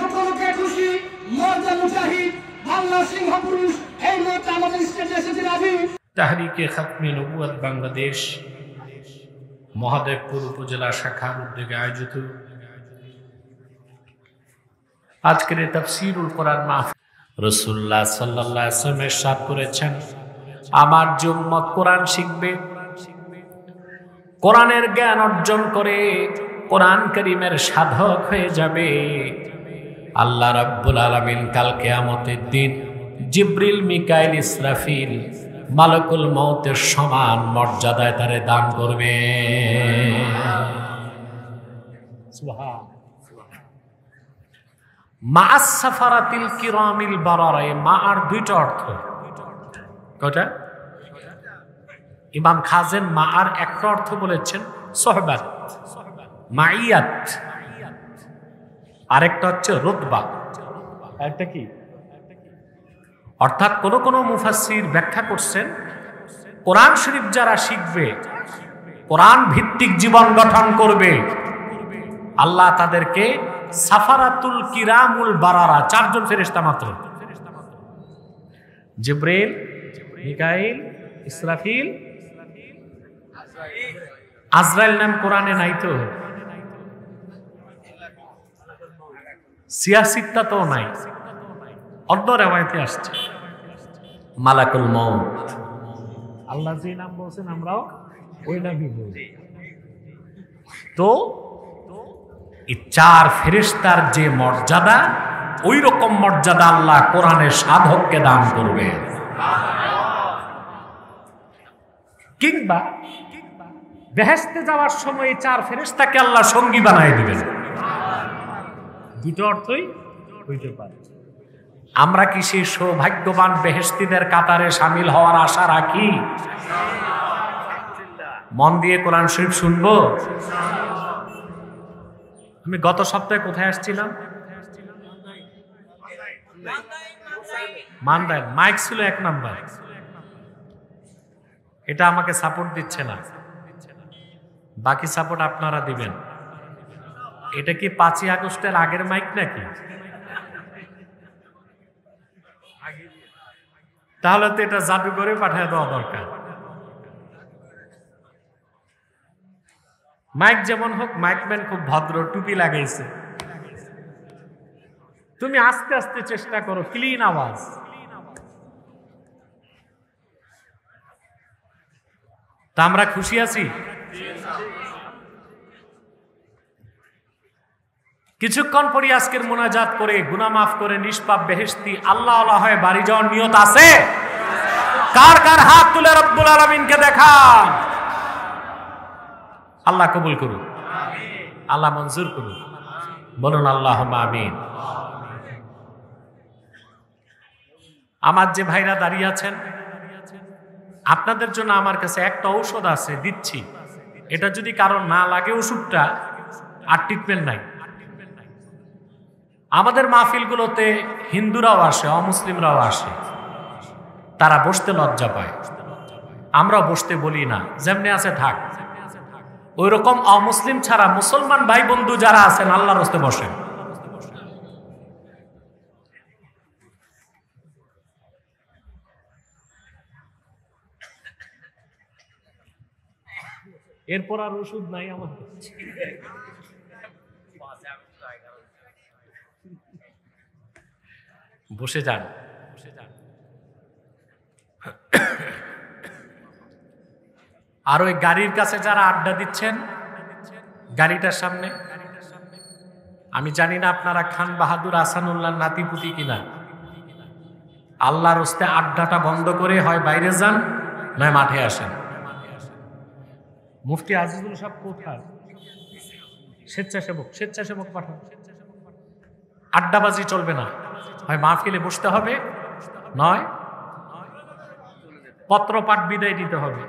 লোকে লোকে খুশি মর্যাদা মুজাহিদ বাংলা সিংহ পুরুষ এই মুহূর্তে আমাদের স্টেজে এসেছেন আবি তাহরিকে খাতমে নবুয়ত বাংলাদেশ মহাদেবপুর উপজেলা শাখার উদ্যোগে আয়োজিত আজকের তাফসীরুল কোরআন মাহফিল রাসূলুল্লাহ সাল্লাল্লাহু আলাইহি ওয়াসাল্লাম ইরশাদ করেছেন, আমার যে উম্মত কোরআন শিখবে, কোরআনের জ্ঞান অর্জন করে কোরআন কারীমের সাধক হয়ে যাবে, আল্লাহ রাব্বুল আলামিন কাল কিয়ামতের দিন জিবরিল, মিকাইল, ইসরাফিল, মালাকুল মউতের সমান মর্যাদায় তারে দান করবে। সুবহান। মা'আস সাফারাতিল কিরামিল বারারা, মা আর দুইটা অর্থ। কয়টা? ইমাম খাজেন মা আর একটা অর্থ বলেছেন সোহবাত, মাইয়াত, আরেকটা হচ্ছে রুতবা। একটা কি? অর্থাৎ কোন কোন মুফাসসির ব্যাখ্যা করছেন, কোরআন শরীফ যারা শিখবে, কোরআন ভিত্তিক জীবন গঠন করবে, আল্লাহ তাদেরকে সাফারাতুল কিরামুল বারারা, চারজন ফেরেশতা মাত্র, জিবরিল, মিকাইল, ইসরাফিল, আজরাইল নাম কোরআনে নাই তো, সিয়াসিত্তা তো নাই, অন্য রেওয়ায়েতে আসছে মালাকুল মউত। আল্লাহ যে নাম বলছেন আমরাও ওই নামই বলি। তো এই চার ফেরেশতার যে মর্যাদা, ওই রকম মর্যাদা আল্লাহ কোরআনের সাধককে দান করবে। কিংবা বেহেশতে যাওয়ার সময় চার ফেরেশতাকে আল্লাহ সঙ্গী বানায় দিবেন। দুটো অর্থই হইতে পারে। আমরা কি সেই সৌভাগ্যবান বেহেশতীদের কাতারে শামিল হওয়ার আশা রাখি? মন দিয়ে কোরআন শরীফ শুনবো। আমি গত সপ্তাহে কোথায় আসছিলাম? মান্দায়। মাইক ছিল 1 নাম্বার, এটা আমাকে সাপোর্ট দিচ্ছে না, বাকি সাপোর্ট আপনারা দিবেন। এটা কি 5ই আগস্টের আগের মাইক নাকি? তাহলে তো এটা জাদুঘরে পাঠিয়ে দেওয়া দরকার। মাইক যেমন হোক, মাইকম্যান খুব ভদ্র, টুপি লাগাইছে। তুমি আস্তে আস্তে চেষ্টা করো, ক্লিন আওয়াজ। তা আমরা খুশি আছি। কিছুক্ষণ পরে আজকের মোনাজাত করে গুনাহ মাফ করে নিষ্পাপ বেহেশতি আল্লাহ আল্লাহ হয়ে বাড়ি যাওয়ার নিয়ত আছে? কার কার হাত তুলে রব্বুল আলামিনকে দেখান। আল্লাহ কবুল করুন, আল্লাহ মঞ্জুর করুন, বলুন আল্লাহুম্মা আমিন। আমার যে ভাইরা দাঁড়িয়ে আছেন, আপনাদের জন্য আমার কাছে একটা ঔষধ আছে, দিচ্ছি। এটা যদি কারণ না লাগে ওষুধটা, আর ট্রিটমেন্ট নাই। আমাদের মাহফিলগুলোতে হিন্দুরাও আসে, অমুসলিমরাও আসে, তারা বসতে লজ্জা পায়, আমরা বসতে বলি না, যেমনি আছে থাক। ওই রকম অমুসলিম ছাড়া মুসলমান ভাই বন্ধু যারা আছেন, আল্লাহর রাস্তায় বসেন। এরপর আর ওষুধ নাই আমার। বসে যান। আর ওই গাড়ির কাছে যারা আড্ডা দিচ্ছেন, গাড়িটার সামনে, আমি জানি না আপনারা খান বাহাদুর আহসানুল্লাহ নাতিপুতি কিনা, আল্লাহর হস্তে আড্ডাটা বন্ধ করে হয় বাইরে যান, নয় মাঠে আসেন। মুফতি আজিজুল সাহেব কোথায়? স্বেচ্ছাসেবক পাঠান। আড্ডাবাজি চলবে না, হয় মাহফিলে বসতে হবে, নয় পত্রপাঠ বিদায় দিতে হবে।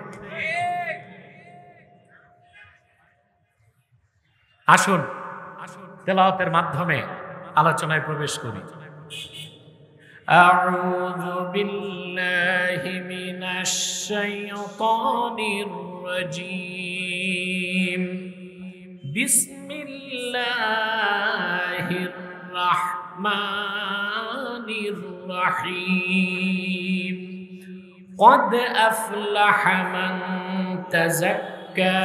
আসুন তেলাওয়াতের মাধ্যমে আলোচনায় প্রবেশ করি। আউযু বিল্লাহি মিনাশ শাইতানির রাজীম। বিসমিল্লাহির রাহমানির রহমানির রহিম قد أفلح من تزكى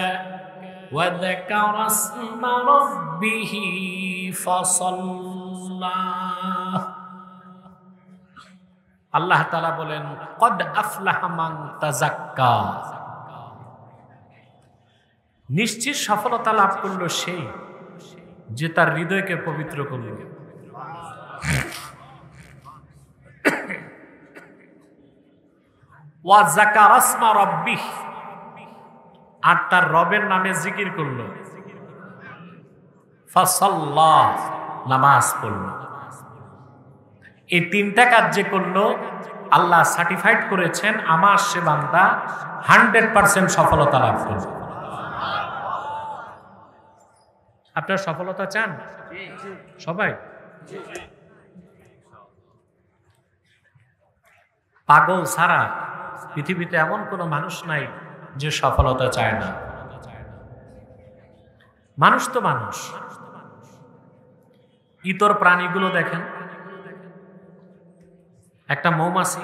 وذكر اسم ربه فصلى আল্লাহ তাআলা বলেন قد أفلح من تزكى নিশ্চিত সফলতা লাভ করলো সেই যে তার হৃদয়কে পবিত্র করল ওয়া যাকারা ইসমা রাব্বিহ আর তার রবের নামে জিকির করলো ফাসাল্লা নামাজ পড়লো এই তিনটা কাজ যে করলো আল্লাহ সার্টিফাইড করেছেন আমার সে বান্দা 100% সফলতা লাভ করবে আপনার সফলতা চান সবাই পাগল ছাড়া পৃথিবীতে এমন কোনো মানুষ নাই যে সফলতা চায় না মানুষ তো মানুষ ইতর প্রাণীগুলো দেখেন একটা মৌমাছি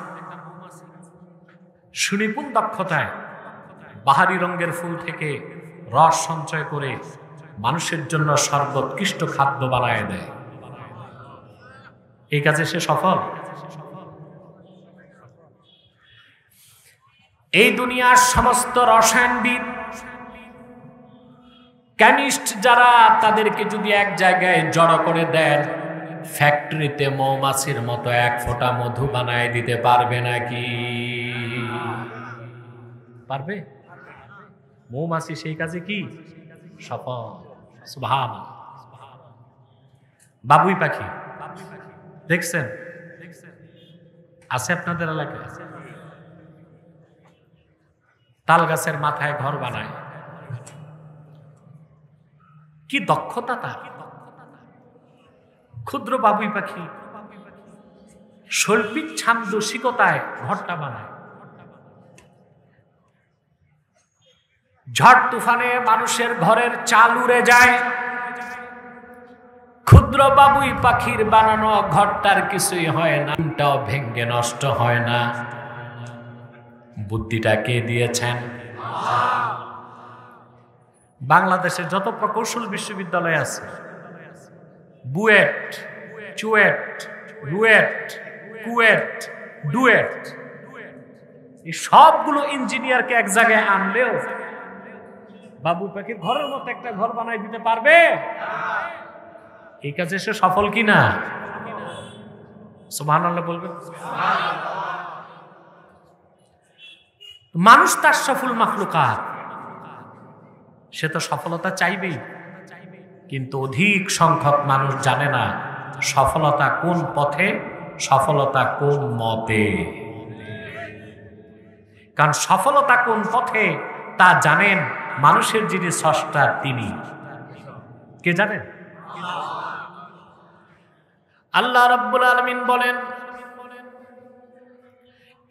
সুনিপুণ দক্ষতায় বাহারি রঙের ফুল থেকে রস সঞ্চয় করে মানুষের জন্য সর্বোৎকৃষ্ট খাদ্য বানায় দেয় এই কাজে সে সফল এই দুনিয়ার সমস্ত রসায়নবিদ কেমিস্ট যারা তাদেরকে যদি এক জায়গায় জড়ো করে দেন ফ্যাক্টরিতে মৌমাছির মতো এক ফোঁটা মধু বানায় দিতে পারবে নাকি পারবে মৌমাছি সেই কাজে কি সফল সুবহানাল্লাহ বাবুই পাখি দেখছেন আছে আপনাদের এলাকায় তাল গাছের মাথায় ঘর বানায় কি দক্ষতা তার ক্ষুদ্র বাবুই পাখি শৈল্পিক ছান্দসিকতায় ঘরটা বানায় ঝড় তুফানে মানুষের ঘরের চাল উড়ে যায় ক্ষুদ্র বাবুই পাখির বানানো ঘরটার কিছুই হয় না টাও ভেঙ্গে নষ্ট হয় না বুদ্ধিটা কে দিয়েছেন বাংলাদেশে যত প্রকৌশল বিশ্ববিদ্যালয় আছে বুয়েট চুয়েট রুয়েট কুয়েট ডুয়েট এই সবগুলো ইঞ্জিনিয়ারকে এক জায়গায় আনলেও বাবু পাখির ঘরের মতো একটা ঘর বানাই দিতে পারবে এই কাজে সে সফল কিনা সুবহানাল্লাহ বলবেন মানুষ তার সফল মাখলুকাত সে তো সফলতা চাইবেই কিন্তু অধিক সংখ্যক মানুষ জানে না সফলতা কোন পথে সফলতা কোন মতে কারণ সফলতা কোন পথে তা জানেন মানুষের যিনি স্রষ্টা তিনি কে জানেন আল্লাহ রাব্বুল আলামিন বলেন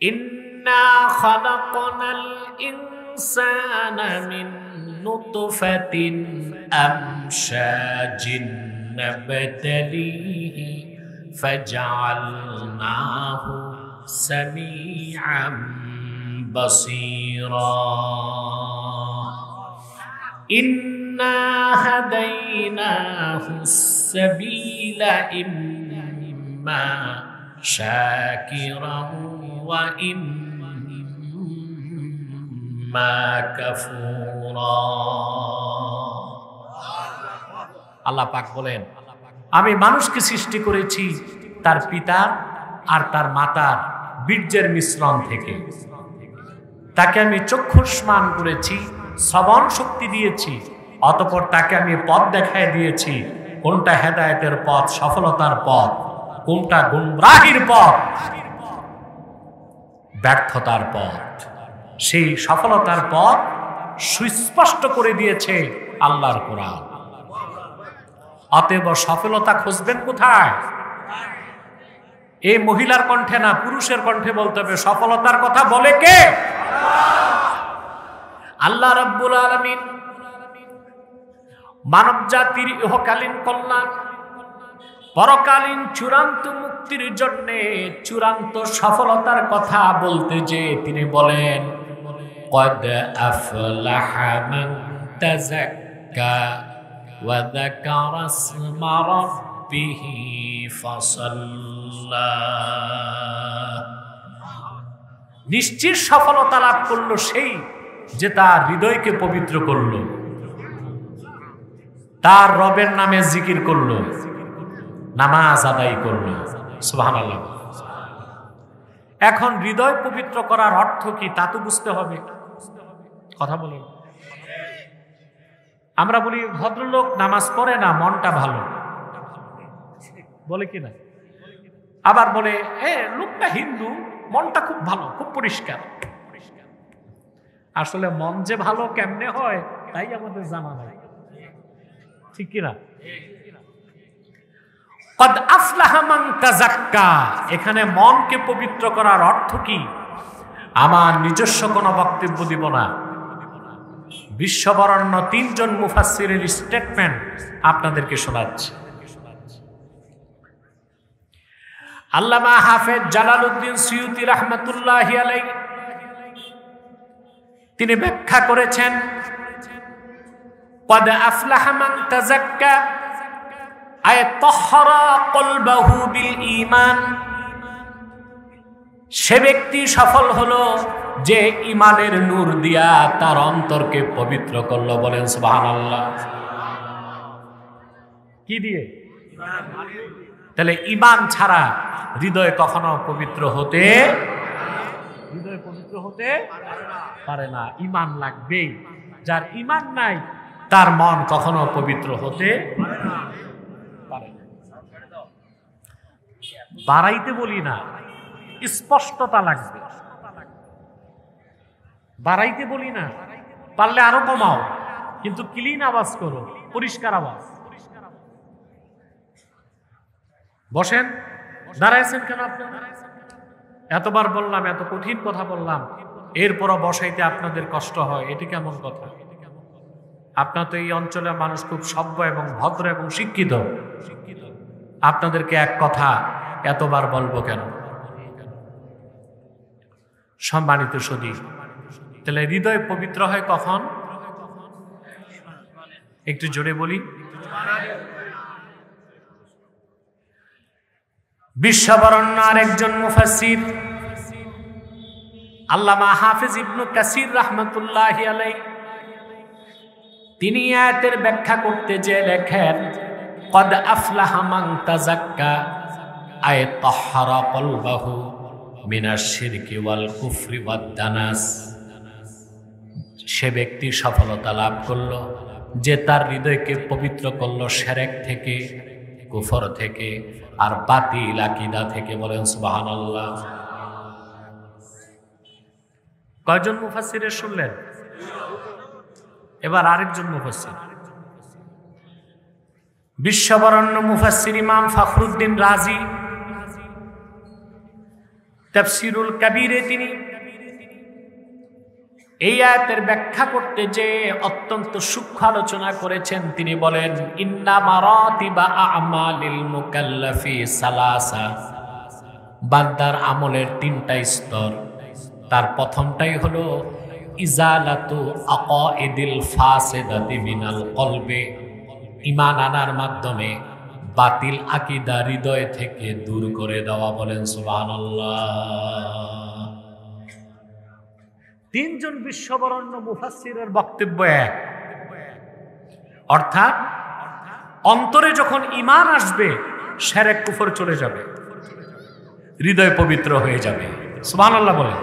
ইন্না খালাকনাল ইনসানা মিন নুতফাতিন আমশাজিন নাবতালিহি ফাজআলনাহু সামিআম বাসীরা ইন্না হাদাইনাহুস সাবিলা ইম্মা শাকিরান ওয়া ইম্মা কাফুরা আল্লাহ পাক বলেন আমি মানুষকে সৃষ্টি করেছি তার পিতা আর তার মাতার বীর্যের মিশ্রণ থেকে তাকে আমি চক্ষুষ্মান করেছি শ্রবণ শক্তি দিয়েছি অতঃপর তাকে আমি পথ দেখায় দিয়েছি কোনটা হেদায়েতের পথ সফলতার পথ কোনটা গুমরাহির পথ ব্যর্থতার পথ সেই সফলতার পথ সুস্পষ্ট করে দিয়েছে আল্লাহর কোরআন অতএব সফলতা খুঁজবেন কোথায় এই মহিলার কণ্ঠে না পুরুষের কণ্ঠে বলতে হবে সফলতার কথা বলে কে আল্লাহ রাব্বুল আলামিন মানব জাতির ইহকালীন কল্যাণ পরকালীন চূড়ান্ত মুক্তির জন্য চূড়ান্ত সফলতার কথা বলতে যে তিনি বলেন قد أفلح من تزكى وذكر اسم ربه فصلى নিশ্চিত সফলতা লাভ করলো সেই যে তার হৃদয়কে পবিত্র করলো, তার রবের নামে জিকির করলো, নামাজ আদায় করলো। সুবহানাল্লাহ। এখন হৃদয় পবিত্র করার অর্থ কি তা তো বুঝতে হবে। কথা বলুন। আমরা বলি ভদ্রলোক নামাজ পড়ে না, মনটা ভালো, বলে কি না? আবার বলে লোকটা হিন্দু, মনটা খুব ভালো, খুব পরিষ্কার। আসলে মন যে ভালো কেমনে হয় তাই আমাদের জানা নাই, ঠিক কিনা? কদ আফলাহা মান তাযাক্কা, এখানে মনকে পবিত্র করার অর্থ কি? আমার নিজস্ব কোনো বক্তব্য দিব না, বিশ্ববরণ্য তিনজন মুফাসসিরের স্টেটমেন্ট আপনাদেরকে শোনাচ্ছি। আল্লামা হাফেজ জালালউদ্দিন সুয়ুতী রাহমাতুল্লাহি আলাইহি তিনি ব্যাখ্যা করেছেন কদ আফলাহা মান তাযাক্কা আয় তাহহারা কলবাহু বিল ঈমান, সে ব্যক্তি সফল হলো যে ঈমানের নূর দিয়া তার অন্তরকে পবিত্র করলো। বলেন সুবহানাল্লাহ। কি দিয়ে? তাহলে ঈমান ছাড়া হৃদয় কখনো পবিত্র হতে পারে না। ঈমান লাগবেই। যার ঈমান নাই তার মন কখনো পবিত্র হতে পারে না। বাড়াইতে বলি না, স্পষ্টতা লাগবে। বাড়াইতে বলি না, পারলে আরো কমাও, কিন্তু ক্লিন আওয়াজ করো, পরিষ্কার আওয়াজ। বসেন, দাঁড়াইছেন কেন আপনারা? এতবার বললাম, এত কঠিন কথা বললাম, এরপরও বসাইতে আপনাদের কষ্ট হয়, এটি কেমন কথা? আপনার তো এই অঞ্চলের মানুষ খুব সভ্য এবং ভদ্র এবং শিক্ষিত, আপনাদেরকে এক কথা এতবার বলবো কেন? সম্মানিত সুধী, তাহলে হৃদয় পবিত্র হয় কখন? একটু জোরে বলি। বিশ্ববরণ্য আরেকজন মুফাসসির আল্লামা হাফেজ ইবনে কাসির রাহমাতুল্লাহি আলাইহি তিনি আয়াতের ব্যাখ্যা করতে যে লেখেন কদ আফলাহা মান তাযাক্কা আয় তাহহারা কলবাহু মিনাশ শিরকি ওয়াল কুফরি ওয়াদ দানাস, সে ব্যক্তি সফলতা লাভ করলো যে তার হৃদয়কে পবিত্র করলো শিরক থেকে, কুফর থেকে আর বাতিল আকীদা থেকে। বলেন সুবহানাল্লাহ। কয়জন মুফাসসিরের শুনলেন? এবার আরেকজন মুফাসসির, বিশ্ববরণ্য মুফাসসির ইমাম ফখরুদ্দিন রাজি তাফসীরুল কাবীরে তিনি এই আয়াতের ব্যাখ্যা করতে যে অত্যন্ত সূক্ষ্ম আলোচনা করেছেন। তিনি বলেন ইন্না মারাতিবা আমালিল মুকাল্লাফি সালাসা, বান্দার আমলের তিনটা স্তর। তার প্রথমটাই হলো ইজালাতু আকাইদিল ফাসিদাতি মিনাল কলবে, ঈমান আনার মাধ্যমে বাতিল আকীদা হৃদয় থেকে দূর করে দেওয়া। বলেন সুবহানাল্লাহ। তিনজন বিশ্ববরণ্য মুফাসসিরের বক্তব্য এক, অর্থাৎ অন্তরে যখন ঈমান আসবে শিরক কুফর চলে যাবে, হৃদয় পবিত্র হয়ে যাবে। সুবহানাল্লাহ বলেন।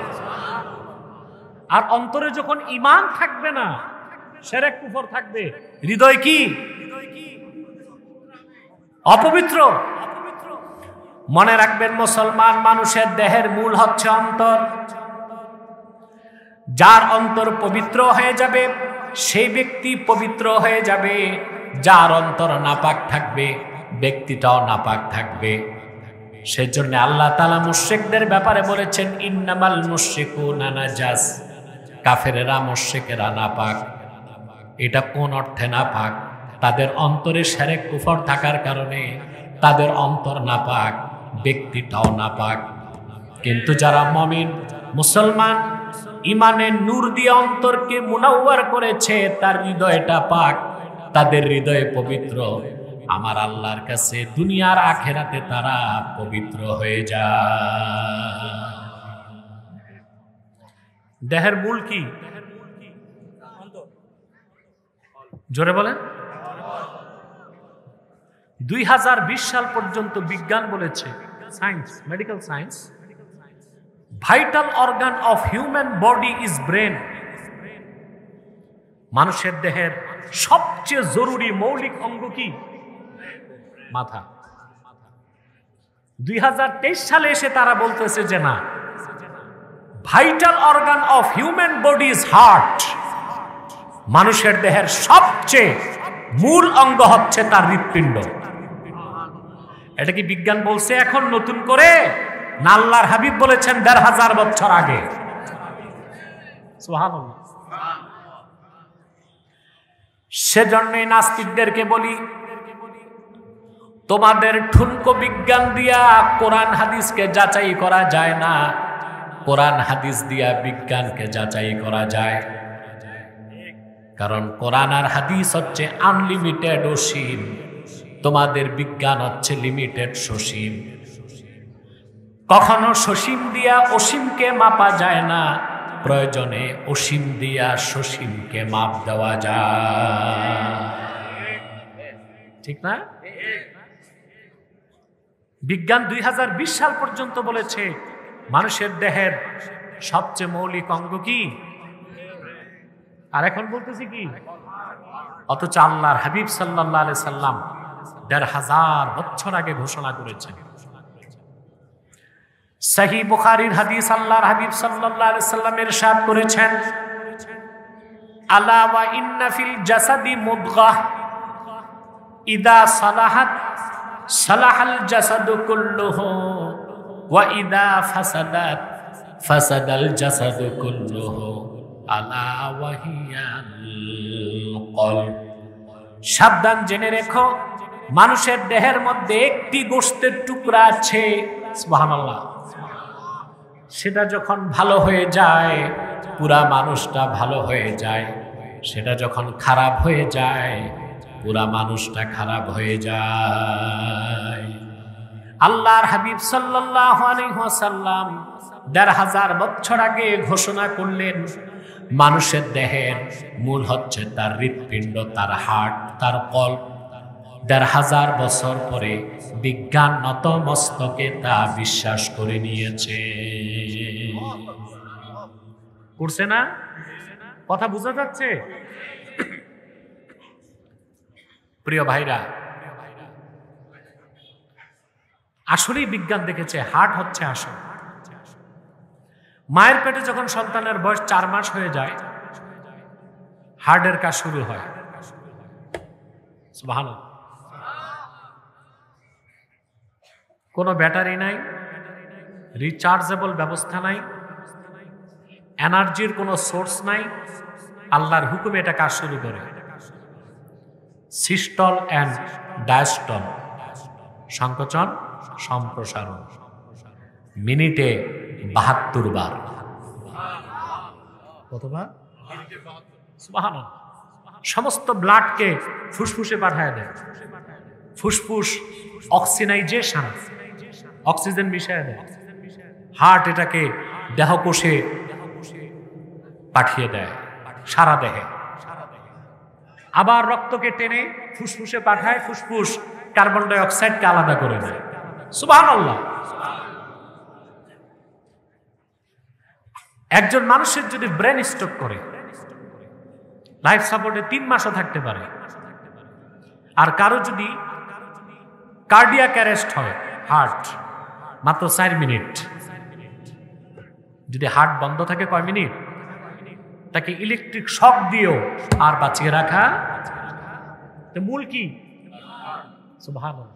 আর অন্তরে যখন ঈমান থাকবে না, শিরক কুফর থাকবে, হৃদয় কি? অপবিত্র। মনে রাখবেন, মুসলমান মানুষের দেহের মূল হচ্ছে অন্তর। যার অন্তর পবিত্র হয়ে যাবে সেই ব্যক্তি পবিত্র হয়ে যাবে, যার অন্তর নাপাক থাকবে ব্যক্তিটাও নাপাক থাকবে। সেজন্য আল্লাহ তাআলা মুশরিকদের ব্যাপারে বলেছেন ইন্নামাল মুশরিকুনা নাজাস, কাফেরেরা মুশরিকেরা নাপাক। এটা কোন অর্থে নাপাক? তাদের অন্তরে শিরক কুফর থাকার কারণে তাদের অন্তর নাপাক, ব্যক্তিটাও নাপাক। কিন্তু যারা মুমিন মুসলমান, ইমানের নূর দিয়ে অন্তরকে মুনাওয়ার করেছে, তার হৃদয়টা পাক, তাদের হৃদয় পবিত্র, আমার আল্লাহর কাছে দুনিয়ার আখেরাতে তারা পবিত্র হয়ে যায়। দেহের মূল কি? জোরে বলেন। 2020 সাল পর্যন্ত বিজ্ঞান বলেছে, science, medical science, vital organ of human body is brain. মানুষের দেহের সবচেয়ে জরুরি মৌলিক অঙ্গ কি? মাথা। 2023 সালে এসে তারা বলতেছে যে না, vital organ of human body is heart. মানুষের দেহের সবচেয়ে মূল অঙ্গ হচ্ছে তার হৃৎপিণ্ড। এটা কি বিজ্ঞান বলছে এখন নতুন করে, না আল্লাহর হাবিব বলেছেন 1500 বছর আগে? সুবহানাল্লাহ। সেজন্যই নাস্তিকদেরকে বলি, তোমাদের ঠুনকো বিজ্ঞান দিয়া কোরআন হাদিসকে যাচাই করা যায় না, কোরআন হাদিস দিয়া বিজ্ঞানকে যাচাই করা যায়। কারণ কোরআন আর হাদিস হচ্ছে আনলিমিটেড অসীম, তোমাদের বিজ্ঞান হচ্ছে লিমিটেড সসীম। কখনো সসীম দিয়া অসীমকে মাপা যায় না, প্রয়োজনে অসীম দিয়া সসীমকে মাপ দেওয়া যায়, ঠিক না? বিজ্ঞান 2020 সাল পর্যন্ত বলেছে মানুষের দেহের সবচেয়ে মৌলিক অঙ্গ কি, আর এখন বলতেছি কি? অথচ আল্লাহর হাবিব সাল্লাল্লাহু আলাইহি সাল্লাম 1500 বছর আগে ঘোষণা করেছেন। সহিহ বুখারীর হাদিস, আল্লাহর হাবিব সাল্লাল্লাহু আলাইহি সাল্লাম ইরশাদ করেছেন, আলা ওয়া ইন্না ফিল জাসাদি মুদগাহ ইদা সালাহাত সালাহাল জাসাদু কুল্লুহু ওয়া ইদা ফাসাদাত ফাসাদাল জাসাদু কুল্লুহু আলা ওয়া হিয়াল কলব। সাবধান, জেনে রেখো, মানুষের দেহের মধ্যে একটি গোশতের টুকরা আছে, সুবহানাল্লাহ, সেটা যখন ভালো হয়ে যায় পুরা মানুষটা ভালো হয়ে যায়, সেটা যখন খারাপ হয়ে যায় পুরা মানুষটা খারাপ হয়ে যায়। আল্লাহর হাবিব সাল্লাল্লাহু আলাইহি ওয়াসাল্লাম 1500 বছর আগে ঘোষণা করলেন, মানুষের দেহের মূল হচ্ছে তার হৃৎপিণ্ড, তার হার্ট, তার কল্প। 1500 বছর পরে বিজ্ঞান নতমস্তকে তা বিশ্বাস করে নিয়েছে। করছে না? কথা বোঝা যাচ্ছে? প্রিয় ভাইরা, আসলেই বিজ্ঞান দেখেছে হার্ট হচ্ছে আসল। মায়ের পেটে যখন সন্তানের বয়স 4 মাস হয়ে যায়, হার্টের কাজ শুরু হয়। সুবহানাল্লাহ। কোনো ব্যাটারি নাই, রিচার্জেবল ব্যবস্থা নাই, এনার্জির কোনো সোর্স নাই, আল্লাহর হুকুমে এটা কাজ শুরু করে। সিস্টল অ্যান্ড ডায়াস্টল, সংকোচন সম্প্রসারণ, মিনিটে 72 বার। কতবার? সুবহানাল্লাহ। সমস্ত ব্লাডকে ফুসফুসে পাঠায় দেয়, ফুসফুস অক্সিনাইজেশন, অক্সিজেন মিশিয়ে দেয়, হার্ট এটাকে দেহকোষে পাঠিয়ে দেয়, সারা দেহে। আবার রক্তকে টেনে ফুসফুসে পাঠায়, ফুসফুস কার্বন ডাই অক্সাইডকে আলাদা করে দেয়। সুবহানাল্লাহ। একজন মানুষের যদি ব্রেন স্ট্রোক করে, লাইফ সাপোর্টে 3 মাসও থাকতে পারে। আর কারো যদি কার্ডিয়াক অ্যারেস্ট হয়, হার্ট, মাত্র 4 মিনিট। যদি হার্ট বন্ধ থাকে কয় মিনিট, তাকে ইলেকট্রিক শক দিয়েও আর বাঁচিয়ে রাখা। মূল কি? সুবহানাল্লাহ।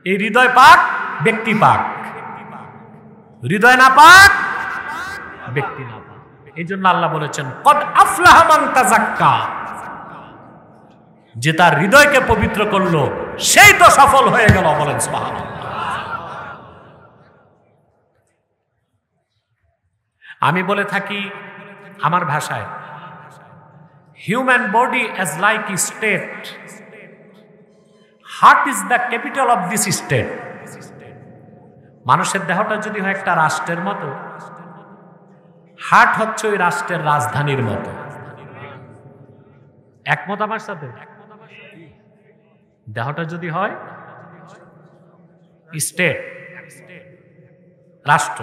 এই হৃদয় পাক, ব্যক্তি পাক। হৃদয় না পাক, ব্যক্তি না পাক। এই জন্য আল্লাহ বলেছেন, কদ আফলাহা মান তাযাক্কা। যে তার হৃদয়কে পবিত্র করলো, সেই তো সফল হয়ে গেল। বলেন সুবহানাল্লাহ। আমি বলে থাকি আমার ভাষায়, human body as like state, heart is the capital of this state. মানুষের দেহটা যদি হয় একটা রাষ্ট্রের মতো, হার্ট হচ্ছে ওই রাষ্ট্রের রাজধানীর মতো। একমত আমার সাথে? দেহটা যদি হয় স্টেট, রাষ্ট্র,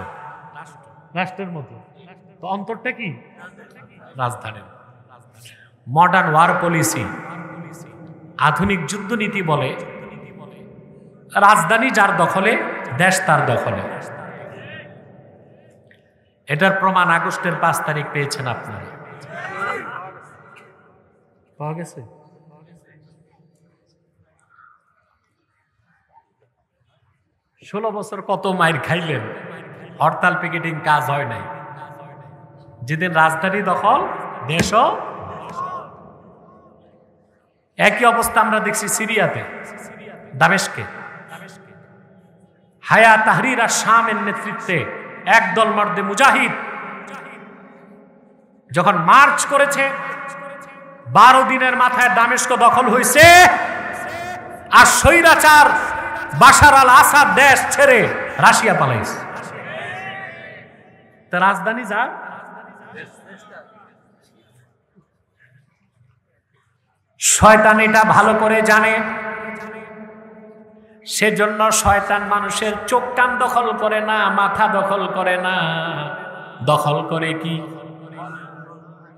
রাষ্ট্রের মতো, তো অন্তরটা কি? রাজধানীর। মডার্ন ওয়ার পলিসি, আধুনিক যুদ্ধনীতি বলে রাজধানী যার দখলে, দেশ তার দখলে। এটার প্রমাণ আগস্টের 5 তারিখ পেয়েছেন আপনারা। পাওয়া গেছে? ষোলো বছর কত মাইর খাইলেন, হরতাল পিকেটিং কাজ হয় নাই। যেদিন রাজধানী দখল, দেশও। একই অবস্থা আমরা দেখছি সিরিয়াতে, দামেস্কে। হায়া তাহরির আর শামের নেতৃত্বে একদল মর্দে মুজাহিদ যখন মার্চ করেছে, 12 দিনের মাথায় দামেস্ক দখল হয়েছে, আর স্বৈরাচার বাশার আল আসাদ দেশ ছেড়ে রাশিয়া পালাইছে। তা রাজধানী যা, শয়তান এটা ভালো করে জানে। সেজন্য শয়তান মানুষের চোখ কান দখল করে না, মাথা দখল করে না, দখল করে কি?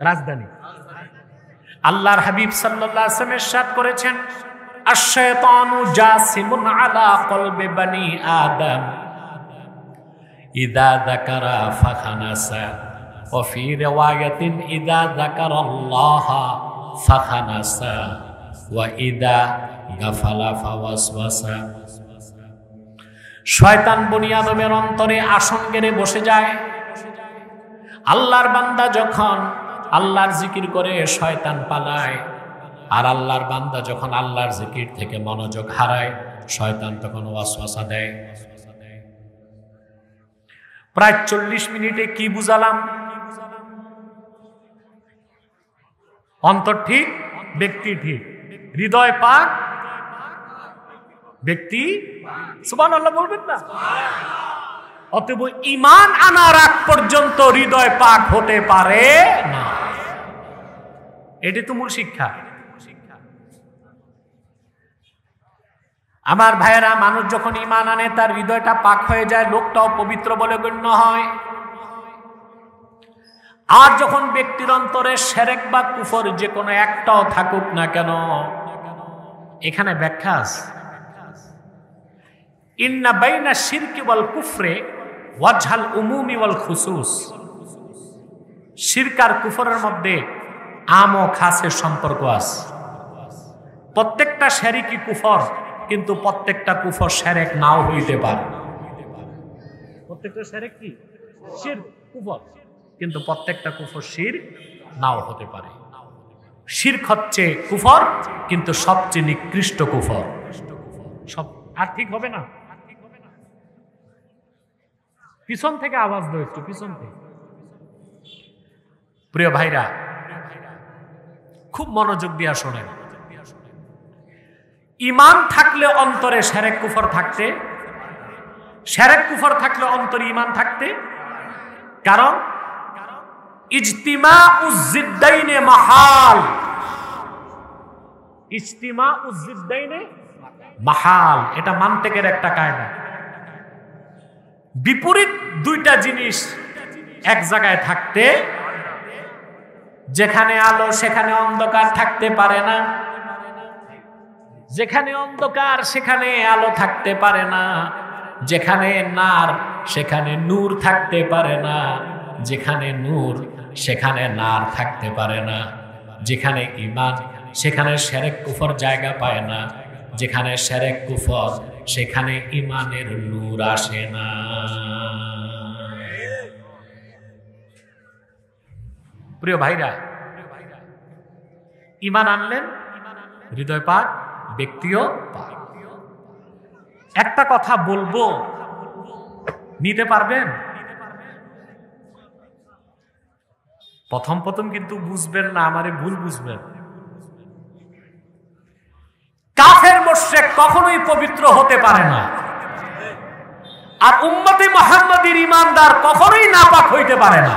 রাজধানী। আল্লাহর হাবিব সাল্লাল্লাহু আলাইহি ওয়াসাল্লাম ইরশাদ করেছেন, আশ-শায়তানু জাসিমুন আলা কলবি বানি আদম ইযা যাকারা ফাখানাসা ওয়া ফি রিওয়ায়াতিন ইযা যাকারাল্লাহ ফাখানাসা ওয়া ইযা গাফালা ফাওয়াসওয়াসা। শয়তান বনি আদমের অন্তরে আসন গেড়ে বসে যায়। আল্লাহর বান্দা যখন আল্লাহর জিকির করে শয়তান পালায়, আর আল্লাহর বান্দা যখন আল্লাহর জিকির থেকে মনোযোগ হারায়, শয়তান তখন ওয়াসওয়াসা দেয়। প্রায় 40 মিনিটে কি বুঝালাম? অন্তর ঠিক, ব্যক্তি ঠিক, হৃদয় পাক, ব্যক্তি। সুবহানাল্লাহ বলবেন না? অতএব ঈমান আনার আগ পর্যন্ত হৃদয় পাক হতে পারে না। এটি তো মূল শিক্ষা। আমার ভাইয়েরা, মানুষ যখন ঈমান আনে, তার হৃদয়টা পাক হয়ে যায়, লোকটাও পবিত্র বলে গণ্য হয়। আর যখন ব্যক্তির অন্তরে শিরক বা কুফর যে কোনো একটাও থাকুক না কেন, এখানে ব্যাখ্যা আছে। ইন্না বাইনা শিরকি ওয়াল কুফরে ওয়াজহাল উমুমি ওয়াল খুসুস। শিরক আর কুফরের মধ্যে আম ও খাসের সম্পর্ক আছে। প্রত্যেকটা শিরকই কুফর, কিন্তু প্রত্যেকটা কুফর শিরক নাও হইতে পারে। প্রত্যেকটা শিরক কি? শিরক, কুফর, কিন্তু প্রত্যেকটা কুফর শিরক নাও হতে পারে। শিরক হচ্ছে কুফর, কিন্তু সবচেয়ে নিকৃষ্ট কুফর। সব আর ঠিক হবে না। পিছন থেকে আওয়াজ দাও একটু, পিছন থেকে। প্রিয় ভাইরা, খুব মনোযোগ দিয়া শোনেন। ঈমান থাকলে অন্তরে শিরক কুফর থাকতে, শিরক কুফর থাকলে অন্তরে ঈমান থাকতে। কারণ ইজতিমাউজ জিদ্দাইনে মাহাল, ইজতিমাউজ জিদ্দাইনে মাহাল, এটা মান্তিকের একটা কায়দা। বিপরীত দুইটা জিনিস এক জায়গায় থাকতে, যেখানে আলো সেখানে অন্ধকার থাকতে পারে না, যেখানে অন্ধকার সেখানে আলো থাকতে পারে না, যেখানে নার সেখানে নূর থাকতে পারে না, যেখানে নূর সেখানে নার থাকতে পারে না, যেখানে ঈমান সেখানে শিরক কুফর জায়গা পায় না, যেখানে শিরক কুফর সেখানে ঈমানের নূর আসে না। প্রিয় ভাইরা, ঈমান আনলেন, হৃদয় পাক, ব্যক্তিও পাক। একটা কথা বলবো, নিতে পারবেন? প্রথম প্রথম কিন্তু বুঝবেন না, আমারে ভুল বুঝবেন। কাফের মুশরিক কখনোই পবিত্র হতে পারে না, আর উম্মতে মুহাম্মাদীর ঈমানদার কখনোই নাপাক হইতে পারে না।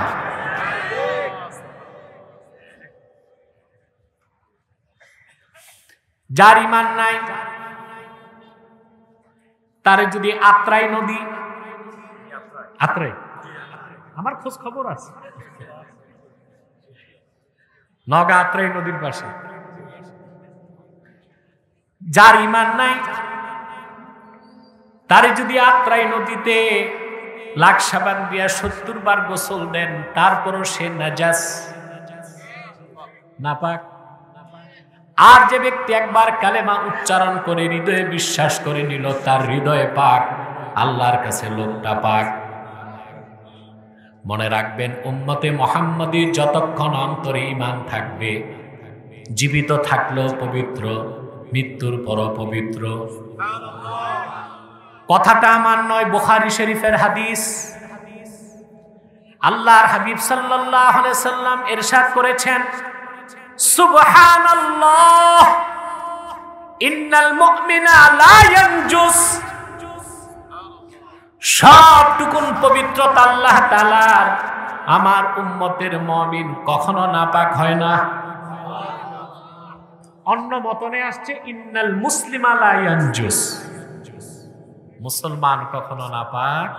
যার ঈমান নাই, তার যদি আত্রাই নদী, আত্রাই, আমার খোঁজ খবর আছে, নগা আত্রাই নদীর পাশে, যার ঈমান নাই তারে যদি আত্রাই নদীতে লাখ সাবান দিয়া 70 বার গোসল দেন, তারপরও সে নাজাস, নাপাক। আর যে ব্যক্তি একবার কালেমা উচ্চারণ করে হৃদয়ে বিশ্বাস করে নিল, তার হৃদয়ে পাক, আল্লাহর কাছে লোকটা পাক। মনে রাখবেন, উম্মতে মুহাম্মাদী যতক্ষণ অন্তরে ঈমান থাকবে, জীবিত থাকলেও পবিত্র, মৃত্যুর পরও পবিত্র। কথাটা আমার নয়, বুখারী শরীফের হাদিস। আল্লাহর হাবিব সাল্লাল্লাহু আলাইহি সাল্লাম ইরশাদ করেছেন, সুবহানাল্লাহ, ইন্নাল মুমিনা লা ইয়ানজুস। সবটুকুন পবিত্রতা আল্লাহ তাআলার, আমার উম্মতের মুমিন কখনো নাপাক হয় না। অন্য মতনে আসছে, ইন্নাল মুসলিমা লা ইয়ানজুস, মুসলমান কখনো নাপাক।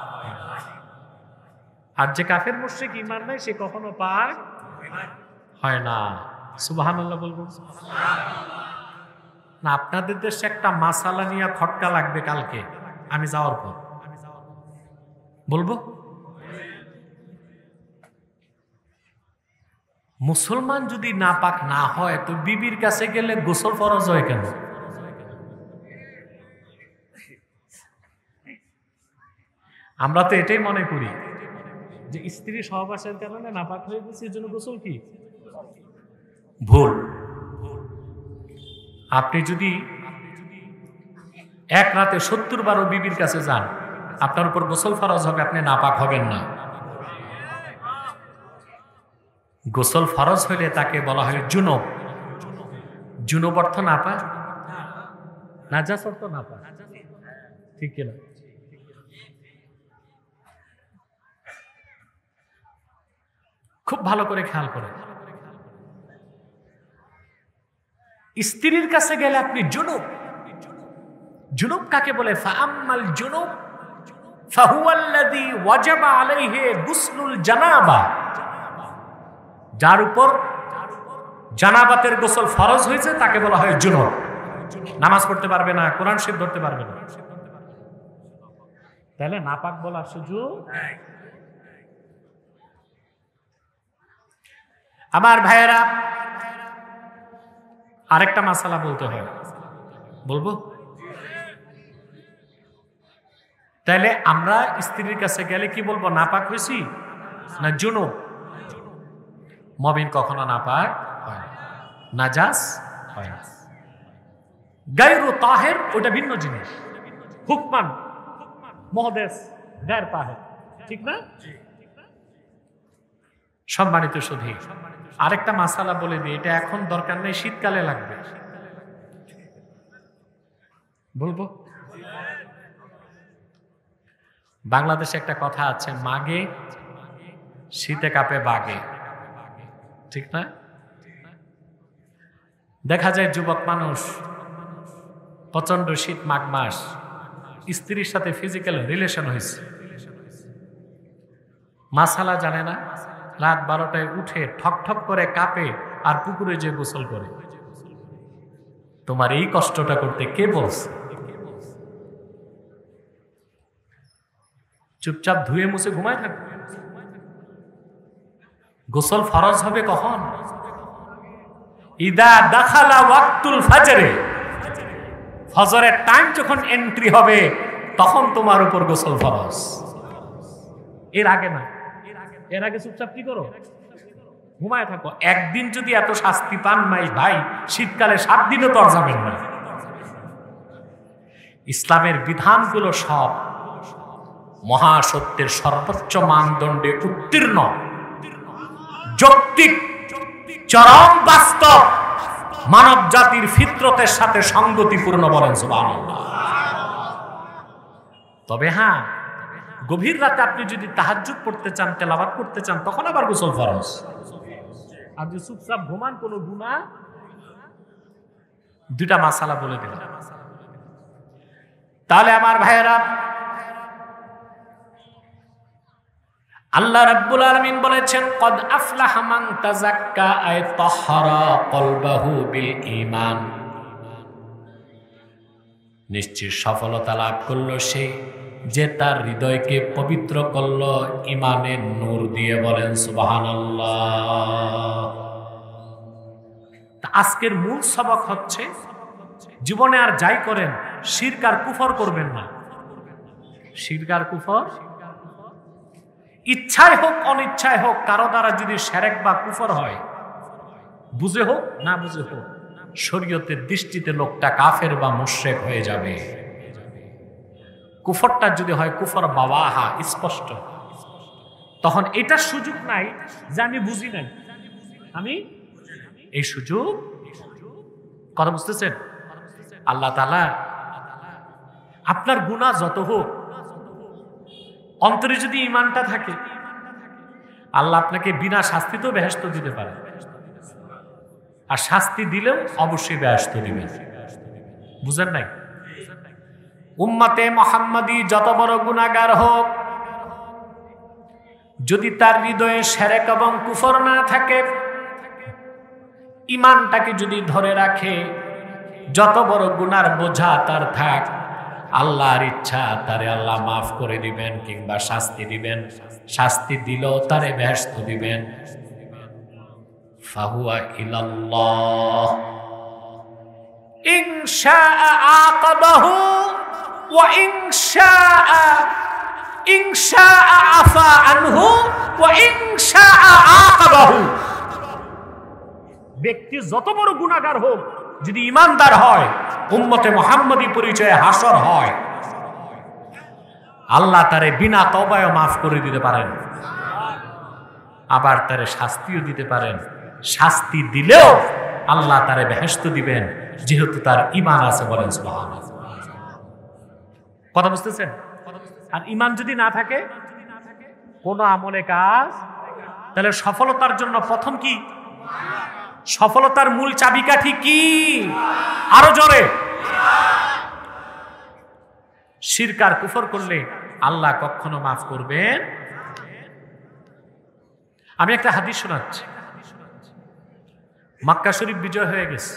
আর যে কাফের মুশরিক ঈমান নাই, সে কখনো পাক হয় না। সুবহানাল্লাহ বলবো না? আপনাদের দেশে একটা মাসালা নিয়ে খটকা লাগবে কালকে আমি যাওয়ার পর, বলবো। মুসলমান যদি নাপাক না হয়, তো বিবির কাছে গেলে গোসল ফরজ হয় কেন? আমরা তো এটাই মনে করি যে স্ত্রী সহবাসের কারণে নাপাক হয়ে গেছে, এই জন্য গোসল কি? ভুল। আপনি যদি এক রাতে 70 বারও বিবির কাছে যান, আপনার উপর গোসল ফরজ হবে, আপনি নাপাক হবেন না। গোসল ফরজ হইলে তাকে বলা হয় জুনুব। জুনুব অর্থ নাপাক, নাজাস অর্থ নাপাক, ঠিক কিনা? খুব ভালো করে খেয়াল করে, স্ত্রীর কাছে গেলে আপনি জুনুব। জুনুব কাকে বলে? ফাআম্মাল জুনুব ফাহুয়াল্লাযী ওয়াজাবা আলাইহি গুসলুল জানাবা। যার উপর জানাবাতের গোসল ফরজ হয়েছে তাকে বলা হয় জুনুব। নামাজ পড়তে পারবে না, কোরআন শরীফ ধরতে পারবে না, তাহলে নাপাক বলার সুযোগ নাই। আমার ভাইয়েরা, আরেকটা মাসালা বলতে হয়, বলবো? তাহলে আমরা স্ত্রীর কাছে গেলে কি বলবো? নাপাক হয়েছি না জুনুব? মুমিন কখনো নাপাক হয় না, নাজাস হয় না। গায়রু তাহের ওটা ভিন্ন জিনিস, হুকমান মুহদেস গায়র তাহের, ঠিক না? সম্মানিত সুধী, আরেকটা মাসালা বলে দিই, এটা এখন দরকার নেই, শীতকালে লাগবে, বলবো? বাংলাদেশে একটা কথা আছে, মাগে শীতে কাঁপে বাগে, ঠিক না? দেখা যায় যুবক মানুষ প্রচন্ড শীত, মাঘ মাস, স্ত্রীর সাথে ফিজিক্যাল রিলেশন হয়েছে, মাসালা জানে না, রাত 12টায় উঠে ঠক ঠক করে কাঁপে আর পুকুরে যে গোসল করে। তোমার এই কষ্টটা করতে কে বলছে? চুপচাপ ধুয়ে মুছে ঘুমায় থাকবে। গোসল ফরজ হবে কখন? ইদা দাখালা ওয়াক্তুল ফাজরে, ফজরের টাইম যখন এন্ট্রি হবে তখন তোমার উপর গোসল ফরজ, এর আগে না। এর আগে চুপচাপ কি করো? ঘুমায় থাকো। একদিন যদি এত শাস্তি পান ভাই, শীতকালে 7 দিনও তো আর যাবেন না। ইসলামের বিধানগুলো সব মহাসত্যের সর্বোচ্চ মানদণ্ডে উত্তীর্ণ, যৌক্তিক, চরম বাস্তব, মানব জাতির ফিতরতের সাথে সঙ্গতিপূর্ণ, বলেন সুবহানাল্লাহ। তবে হ্যাঁ, গভীর রাতে আপনি যদি তাহাজ্জুদ পড়তে চান, তেলাওয়াত করতে চান, তখন আবার গোসল ফরজ। আর যদি চুপচাপ ঘুমান, কোনো গুনাহ। দুইটা মাসালা বলে দিলাম। তাহলে আমার ভাইয়েরা, আল্লাহ রাব্বুল আলামিন বলেছেন, কদ আফলাহা মান তাযাক্কা আয় তাহহারা কলবাহু বিল ঈমান। নিশ্চয় সফলতা লাভ করলো সে যে তার হৃদয়কে পবিত্র করলো ঈমানের নূর দিয়ে, বলেন সুবহানাল্লাহ। আজকের মূল সবক হচ্ছে, জীবনে আর যাই করেন শিরক আর কুফর করবেন না। শিরক আর কুফর, ইচ্ছায় হোক অনিচ্ছায় হোক, কারো দ্বারা যদি শিরক বা কুফর হয়, বুঝে হোক না বুঝে হোক, শরীয়তের দৃষ্টিতে লোকটা কাফের বা মুশরিক হয়ে যাবে। কুফরটা যদি হয় কুফর বাওয়াহা, স্পষ্ট, তখন এটার সুযোগ নাই যে আমি বুঝি নাই, আমি এই সুযোগ। কথা বুঝতেছেন? আল্লাহ তাআলা আপনার গুনাহ যত হোক, অন্তরে যদি ঈমানটা থাকে, আল্লাহ আপনাকে বিনা শাস্তিতেও বেহেশত দিতে পারে, আর শাস্তি দিলেও অবশ্যই বেহেশত দিবেন। বুঝেন নাই? উম্মতে মুহাম্মাদি যত বড় গুনাহগার হোক, যদি তার হৃদয়ে শিরক এবং কুফর না থাকে, ঈমানটাকে যদি ধরে রাখে, যত বড় গুনার বোঝা তার থাক, আল্লাহর ইচ্ছা তারে আল্লাহ মাফ করে দিবেন কিংবা শাস্তি দিবেন। শাস্তি দিলেও তারে বেহেশত দিবেন। ফাহুয়া ইলাল্লাহ ইন শাআ আকাবাহু ওয়া ইন শাআ আফা আনহু ওয়া ইন শাআ আকাবাহু। ব্যক্তি যত বড় গুনাহগার হোক, যদি ঈমানদার হয়, উম্মতে মুহাম্মাদি পরিচয়ে হাসর হয়, আল্লাহ তারে বিনা তওবায়ও মাফ করে দিতে পারেন, আবার তারে শাস্তিও দিতে পারেন। শাস্তি দিলেও আল্লাহ তারে বেহেশত দিবেন, যেহেতু তার ঈমান আছে, বলেন সুবহানাল্লাহ। কথা বুঝতেছেন? আর ঈমান যদি না থাকে, কোন আমলে কাজ, তাহলে সফলতার জন্য প্রথম কি? সফলতার মূল চাবিকাঠি কি? আরো জোরে। শিরক আর কুফর করলে আল্লাহ কখনো মাফ করবেন। আমি একটা হাদিস শোনাচ্ছি। মক্কা শরীফ বিজয় হয়ে গেছে,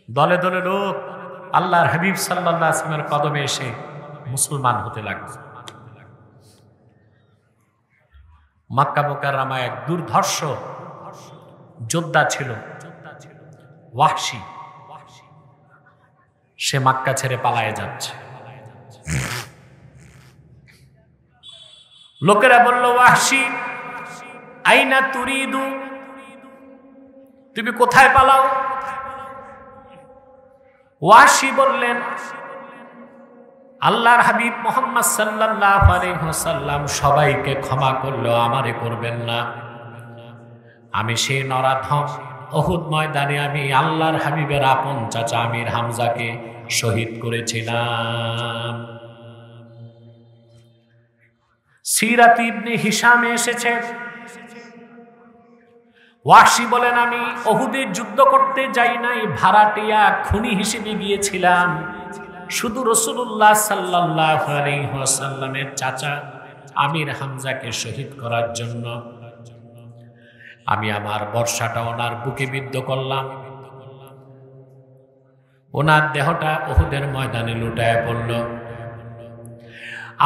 দলে দলে লোক আল্লাহর হাবিব সাল্লাল্লাহু আলাইহি ওয়াসাল্লামের কদমে এসে মুসলমান হতে লাগলো। মক্কা মুকাররমায় এক দুর্ধর্ষ যোদ্ধা ছিল, ওয়াহশী। সে মক্কা ছেড়ে পালায়ে যাচ্ছে। লোকেরা বলল, ওয়াহশী আইনা তুরিদু, তুমি কোথায় পালাও? ওয়াহশী বললেন, আল্লাহর হাবিব মুহাম্মদ সাল্লাল্লাহু আলাইহি ওয়াসাল্লাম সবাইকে ক্ষমা করলো, আমারে করবেন না। আমি সেই নরাধম উহুদ ময়দানে আমি আল্লাহর হাবিবের আপন চাচা আমির হামজাকে শহীদ করেছিলাম। সিরাত ইবনে হিশামে এসেছে, ওয়াহশী বলেন, আমি উহুদের যুদ্ধ করতে যাই নাই, ভাড়াটিয়া খুনি হিসেবে গিয়েছিলাম। শুধু রাসূলুল্লাহ সাল্লাল্লাহু আলাইহি ওয়াসাল্লামের চাচা আমির হামজাকে শহীদ করার জন্য আমি আমার বর্ষাটা ওনার বুকে বিদ্ধ করলাম। ওনার দেহটা উহুদের ময়দানে লুটায় পড়ল।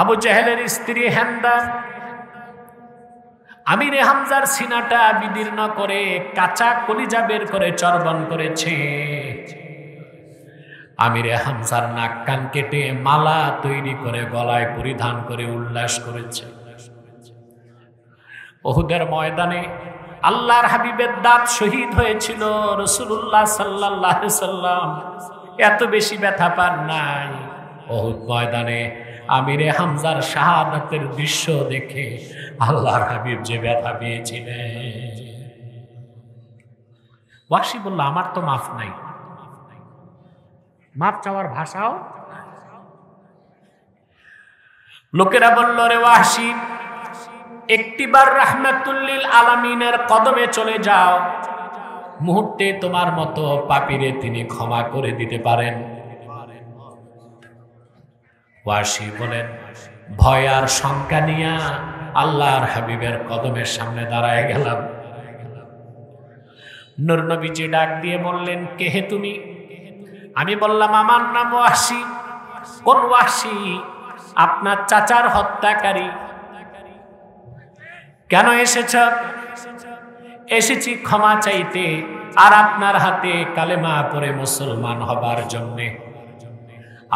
আবু জাহেলের স্ত্রী হিন্দা আমিরে হামজার সিনাটা বিদীর্ণ করে কাঁচা কলিজা বের করে চর্বণ করেছে। আমিরে হামজার নাক কান কেটে মালা তৈরি করে গলায় পরিধান করে উল্লাস করেছে। উহুদের ময়দানে আল্লাহর হাবিবের দাঁত শহীদ হয়েছিল। রাসূলুল্লাহ সাল্লাল্লাহু আলাইহি সাল্লাম এত বেশি ব্যথা পান নাই। উহুদ ময়দানে আমিরে হামজার শাহাদাতের দৃশ্য দেখে আল্লাহর হাবিব যে ব্যথা পেয়েছিলেন। ওয়াহশী বলল, আমার তো মাফ নাই, মাফ চাওয়ার ভাষাও। লোকেরা বলল, রে ওয়াহশী, একটিবার রাহমাতুল লিল আলামিনের কদমে চলে যাও, মুহূর্তে তোমার মতো পাপীরে তিনি ক্ষমা করে দিতে পারেন। ওয়াহশী বলেন, ভয় আর শঙ্কা নিয়া আল্লাহর হাবিবের কদমের সামনে দাঁড়ায় গেলাম। নূর নবীজি ডাক দিয়ে বললেন, কে হে তুমি? আমি বললাম, আমার নাম ওয়াহশী। কোন ওয়াহশী? আপনার চাচার হত্যাকারী। কেন এসেছ? এসেছি ক্ষমা চাইতে আর আপনার হাতে কালেমা পড়ে মুসলমান হবার জন্যে।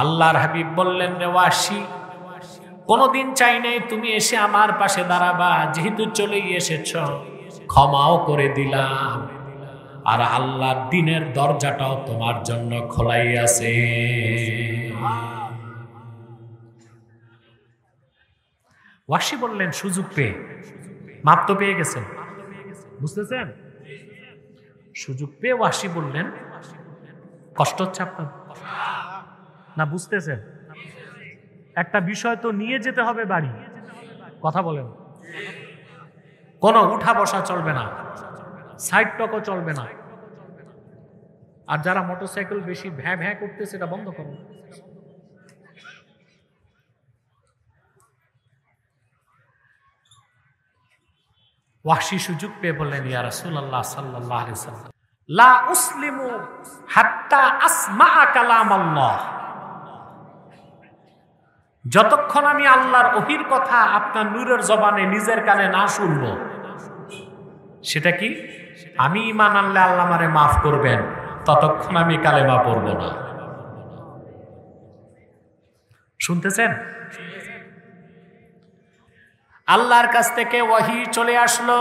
আল্লাহর হাবিব বললেন, রে ওয়াহশী, কোনদিন চাই নাই তুমি এসে আমার পাশে দাঁড়াবা, যেহেতু চলেই এসেছ ক্ষমাও করে দিলাম, আর আল্লাহর দ্বীনের দরজাটাও তোমার জন্য খোলাই আছে। ওয়াহশী বললেন, সুযোগ পেয়ে মাপ তো পেয়ে গেছেন, বুঝতেছেন? সুযোগ পেয়ে ওয়াহশী বললেন, কষ্ট হচ্ছে আপনার না? বুঝতেছেন? একটা বিষয় তো নিয়ে যেতে হবে বাড়ি, কথা বলেন। কোনো উঠা বসা চলবে না, সাইড টকও চলবে না। আর যারা মোটরসাইকেল বেশি ভ্যা ভ্যা করতে, সেটা বন্ধ করুন। ওয়াহশী সুযোগ পেয়ে বললেন, ইয়া রাসূলুল্লাহ সাল্লাল্লাহু আলাইহি ওয়াসাল্লাম, লা উসলিমু হাত্তা আসমাআ কালামাল্লাহ। যতক্ষণ আমি আল্লাহর ওহীর কথা আপনার নূরের জবানে নিজের কানে না শুনব, সেটা কি আমি ঈমান আনলে আল্লাহ আমারে মাফ করবেন, ততক্ষণ আমি কালেমা পড়ব না। শুনতেছেন? আল্লাহর কাছ থেকে ওহী চলে আসলো,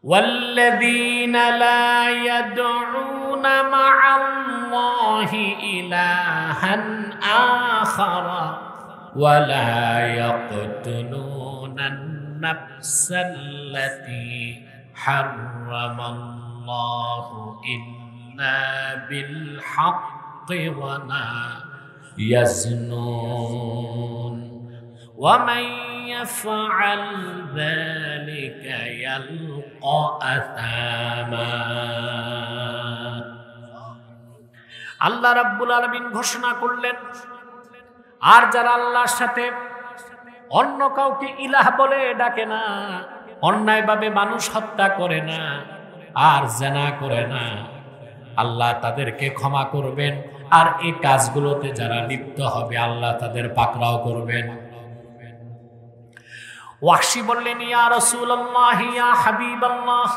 ওয়াল্লাযীনা লা ইয়াদউনা মা'আল্লাহি ইলাহান আখারা ওয়া লা ইয়াকতুলুনান নাফসাল্লাতী হারামাল্লাহু ইল্লা বিল হাক্কি ওয়া লা ইয়াজনুন ومن يفعل ذلك يلقى أثاما। আল্লাহ রাব্বুল আলামিন ঘোষণা করলেন, আর যারা আল্লাহর সাথে অন্য কাউকে ইলাহ বলে ডাকে না, অন্যায়ভাবে মানুষ হত্যা করে না, আর জিনা করে না, আল্লাহ তাদেরকে ক্ষমা করবেন। আর এই কাজগুলোতে যারা লিপ্ত হবে আল্লাহ তাদের পাকড়াও করবেন। ওয়াহশী বললেন, ইয়া রাসূলুল্লাহ, ইয়া হাবিবাল্লাহ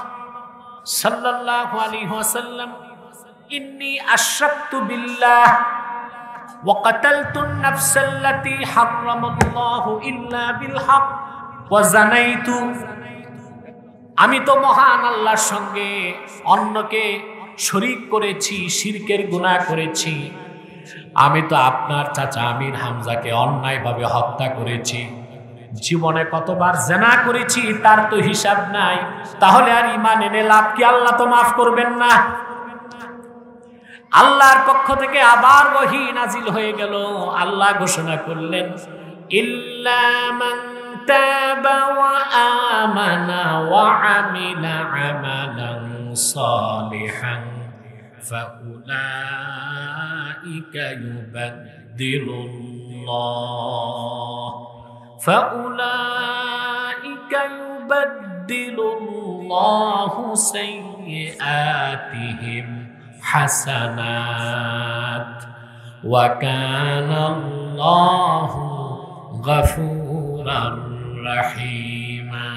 সাল্লাল্লাহু আলাইহি ওয়াসাল্লাম, ইন্নী আশরাকতু বিল্লাহ ওয়া কাতালতুন নাফসাল্লাতী হারামাল্লাহু ইল্লা বিল হক ওয়া জানাইতু। আমি তো মহান আল্লাহর সঙ্গে অন্যকে শরীক করেছি, শিরকের গুনাহ করেছি। আমি তো আপনার চাচা আমির হামজাকে অন্যায়ভাবে হত্যা করেছি। জীবনে কতবার জিনা করেছি তার তো হিসাব নাই। তাহলে আর ঈমান এনে লাভ কি? আল্লাহ তো মাফ করবেন না। আল্লাহর পক্ষ থেকে আবার ওহী নাজিল হয়ে গেল। আল্লাহ ঘোষণা করলেন, ইল্লা মান তাবা ওয়া আমানা ওয়া আমিলা আমালান সালিহান ফাউলাইকা ইউবাদদিলুল্লাহু সাইয়্যাতিহিম হাসানাত ওয়া কানাল্লাহু গফুরার রহিমা।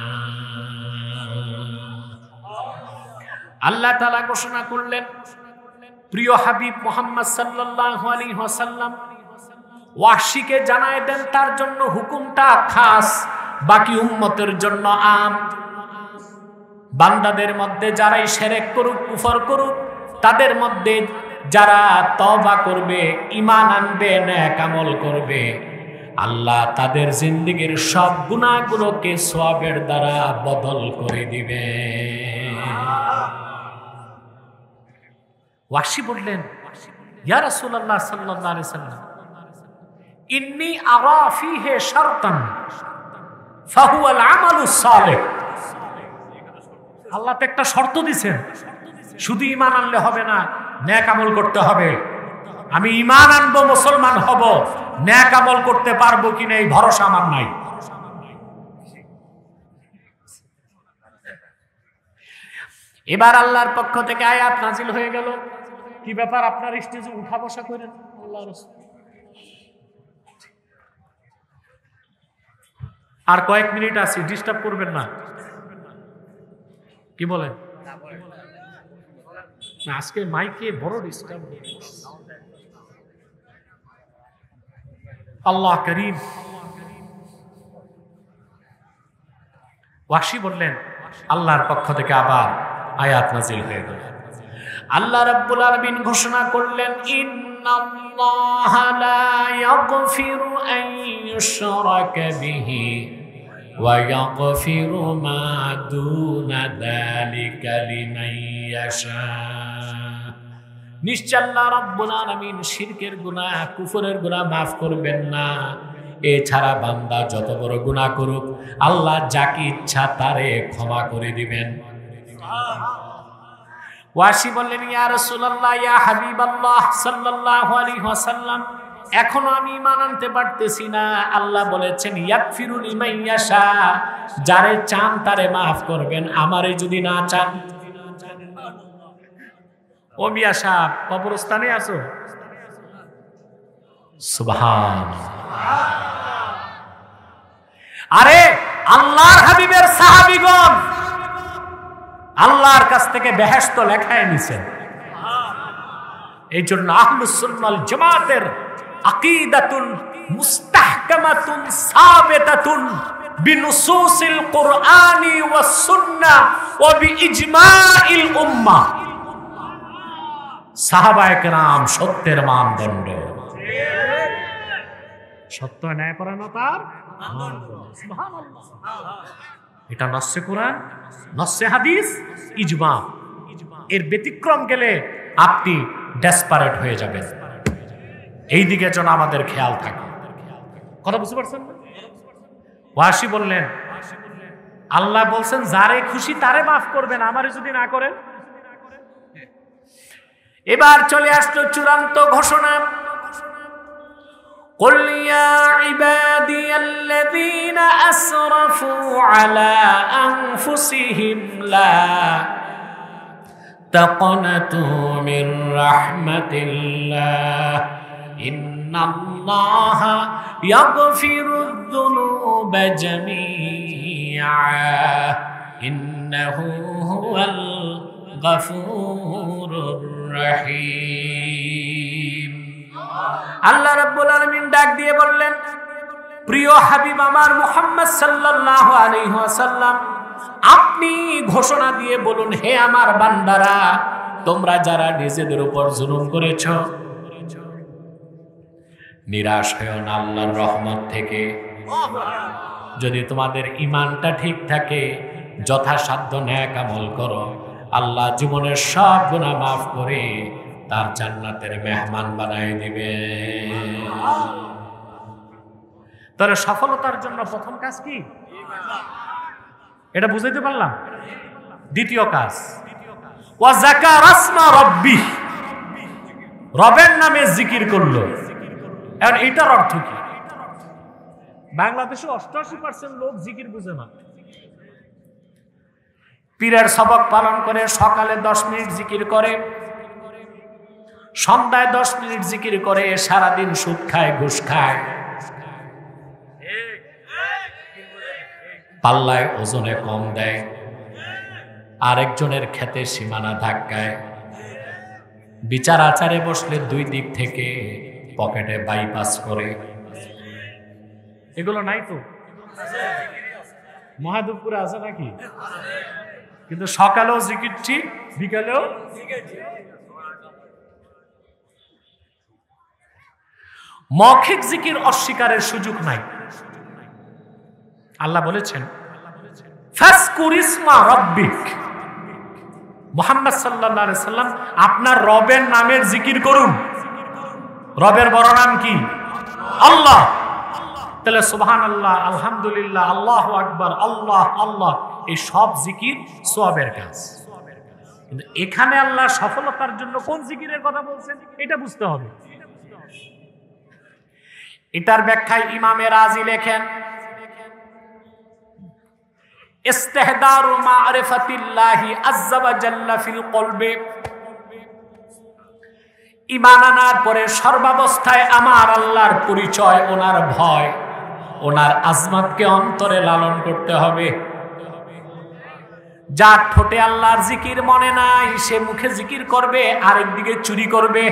আল্লাহ তাআলা ঘোষণা করলেন, প্রিয় হাবিব মুহাম্মদ সাল্লাল্লাহু আলাইহি ওয়াসাল্লাম ওয়াহশীকে জানায় দেন তার জন্য হুকুমটা খাস, বাকি উম্মতের জন্য আম। বান্দাদের মধ্যে যারাই শিরক করুক, কুফর করুক, তাদের মধ্যে যারা তওবা করবে, ঈমান আনবে, নেক আমল করবে, আল্লাহ তাদের জিন্দেগীর সব গুনাহগুলোকে সওয়াবের দ্বারা বদল করে দিবে। ওয়াহশী বললেন, ইয়া রাসূলুল্লাহ সাল্লাল্লাহু আলাইহি সাল্লাম, ইন্নী আরা ফীহি শারতান ফাহুয়াল আমালুস সালিহ। আল্লাহ তো একটা শর্ত দিয়েছেন, শুধু ঈমান আনলে হবে না, নেক আমল করতে হবে। আমি ঈমান আনবো, মুসলমান হব, নেক আমল করতে পারবো কিনা এই ভরসা আমার নাই। এবার আল্লাহর পক্ষ থেকে আয়াত নাজিল হয়ে গেল, কি ব্যাপার আপনার স্টেজে উঠা বসা করেন? আল্লাহর রাসূল আর কয়েক মিনিট আছে, ডিস্টার্ব করবেন না। কি বলেন? আজকে মাইকে বড় ডিস্টার্ব। আল্লাহ করিম। ওয়াহশী বললেন, আল্লাহর পক্ষ থেকে আবার আয়াত নাজিল হয়ে গেল। আল্লাহ রাব্বুল আলামিন ঘোষণা করলেন, ইন্নাল্লাহা লা ইয়াগফিরু আন ইউশরাকা বিহি ওয়া ইয়াগফিরু মা দুনা যালিকা লিমান ইয়াশা। নিশ্চয় আল্লাহ রাব্বুল আলামিন শিরকের গুনাহ, কুফরের গুনাহ মাফ করবেন না। এছাড়া বান্দা যত বড় গুনাহ করুক, আল্লাহ যাকে ইচ্ছা তারে ক্ষমা করে দিবেন। ওয়াহশী বললেন, ইয়া রাসূলুল্লাহ, ইয়া হাবিবাল্লাহ সাল্লাল্লাহু আলাইহি ওয়াসাল্লাম, এখনো আমি ঈমান আনতে পারতেছি না। আল্লাহ বলেছেন, ইয়াগফিরু লিমান ইয়াশা, যারে চান তারে মাফ করবেন, আমারে যদি না চান। ও মিয়া সাহেব, কবরস্থানে আছো? সুবহানাল্লাহ। আরে আল্লাহর হাবিবের সাহাবীগণ আল্লাহর কাছ থেকে বেহেশত লেখায় নিছেন। এই জন্য আহলুস সুন্নাহ ওয়াল জামাতের আকীদাতুন মুস্তাহকামাতুন সাবিতাতুন বিনুসুসিল কুরআনি ওয়াস সুন্নাহ ওয়া বিইজমাইল উম্মাহ। সাহাবায়ে কেরাম সত্যের মানদণ্ড, সত্য ন্যায়পরায়ণতার মানদণ্ড। সুবহানাল্লাহ। এটা নস্সে কোরআন, নস্সে হাদিস, ইজমা। এর ব্যতিক্রম গেলে আপনি ডেসপারেট হয়ে যাবেন। এই দিকে যেন আমাদের খেয়াল থাকে। কথা বুঝতে পারছেন? ওয়াহশী বললেন, আল্লাহ বলছেন যারে খুশি তারে মাফ করবেন, আমারে যদি না করেন। এবার চলে আসলো চূড়ান্ত ঘোষণা, قل يا عبادي الذين أسرفوا على أنفسهم لا تقنطوا من رحمة الله إن الله يغفر الذنوب جميعا إنه هو الغفور الرحيم। আল্লাহ রাব্বুল আলামিন ডাক দিয়ে বললেন, প্রিয় হাবিব আমার মুহাম্মদ সাল্লাল্লাহু আলাইহি ওয়াসাল্লাম, আপনি ঘোষণা দিয়ে বলুন, হে আমার বান্দারা, তোমরা যারা নিজেদের উপর জুলুম করেছো, নিরাশ হয়ো না আল্লাহর রহমত থেকে। যদি তোমাদের ঈমানটা ঠিক থাকে, যথাসাধ্য নেক আমল করো, আল্লাহ জীবনের সব গুনাহ মাফ করে তার জান্নাতের মেহমান বানায় দিবে। তার সফলতার জন্য প্রথম কাজ কি? এটা বুঝাইতে পারলাম। দ্বিতীয় কাজ, ওয়া যাকারা আসমা রাব্বি, রবের নামে জিকির করলো। এখন এটার অর্থ কি? বাংলাদেশে 88% লোক জিকির বুঝে না। পীরের সবক পালন করে সকালে 10 মিনিট জিকির করে, সন্ধ্যায় 10 মিনিট জিকির করে, সারাদিন সুদ খায়, ঘুষ খায়, পাল্লায় ওজনে কম দেয়, আরেকজনের খেতে সীমানা ধাক্কায়, বিচার আচারে বসলে 2 দিক থেকে পকেটে বাইপাস করে। এগুলো নাই তো? মহাদুপুরে আছে নাকি? কিন্তু সকালেও জিকির ঠিক, বিকালেও মৌখিক জিকির অস্বীকারের সুযোগ নাই। আল্লাহ বলেছেন ফাজকুর ইসমা রাব্বিক, মুহাম্মদ সাল্লাল্লাহু আলাইহি সাল্লাম আপনার রবের নামের জিকির করুন। রবের বড় নাম কি? আল্লাহ। তাহলে সুবহানাল্লাহ, আলহামদুলিল্লাহ, আল্লাহু আকবার, আল্লাহ আল্লাহ, এই সব জিকির সওয়াবের কাজ। কিন্তু এখানে আল্লাহ সফলতার জন্য কোন জিকিরের কথা বলছেন এটা বুঝতে হবে। এটার ব্যাখ্যায় ইমামে রাজি লেখেন ইস্তিহদারু মা'রিফাতিল্লাহি আযজা ওয়া জাল্লা ফিল কলবি, ঈমান আনার পরে সর্বাবস্থায় আমার আল্লাহর পরিচয়, ওনার ভয়, ওনার আজমতকে অন্তরে লালন করতে হবে। যার ঠোঁটে আল্লাহর জিকির মনে নাই সে মুখে জিকির করবে, আরেকদিকে চুরি করবে।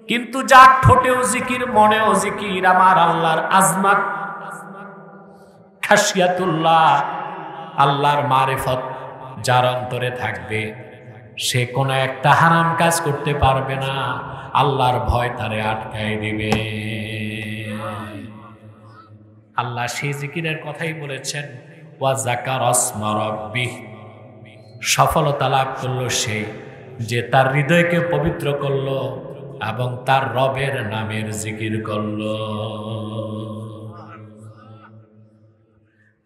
কিন্তু যার ঠোঁটেও জিকির মনেও জিকির, আমার আল্লাহর আজমত, খাশিয়াতুল্লাহ, আল্লাহর মারিফত যার অন্তরে থাকবে, সে কোনো একটা হারাম কাজ করতে পারবে না, আল্লাহর ভয় তারে আটকায় দিবে। আল্লাহ সেই জিকিরের কথাই বলেছেন ওয়া যাকারা ইসমা রাব্বিহ, সফলতা লাভ করলো সে যে তার হৃদয়কে পবিত্র করলো এবং তার রবের নামের জিকির করলো।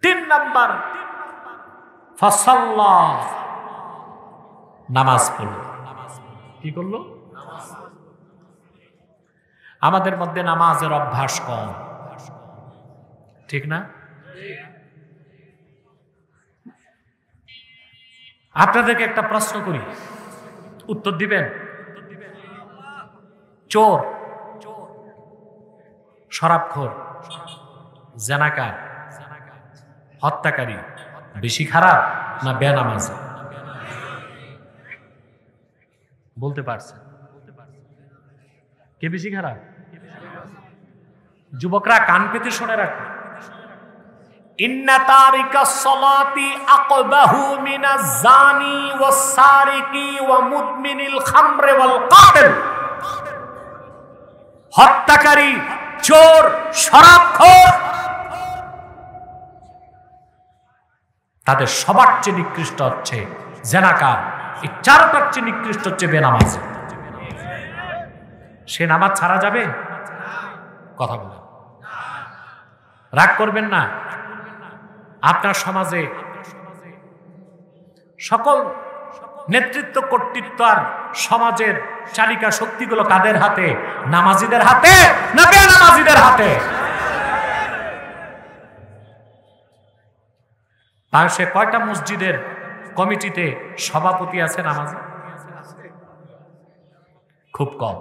3 নাম্বার ফাসাল্লা, নামাজ পড়লো। কি করলো? আমাদের মধ্যে নামাজের অভ্যাস কম, ঠিক না? আপনাদেরকে একটা প্রশ্ন করি, উত্তর দিবেন? চোর, শরাবখোর, জেনাকার, হত্যাকারী বেশি খারাপ না বেনামাজি? বলতে পারছেন? কে বেশি খারাপ? যুবকরা কান পেতে শুনে রাখো, ইন্না তারিকাস সালাতি আকবাহু মিনাজ জানি ওয়াস সারিকি ওয়া মুদমিনিল খামরি ওয়াল কাতিল। হত্যাকারী, চোর, শরাবখোর, তাদের সবার চেয়ে নিকৃষ্ট হচ্ছে জেনাকার, এই চারটার চেয়ে নিকৃষ্ট হচ্ছে বেনামাজি। সে নামাজ ছাড়া যাবে? কথা বলেন, রাগ করবেন না। আপনার সমাজে সকল নেতৃত্ব, কর্তৃত্ব আর সমাজের চালিকা শক্তিগুলো কাদের হাতে? নামাজিদের হাতে না বেনামাজিদের হাতে? বাংলাদেশে কয়টা মসজিদের কমিটিতে সভাপতি আছে নামাজি? খুব কম।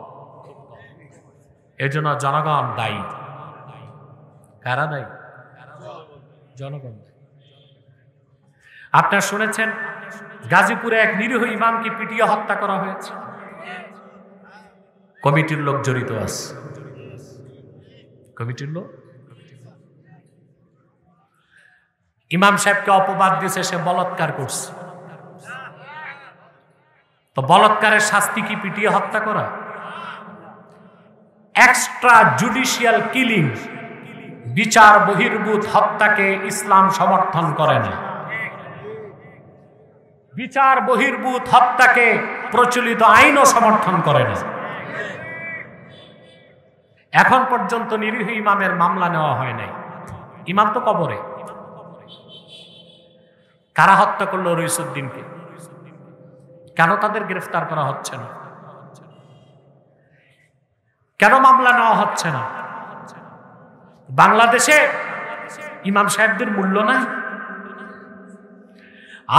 এর জন্য জনগণ দায়ী। কারা দায়ী? জনগণ। আপনারা শুনেছেন গাজীপুরে এক নিরীহ ইমামকে পিটিয়ে হত্যা করা হয়েছে, কমিটির লোক জড়িত আছে। কমিটির লোক ইমাম সাহেবকে অপবাদ দিয়েছে সে বলাৎকার করছে। তো বলাৎকারের শাস্তি কি পিটিয়ে হত্যা করা? এক্সট্রা জুডিশিয়াল কিলিং, বিচার বহির্ভূত হত্যাকে ইসলাম সমর্থন করে না। বিচার বহির্ভূত হত্যাকে প্রচলিত আইনও সমর্থন করে না। এখন পর্যন্ত নিরীহ ইমামের মামলা নেওয়া হয় নাই। ইমাম তো কবরে। কারা হত্যা করলো রইসুদ্দিনকে? কেন তাদের গ্রেফতার করা হচ্ছে না? কেন মামলা নেওয়া হচ্ছে না? বাংলাদেশে ইমাম সাহেবদের মূল্য নাই।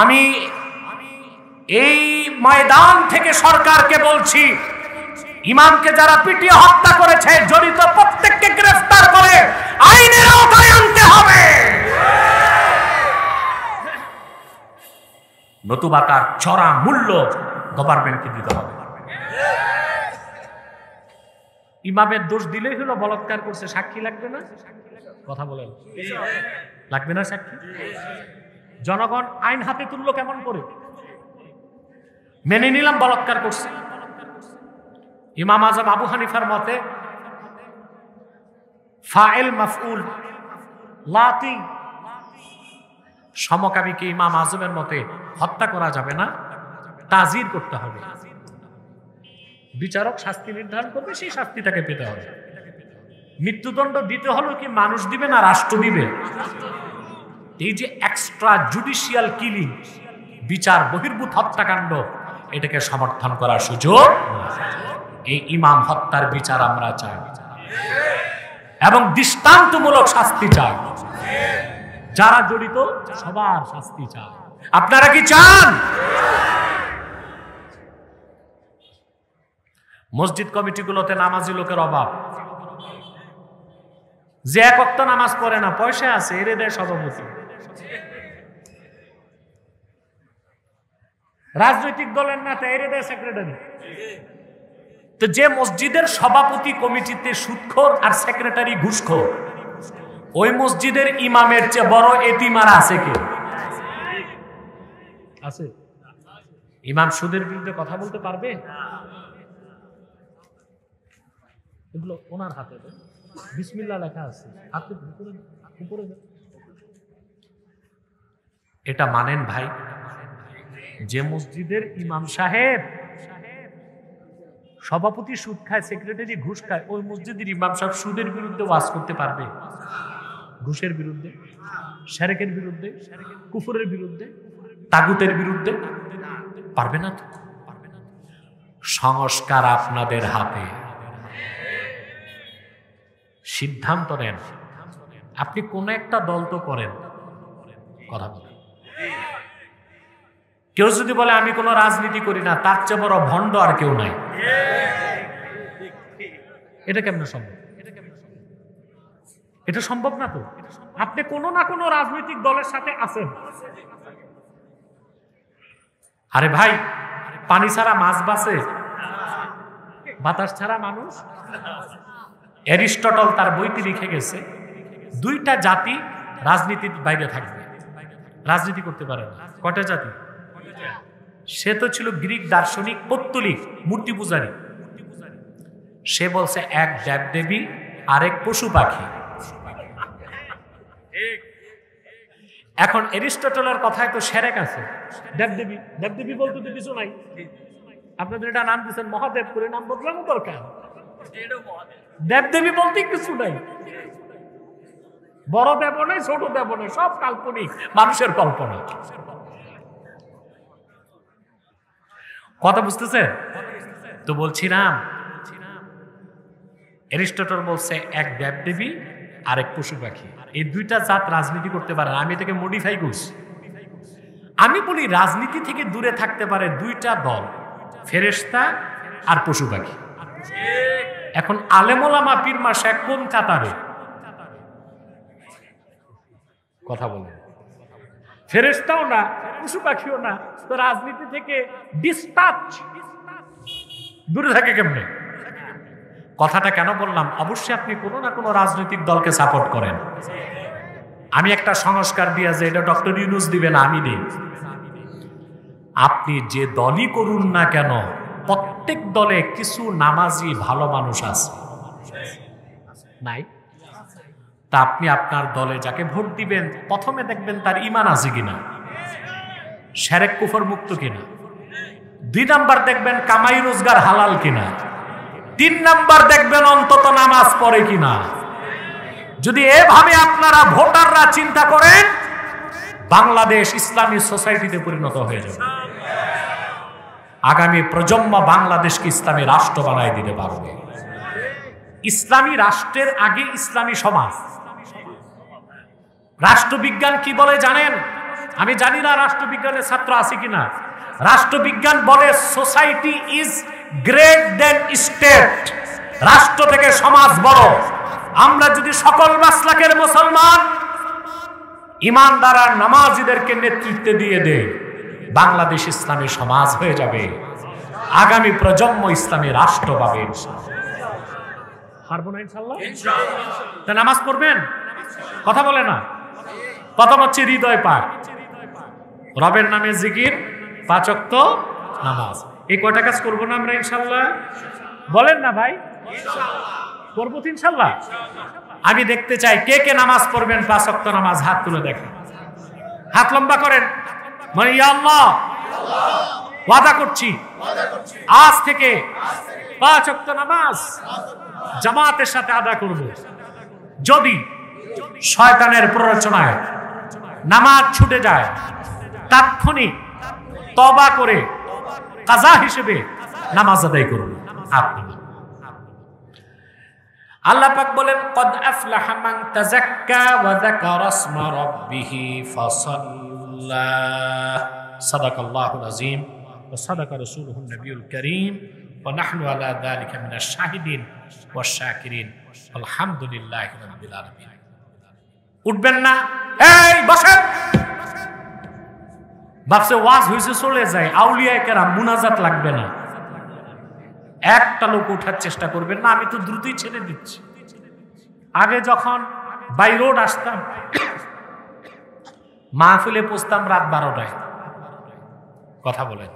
আমি এই ময়দান থেকে সরকারকে বলছি, ইমামকে যারা পিটিয়ে হত্যা করেছে জড়িত প্রত্যেককে গ্রেফতার করে আইনের আওতায় আনতে হবে, নতুবা তার চড়া মূল্য গভর্নমেন্টকে দিতে হবে। ইমামের দোষ দিলেই হলো বলাৎকার করছে, সাক্ষী লাগবে না? কথা বলেন, লাগবে না সাক্ষী? জনগণ আইন হাতে তুললো কেমন করে? মেনে নিলাম বলাৎকার করছে। ইমাম আজম আবু হানিফার মতে ফাইল মাফউল লাতি, সমকামীকে ইমাম আজমের মতে হত্যা করা যাবে না, তাজির করতে হবে। বিচারক শাস্তি নির্ধারণ করবে, সেই শাস্তি তাকে পেতে হবে। মৃত্যুদণ্ড দিতে হলো কি মানুষ দিবে না রাষ্ট্র দিবে? এই যে এক্সট্রা জুডিশিয়াল কিলিং, বিচার বহির্ভূত হত্যাকাণ্ড, এটাকে সমর্থন করার সুযোগ। এই ইমাম হত্যার বিচার আমরা চাই এবং দৃষ্টান্তমূলক শাস্তি চাই। যারা জড়িত সবার শাস্তি চাই। আপনারা কি চান? মসজিদ কমিটিগুলোতে নামাজি লোকের অভাব। যে এক ওয়াক্ত নামাজ পড়ে না, পয়সা আছে, এরে দেয় সভাপতি। রাজনৈতিক দলের নেতা, এরে দেয় সেক্রেটারি। তো যে মসজিদের সভাপতি কমিটিতে সুদখোর আর সেক্রেটারি ঘুষখোর, ওই মসজিদের ইমামের চেয়ে বড় এতিমার আছে কে? আছে? ইমাম সুদের বিরুদ্ধে কথা বলতে পারবে? এগুলো ওনার হাতে বিসমিল্লাহ লেখা আছে, হাতে উপরে। এটা মানেন ভাই? যে মসজিদের ইমাম সাহেব সভাপতি সুদ খায়, সেক্রেটারি ঘুষ খায়, ওই মসজিদের ইমাম সাহেব সুদের বিরুদ্ধে ওয়াজ করতে পারবে? ঘুষের বিরুদ্ধে, শিরকের বিরুদ্ধে, কুফরের বিরুদ্ধে, তাগুতের বিরুদ্ধে পারবে না তো। সংস্কার আপনাদের হাতে। সিদ্ধান্ত নেন। আপনি কোন একটা দল তো করেন, কথা বলেন। কেউ যদি বলে আমি কোনো রাজনীতি করি না, তার চেয়ে বড় ভণ্ড আর কেউ নাই। এটা কেমনে সম্ভব? এটা সম্ভব না তো। আপনি কোনো না কোনো রাজনৈতিক দলের সাথে আছেন। আরে ভাই, পানি ছাড়া মাছ বাঁচে, বাতাস ছাড়া মানুষ। অ্যারিস্টটল তার বইতে লিখে গেছে, দুইটা জাতি রাজনীতির বাইরে থাকবে, রাজনীতি করতে পারে না। কয়টা জাতি? সে তো ছিল গ্রিক দার্শনিক পৌত্তলিক মূর্তি পূজারী। সে বলছে এক দেবদেবী আরেক পশু পাখি। এখন অ্যারিস্টটলের কথায় তো শিরক আছে। দেবদেবী, দেবদেবী বলতে তো কিছু নাই। আপনাদের এটা নাম দিচ্ছেন মহাদেব করে, নাম বদলানো দরকার। দেবদেবী বলতে কিছু নাই। বড় দেব নেই, ছোট দেব নেই, সব কাল্পনিক, মানুষের কল্পনা। কথা বুঝতেছে তো? বলছিলাম অ্যারিস্টটল বলছে এক দেবদেবী আর এক পশু পাখি, এই দুইটা জাত রাজনীতি করতে পারে। আমি এটাকে মডিফাই করছি। আমি বলি রাজনীতি থেকে দূরে থাকতে পারে দুইটা দল, ফেরেশতা আর পশু পাখি। এখন আলেম ওলামা পীর মাশায়েখ কোন কাতারে? কথা বলেন। ফেরেশতাও না, পশু পাখিও না, তো রাজনীতি থেকে ডিসটাচ, দূরে থাকে কেমনে? কথাটা কেন বললাম? অবশ্যই আপনি কোনো না কোনো রাজনৈতিক দলকে সাপোর্ট করেন। আমি একটা সংস্কার দিয়া যে এটা ডক্টর ইউনূস দিবে না, আমি দিই। আপনি যে দলই করুন না কেন, প্রত্যেক দলে কিছু নামাজি ভালো মানুষ আছে, নাই? তা আপনি আপনার দলে যাকে ভোট দিবেন, প্রথমে দেখবেন তার ঈমান আছে কিনা, শিরক কুফর মুক্ত কিনা। 2 নাম্বার দেখবেন কামাই রোজগার হালাল কিনা। 3 নাম্বার দেখবেন অন্তত নামাজ পড়ে কিনা। যদি এভাবে আপনারা ভোটাররা চিন্তা করেন, বাংলাদেশ ইসলামী সোসাইটিতে পরিণত হয়ে যাবে। আগামী প্রজন্ম বাংলাদেশকে ইসলামী রাষ্ট্র বানায় দিতে পারবে। ইসলামী রাষ্ট্রের আগে ইসলামী সমাজ। রাষ্ট্রবিজ্ঞান কি বলে জানেন? আমি জানি না রাষ্ট্রবিজ্ঞানের ছাত্র আছে কিনা। রাষ্ট্রবিজ্ঞান বলে society is great than state. রাষ্ট্র থেকে সমাজ বড়। আমরা যদি সকল মাসলাকের মুসলমান ইমানদার আর নামাজিদেরকে নেতৃত্ব দিয়ে দেই, বাংলাদেশ ইসলামী সমাজ হয়ে যাবে। আগামী প্রজন্ম ইসলামী রাষ্ট্র পাবে। পারবো না ইনশাআল্লাহ? তা নামাজ পড়বেন? কথা বলে না। প্রথম হচ্ছে হৃদয় পাক, রবের নামে জিকির, 5 ওয়াক্ত নামাজ। এই কয়টা কাজ করবো না আমরা ইনশাআল্লাহ? বলেন না ভাই, করবো তো ইনশাআল্লাহ। আমি দেখতে চাই কে কে নামাজ পড়বেন, 5 ওয়াক্ত নামাজ, হাত তুলে দেখেন। হাত লম্বা করেন, মানে ইয়া আল্লাহ ওয়াদা করছি আজ থেকে 5 ওয়াক্ত নামাজ জামাতের সাথে আদায় করব। যদি শয়তানের প্ররোচনায় নামাজ ছুটে যায়, তাৎক্ষণিক তওবা করে কাজা হিসেবে নামাজ আদায় করব। আপনি আল্লাহ পাক বলেন, কদ আফলাহা মান তাযাক্কা ওয়া যাকারা ইসমা রাব্বিহি ফাসাল্লা। সাদাকাল্লাহুল আযীম ওয়া সাদাকা রাসূলুহুন নবিয়ুল কারীম ওয়া নাহনু আলা যালিকা মিনাশ শাহিদিন ওয়াশ শাকিরিন। আলহামদুলিল্লাহি রাব্বিল আলামিন। উঠবেন না, এই বসেন। ভাবছে ওয়াজ হইছে চলে যায়, আউলিয়ায়ে কেরাম, মুনাজাত লাগবে না। একটা লোক ওঠার চেষ্টা করবেন না, আমি তো দ্রুতই ছেড়ে দিচ্ছি। আগে যখন বাই রোড আসতাম, মাহফিলে পৌঁছতাম রাত 12টায়। কথা বলেন,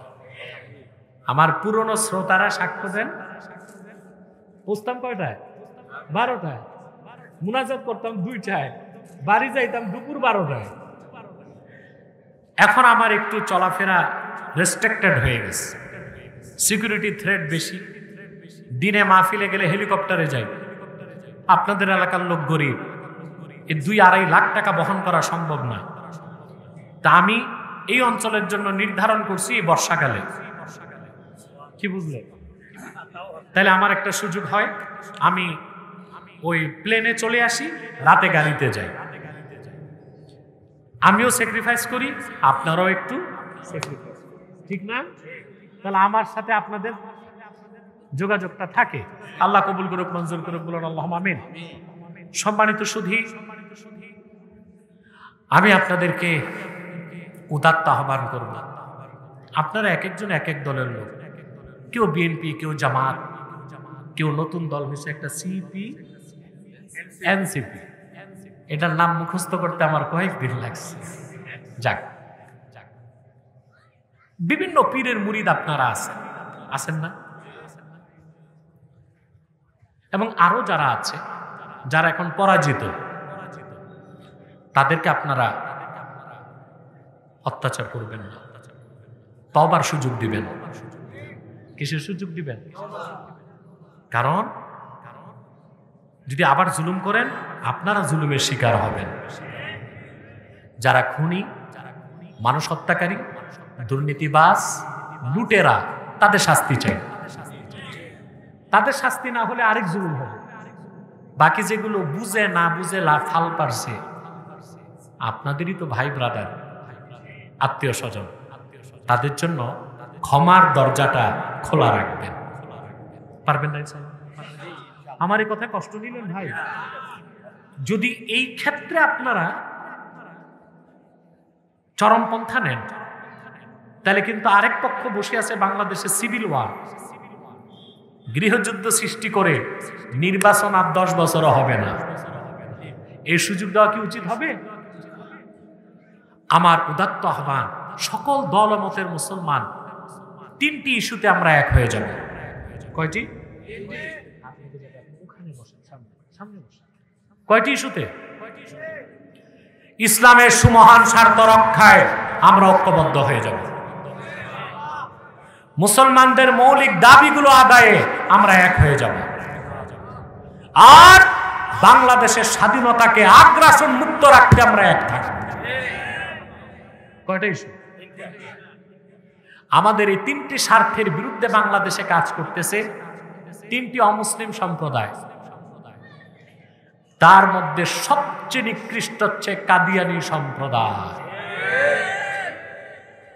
আমার পুরনো শ্রোতারা সাক্ষ্য দেন, পৌঁছতাম কয়টায়? 12টায়। মুনাজাত করতাম 2টায়, বাড়ি যাইতাম দুপুর 12টায়। এখন আমার একটু চলাফেরা রেস্ট্রিক্টেড হয়ে গেছে, সিকিউরিটি থ্রেট বেশি। দিনে মাহফিলে গেলে হেলিকপ্টারে যাই। আপনাদের এলাকার লোক গরিব, এই 2-2.5 লাখ টাকা বহন করা সম্ভব না। তা আমি এই অঞ্চলের জন্য নির্ধারণ করছি বর্ষাকালে। কি বুঝলে? তাহলে আমার একটা সুযোগ হয়, আমি ওই প্লেনে চলে আসি, রাতে গাড়িতে যাই। আমিও স্যাক্রিফাইস করি, আপনারাও একটু স্যাক্রিফাইস, ঠিক না? তাহলে আমার সাথে আপনাদের যোগাযোগটা থাকে। আল্লাহ কবুল করুক, মঞ্জুর করুক, বলুন আল্লাহুম্মা আমিন। সম্মানিত সুধী, আমি আপনাদেরকে উদাত্ত আহ্বান করব। আপনারা এক একজন এক এক দলের লোক, কেউ বিএনপি, কেউ জামাত, কেউ নতুন দল হয়েছে একটা সিপি এনসিপি। এটার নাম মুখস্থ করতে আমার কয়েকদিন লাগছে। যাক, বিভিন্ন পীরের মুরিদ আপনারা আছেন না? এবং আরো যারা আছে, যারা এখন পরাজিত, তাদেরকে আপনারা অত্যাচার করবেন না, তওবার সুযোগ দিবেন। কিসের সুযোগ দিবেন? কারণ যদি আবার জুলুম করেন, আপনারা জুলুমের শিকার হবেন। যারা খুনি, মানুষ হত্যাকারী, দুর্নীতিবাজ, লুটেরা, তাদের শাস্তি চাই। তাদের শাস্তি না হলে আরেক জুলুম হবে। বাকি যেগুলো বুঝে না বুঝে ফাল পারছে, আপনাদেরই তো ভাই ব্রাদার, আত্মীয় স্বজন, তাদের জন্য ক্ষমার দরজাটা খোলা রাখবেন। পারবেন না ইনশাআল্লাহ? আমার এই কথা কষ্ট নিলেন ভাই? যদি এই ক্ষেত্রে আপনারা চরমপন্থা নেন, তাহলে কিন্তু আরেক পক্ষ বসে আছে বাংলাদেশে সিভিল ওয়ার, গৃহযুদ্ধ সৃষ্টি করে নির্বাচন আর 10 বছরও হবে না। এই সুযোগ দেওয়া কি উচিত হবে? আমার উদাত্ত আহ্বান, সকল দল ও মতের মুসলমান 3টি ইস্যুতে আমরা এক হয়ে যাব। কয়টি? কয়টি ইস্যুতে? ইসলামের সুমহান স্বার্থ রক্ষায় আমরা ঐক্যবদ্ধ হয়ে যাব। মুসলমানদের মৌলিক দাবিগুলো আদায়ে আমরা এক হয়ে যাব। আর বাংলাদেশের স্বাধীনতাকে আগ্রাসন মুক্ত রাখতে আমরা এক থাকব। কয়টা ইস্যু? আমাদের এই 3টি স্বার্থের বিরুদ্ধে বাংলাদেশে কাজ করতেছে 3টি অমুসলিম সম্প্রদায়। তার মধ্যে সবচেয়ে নিকৃষ্ট হচ্ছে কাদিয়ানী সম্প্রদায়।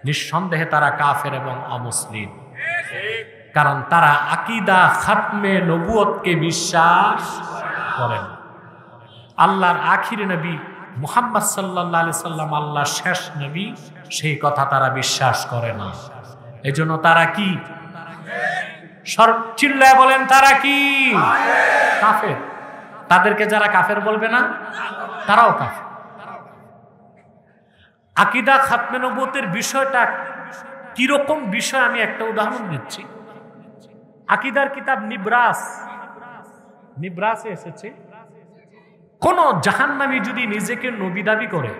নিঃসন্দেহে তারা কাফের এবং অমুসলিম, কারণ তারা আকীদা খাতমে নবুয়তকে বিশ্বাস করেন। আল্লাহর আখির নবী মুহাম্মদ সাল্লাল্লাহু আলাইহি সাল্লাম আল্লাহর শেষ নবী, সেই কথা তারা বিশ্বাস করে না। এজন্য তারা কি চিল্লায় বলেন তারা কি? কাফের। তাদেরকে যারা কাফের বলবে না তারাও কাফের। আকীদা খাতমে নবুয়তের বিষয়টা কিরকম বিষয় আমি একটা উদাহরণ দিচ্ছি। আকীদার কিতাব নিব্রাসে এসেছে, কোন জাহান্নামী যদি নিজেকে নবী দাবি করে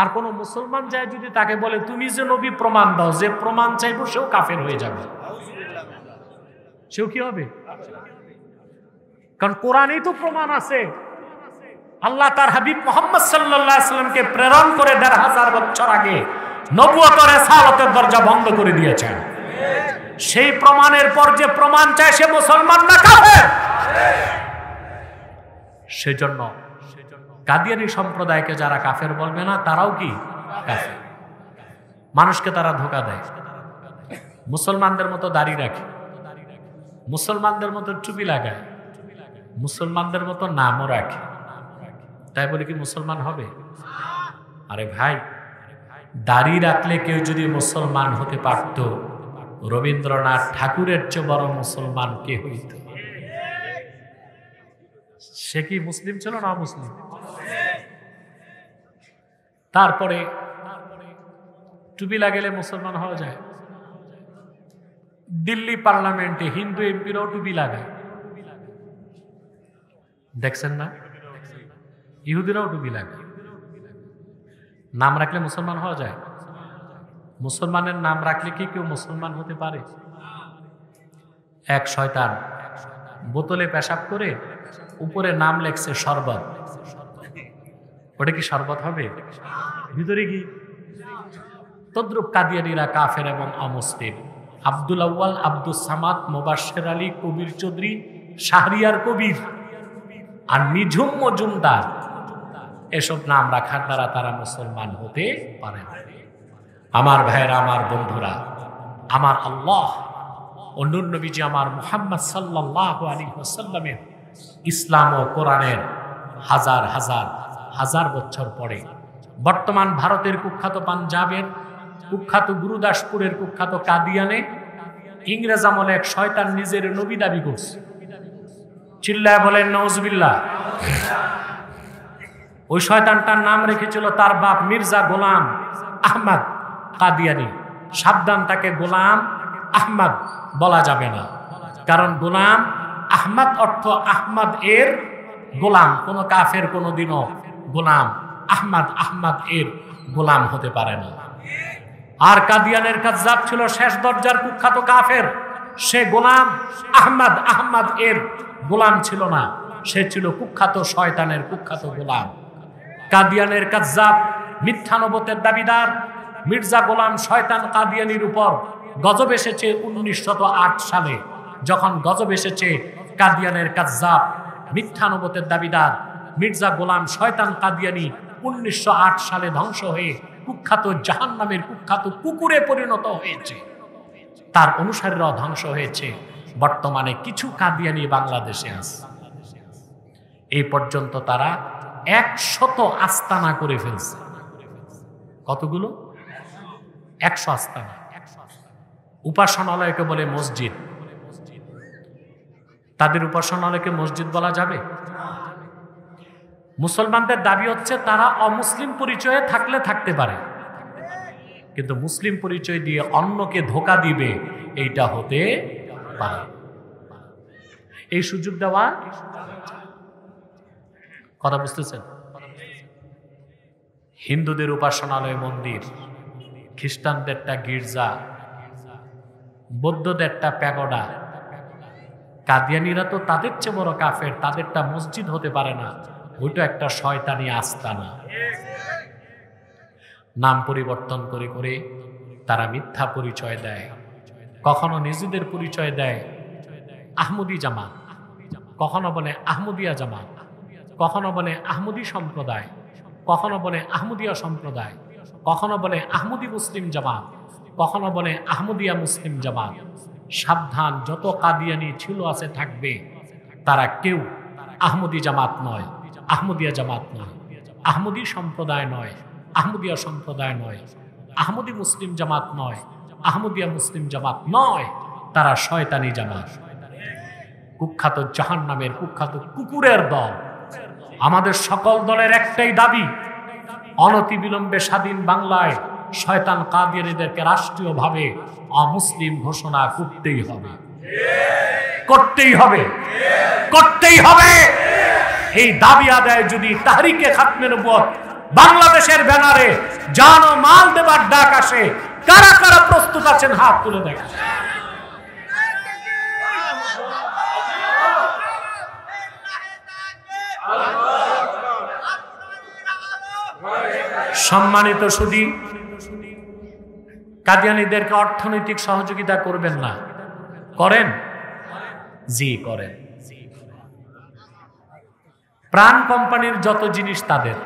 আর কোন মুসলমান যায় যদি তাকে বলে তুমি যে নবী প্রমাণ দাও, যে প্রমাণ চাইবো সেও কাফের হয়ে যাবে। সেও কি হবে? কারণ কোরআনেই তো প্রমাণ আছে। আল্লাহ তার হাবিব মুহাম্মদ সাল্লাল্লাহু আলাইহি ওয়াসাল্লামকে প্রেরণ করে ১৫০০ বছর আগে নবুয়ত ও রিসালাতের দরজা বন্ধ করে দিয়েছেন। সেই প্রমাণের পর যে প্রমাণ চায় সে মুসলমান না কাফের। সেজন্য কাদিয়ানী সম্প্রদায়কে যারা কাফের বলবে না তারাও কি কাফের। মানুষকে তারা ধোঁকা দেয়। মুসলমানদের মতো দাড়ি রাখে, মুসলমানদের মতো টুপি লাগায়, মুসলমানদের মতো নামও রাখে, তাই বলে কি মুসলমান হবে? আরে ভাই, দাড়ি রাখলে কেউ যদি মুসলমান হতে পারত, রবীন্দ্রনাথ ঠাকুরের চেয়ে বড় মুসলমান কে হইত? সে কি মুসলিম ছিল না মুসলিম? তারপরে টুপি লাগালে মুসলমান হওয়া যায়। দিল্লি পার্লামেন্টে হিন্দু এমপিরাও টুপি লাগায়, দেখছেন না? ইহুদিরাও টুপি লাগায়। নাম রাখলে মুসলমান হওয়া যায়? মুসলমানের নাম রাখলে কি কেউ মুসলমান হতে পারে? এক শয়তান বোতলে পেশাব করে উপরে নাম লেখছে শরবত। ওটা কি শরবত হবে? ভিতরে কি? তদ্রুপ কাদিয়ানীরা কাফের এবং অমুসলিম। আব্দুল আউয়াল, আব্দুস সামাদ, মোবাশ্বের আলী, কবির চৌধুরী, শাহরিয়ার কবির আর নিঝুম মজুমদার, এসব নাম রাখার দ্বারা তারা মুসলমান হতে পারে না। আমার ভাইয়েরা, আমার বন্ধুরা, আমার আল্লাহ ও নূর নবীজি আমার মুহাম্মদ সাল্লাল্লাহু আলাইহি ওয়াসাল্লামের ইসলাম ও কোরআনের হাজার হাজার হাজার বছর পরে বর্তমান ভারতের কুখ্যাত পাঞ্জাবের কুখ্যাত গুরুদাসপুরের কুখ্যাত কাদিয়ানে ইংরেজ আমলে এক শয়তান নিজের নবী দাবি করছে। চিল্লায় বলেন নাউজুবিল্লাহ। ওই শয়তানটার নাম রেখেছিল তার বাপ মির্জা গোলাম আহমদ কাদিয়ানী। সাবধান, তাকে গোলাম আহমদ বলা যাবে না, কারণ গোলাম আহমদ অর্থ আহমদ এর গোলাম। কোন কাফের কোনদিনও গোলাম আহমদ এর গোলাম হতে পারে না। আর কাদিয়ানের কাযযাব ছিল শেষ দরজার কুখ্যাত কাফের। সে গোলাম আহমদ এর গোলাম ছিল না, সে ছিল কুখ্যাত শয়তানের কুখ্যাত গোলাম। কাদিয়ানের কাযযাব মিথ্যা নবুয়তের দাবিদার মির্জা গোলাম শয়তান কাদিয়ানির উপর গজব এসেছে 1908 সালে। যখন গজব এসেছে, কাদিয়ানের কাযযাব মিথ্যা নবুয়তের দাবিদার মির্জা গোলাম শয়তান কাদিয়ানি 1908 সালে ধ্বংস হয়ে কুখ্যাত জাহান্নামের কুখ্যাত কুকুরে পরিণত হয়েছে। তার অনুসারীরাও ধ্বংস হয়েছে। বর্তমানে কিছু কাদিয়ানি বাংলাদেশে আছে। এই পর্যন্ত তারা 100 আস্তানা করে ফেলছে। কতগুলো? 100 আস্তানা। উপাসনালয়কে বলে মসজিদ। তাদের উপাসনালয়কে মসজিদ বলা যাবে? মুসলমানদের দাবি হচ্ছে তারা অমুসলিম পরিচয়ে থাকলে থাকতে পারে, কিন্তু মুসলিম পরিচয় দিয়ে অন্যকে ধোঁকা দিবে এইটা হতে পারে। এই সুযোগ দেওয়া কথা বুঝতেছেন? হিন্দুদের উপাসনালয় মন্দির, খ্রিস্টানদেরটা গির্জা, বৌদ্ধদেরটা প্যাগোডা। কাদিয়ানীরা তো তাদের চেয়ে বড় কাফের, তাদেরটা মসজিদ হতে পারে না, ওইটা একটা শয়তানি আস্তানা। নাম পরিবর্তন করে করে তারা মিথ্যা পরিচয় দেয়। কখনো নিজেদের পরিচয় দেয় আহমদি জামাত, কখনো বলে আহমদিয়া জামাত, কখনো বলে আহমদি সম্প্রদায়, কখনো বলে আহমদিয়া সম্প্রদায়, কখনো বলে আহমদি মুসলিম জামাত, কখনো বলে আহমদিয়া মুসলিম জামাত। সাবধান, যত কাদিয়ানি ছিল আছে থাকবে, তারা কেউ আহমদি জামাত নয়, আহমদিয়া জামাত নয়, আহমদি সম্প্রদায় নয়, আহমদিয়া সম্প্রদায় নয়, আহমদি মুসলিম জামাত নয়, আহমদিয়া মুসলিম জামাত নয়। তারা শয়তানি জামাত, কুখ্যাত জাহান্নামের কুখ্যাত কুকুরের দল। আমাদের সকল দলের একটাই দাবি, অনতিবিলম্বে স্বাধীন বাংলায় শয়তান কাদিয়ানীদেরকে রাষ্ট্রীয়ভাবে অমুসলিম ঘোষণা করতেই হবে, করতেই হবে, করতেই হবে। এই দাবি আদায় যদি তাহরিকে খাতমে নবুয়ত বাংলাদেশের ব্যানারে জান ও মাল দেবার ডাক আসে, কারা কারা প্রস্তুত আছেন হাত তুলে দেখেন। সম্মানিত সুধী, কাদিয়ানীদেরকে অর্থনৈতিক সহযোগিতা করবেন না? করেন? জি করেন। প্রাণ কোম্পানির যত জিনিস তাদের,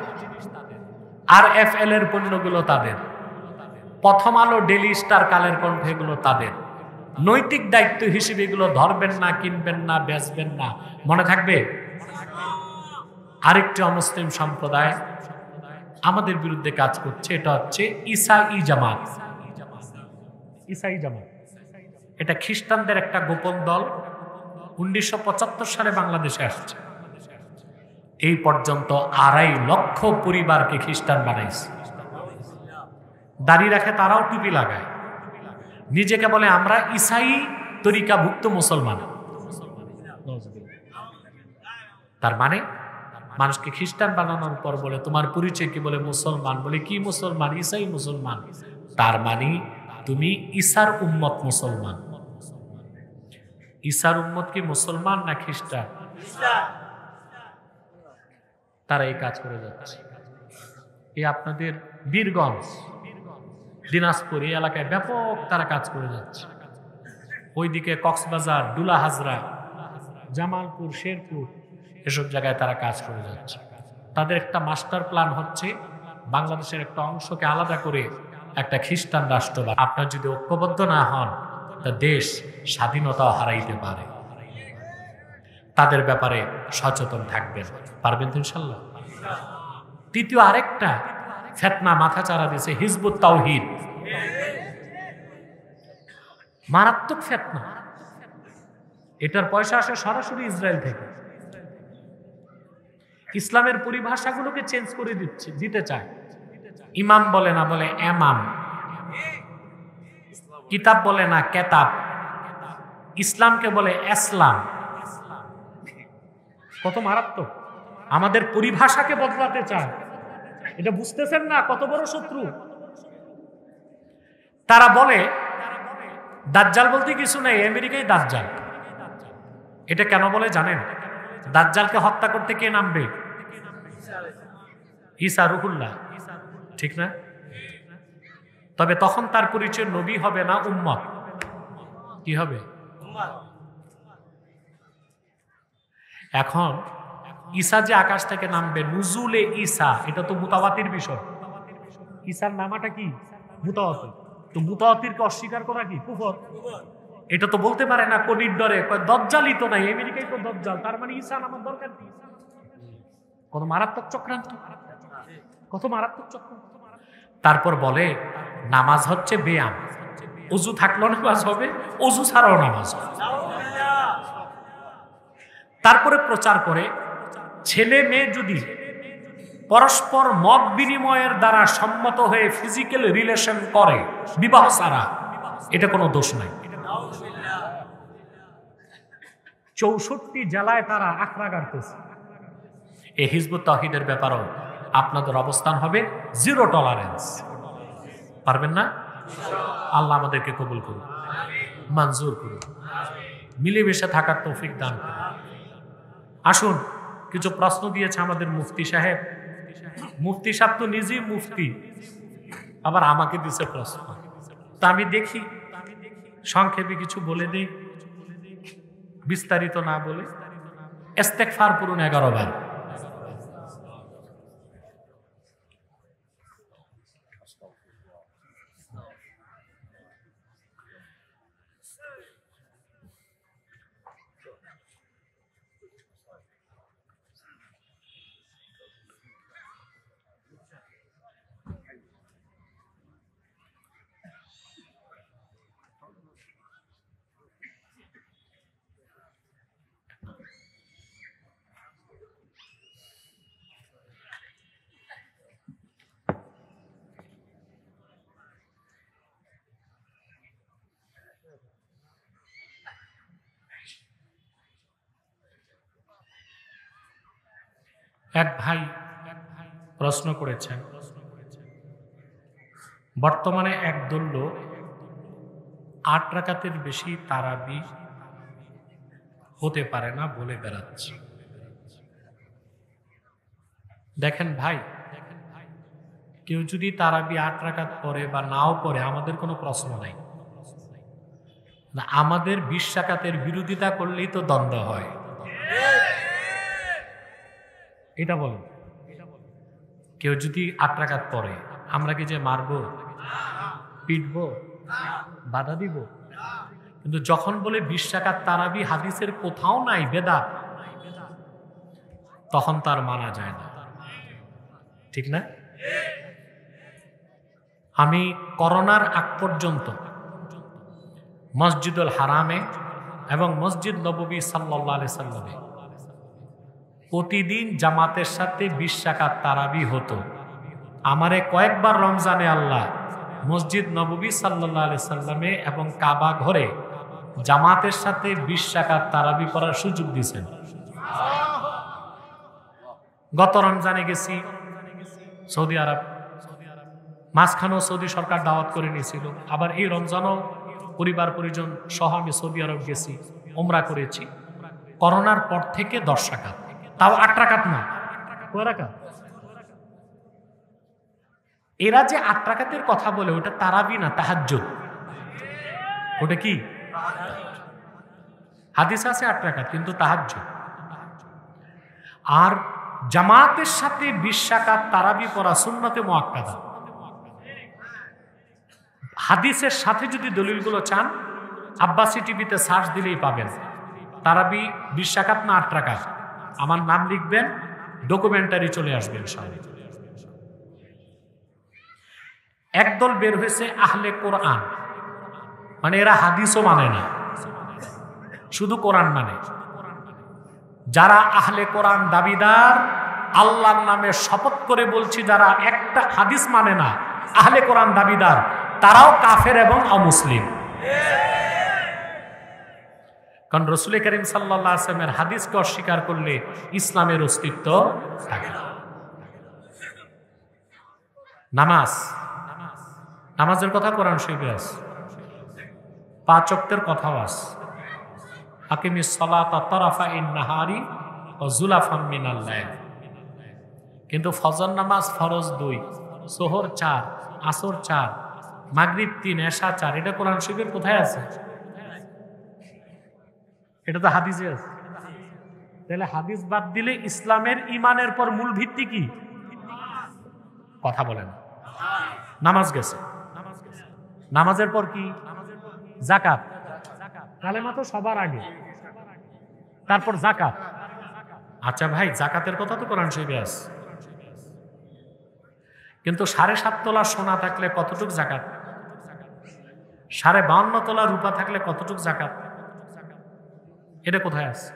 RFL এর পণ্যগুলো তাদের, প্রথম আলো, ডেইলি স্টার, কালের কণ্ঠ এগুলো তাদের। নৈতিক দায়িত্ব হিসেবে এগুলো ধরবেন না, কিনবেন না, বেচবেন না। মনে থাকবে আরেকটি অমুসলিম সম্প্রদায় আমাদের বিরুদ্ধে কাজ করছে, এটা হচ্ছে ঈসাই জামাত। ঈসাই জামাত এটা খ্রিস্টানদের একটা গোপন দল, 1975 সালে বাংলাদেশে আসছে। এই পর্যন্ত 2.5 লক্ষ পরিবারকে খ্রিস্টান বানাইছে। দাড়ি রাখে, তারাও টুপি লাগায়, নিজেকে বলে আমরা ঈসাই তরিকাভুক্ত মুসলমান। তার মানে মানুষকে খ্রিস্টান বানানোর পর বলে তোমার পরিচয় কি? বলে মুসলমান। বলে কি মুসলমান? ঈসাই মুসলমান। তার মানে তুমি ঈসার উম্মত মুসলমান। ঈসার উম্মত কি মুসলমান না খ্রিস্টান? তারা এই কাজ করে যাচ্ছে। এই আপনাদের বীরগঞ্জ, দিনাজপুর এই এলাকায় ব্যাপক তারা কাজ করে যাচ্ছে। ওইদিকে কক্সবাজার, ডুলা হাজরা, জামালপুর, শেরপুর এসব জায়গায় তারা কাজ করে যাচ্ছে। তাদের একটা মাস্টার প্ল্যান হচ্ছে বাংলাদেশের একটা অংশকে আলাদা করে একটা খ্রিস্টান রাষ্ট্র। আপনার যদি ঐক্যবদ্ধ না হন, তা দেশ স্বাধীনতাও হারাইতে পারে। তাদের ব্যাপারে সচেতন থাকবেন। পারবেন তো ইনশাল্লাহ? তৃতীয় আরেকটা ফিতনা মাথা চারা দিয়েছে হিজবুত তাওহীদ। মারাত্মক ফিতনা। এটার পয়সা আসে সরাসরি ইসরায়েল থেকে। ইসলামের পরিভাষাগুলোকে চেঞ্জ করে দিতে চায়। ইমাম বলে না, বলে এমাম। কিতাব বলে না, কেতাব। ইসলামকে বলে ইসলাম। কত মারাত্মক! আমাদের পরিভাষাকে বদলাতে চায়। এটা বুঝতেছেন না কত বড় শত্রু? তারা বলে দাজ্জাল বলতে কিছু নেই, আমেরিকাই দাজ্জাল। এটা কেন বলে জানেন? দাজ্জালকে হত্যা করতে কে নামবে? ঈসা রুহুল্লাহ, ঠিক না? তবে তখন তার পরিচয় নবী হবে না, উম্মত। কি হবে? এখন ঈসা যে আকাশ থেকে নামবে, নুজুলে ঈসা, এটা তো মুতাওয়াতির বিষয়। ঈসার নামাটা কি? মুতাওয়াতির। তো মুতাওয়াতিরকে অস্বীকার করা কি কুফর? এটা তো বলতে পারে না কোনির ডরে, দজ্জালই তো নাই, আমেরিকাই তো দজ্জাল, তার মানে ঈসা নামার দরকার কি? কত মারাত্মক চক্রান্ত, কত মারাত্মক চক্রান্ত। তারপর বলে নামাজ হচ্ছে ব্যায়াম, ওযু থাকলেও নামাজ হবে, ওযু ছাড়াও নামাজ হবে। তারপরে প্রচার করে ছেলে মেয়ে যদি পরস্পর মত বিনিময়ের দ্বারা সম্মত হয়ে ফিজিক্যাল রিলেশন করে বিবাহ ছাড়া, এটা কোনো দোষ নাই। 64 জেলায় তারা আখড়া গাড়তেছে। এই হিজবুত তাওহীদের ব্যাপারেও আপনাদের অবস্থান হবে জিরো টলারেন্স। পারবেন না? আল্লাহ আমাদেরকে কবুল করুন, মঞ্জুর করুন, মিলেমিশে থাকার তৌফিক দান করুন। আসুন, কিছু প্রশ্ন দিয়েছে আমাদের মুফতি সাহেব। মুফতি সাহেব তো নিজেই মুফতি, আবার আমাকে দিছে প্রশ্ন। তা আমি দেখি সংক্ষেপে কিছু বলে দেই, বিস্তারিত না বলে। ইস্তেগফার পড়ুন 11 বার। এক ভাই প্রশ্ন করেছেন, বর্তমানে একদল লোক 8 রাকাতের বেশি তারাবি হতে পারে না বলে বেড়াচ্ছে। দেখেন ভাই, কেউ যদি তারাবি 8 রাকাত পড়ে বা নাও পড়ে, আমাদের কোনো প্রশ্ন নাই। আমাদের 20 রাকাতের বিরোধিতা করলেই তো দ্বন্দ্ব হয়। এটা বলো, কেউ যদি 8 রাকাত পড়ে, আমরা কি যে মারবো, পিটবো, বাধা দিব? কিন্তু যখন বলে 20 রাকাত তারাবি হাদিসের কোথাও নাই, বেদাত, তখন তার মানা যায় না, ঠিক না? আমি করোনার আগ পর্যন্ত মসজিদুল হারামে এবং মসজিদ নববী সাল্লাল্লাহু আলাইহি সাল্লামে প্রতিদিন জামাতের সাথে 20 রাকাত তারাবি হতো। আমারে কয়েকবার রমজানে আল্লাহ মসজিদ নববী সাল্লাল্লাহু আলাইহি সাল্লামে এবং কাবা ঘরে জামাতের সাথে 20 রাকাত তারাবি পড়ার সুযোগ দিয়েছেন। গত রমজানে গেছি সৌদি আরব, মাঝখানেও সৌদি সরকার দাওয়াত করে নিয়েছিল। আবার এই রমজানও পরিবার পরিজন সহ আমি সৌদি আরব গেছি, ওমরা করেছি। করোনার পর থেকে 10 রাকাত, তাও 8 রাকাত না, কয় রাকাত? এরা যে 8 রাকাতের কথা বলে, ওটা তারাবি না, তাহাজ্জুদ। ওটা কি? হাদিস আছে 8 রাকাত, কিন্তু তাহাজ্জুদ। আর জামাতের সাথে 20 রাকাত তারাবি পড়া সুন্নতে মুআক্কাদা। হাদিসের সাথে যদি দলিলগুলো চান, আব্বাসী টিভিতে সার্চ দিলেই পাবেন। তারাবি 20 রাকাত না 8 রাকাত, আমার নাম লিখবেন, ডকুমেন্টারি চলে আসবেন সামনে। একদল বের হয়েছে আহলে কোরআন, মানে এরা হাদিসও মানে না, শুধু কোরআন মানে। যারা আহলে কোরআন দাবিদার, আল্লাহর নামে শপথ করে বলছি, যারা একটা হাদিস মানে না, আহলে কোরআন দাবিদার, তারাও কাফের এবং অমুসলিম। কারণ রাসূল করিম সাল্লাল্লাহু আলাইহি ওয়াসাল্লামের হাদিসকে অস্বীকার করলে ইসলামের অস্তিত্ব থাকে না। নামাজ, নামাজের কথা কোরআন শরীফে আছে, 5 ওয়াক্তের কথাও আছে। আকিমিস সালাতা তারাফাইন নাহারি ওয়া যুলাফাম মিনাল লাইল। কিন্তু ফজর নামাজ ফরজ 2, যোহর 4, আসর 4, মাগরিব 3, এশা 4, এটা কোরআন শরীফের কোথায় আছে? এটা তো হাদিসে আছে। তাহলে হাদিস বাদ দিলে ইসলামের ইমানের পর মূল ভিত্তি কি? কথা বলেন। নামাজ গেছে, নামাজের পর কি? যাকাত। কালেমা তো সবার আগে, তারপর যাকাত। আচ্ছা ভাই, যাকাতের কথা তো কোরআন শরীফে আছে, কিন্তু 7.5 তোলা সোনা থাকলে কতটুক যাকাত? 52.5 তোলা রূপা থাকলে কতটুক যাকাত? এটা কোথায় আছে?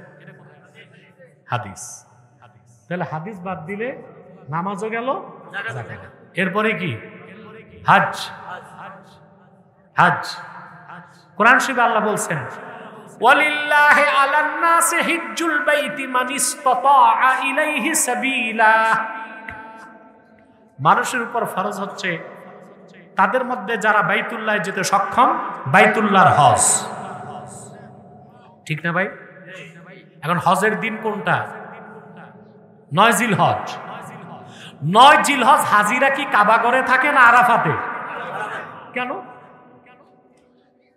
হাদিস। তাহলে হাদিস বাদ দিলে নামাজও গেল, যাকাত। এরপরে কি? হজ। হজ কোরআন শরীফে আল্লাহ বলছেন, ওয়ালিল্লাহি আলান নাসি হিজ্জুল বাইতি মান ইসতাতা ইলাইহি সাবিলা। মানুষের উপর ফরজ হচ্ছে তাদের মধ্যে যারা বাইতুল্লাহ যেতে সক্ষম, বাইতুল্লাহর হজ। ঠিক না ভাই? এখন হজের দিন কোনটা? 9 জিলহজ। 9 জিলহজ হাজিরা কি কাবা ঘরে থাকে না আরাফাতে? কেন?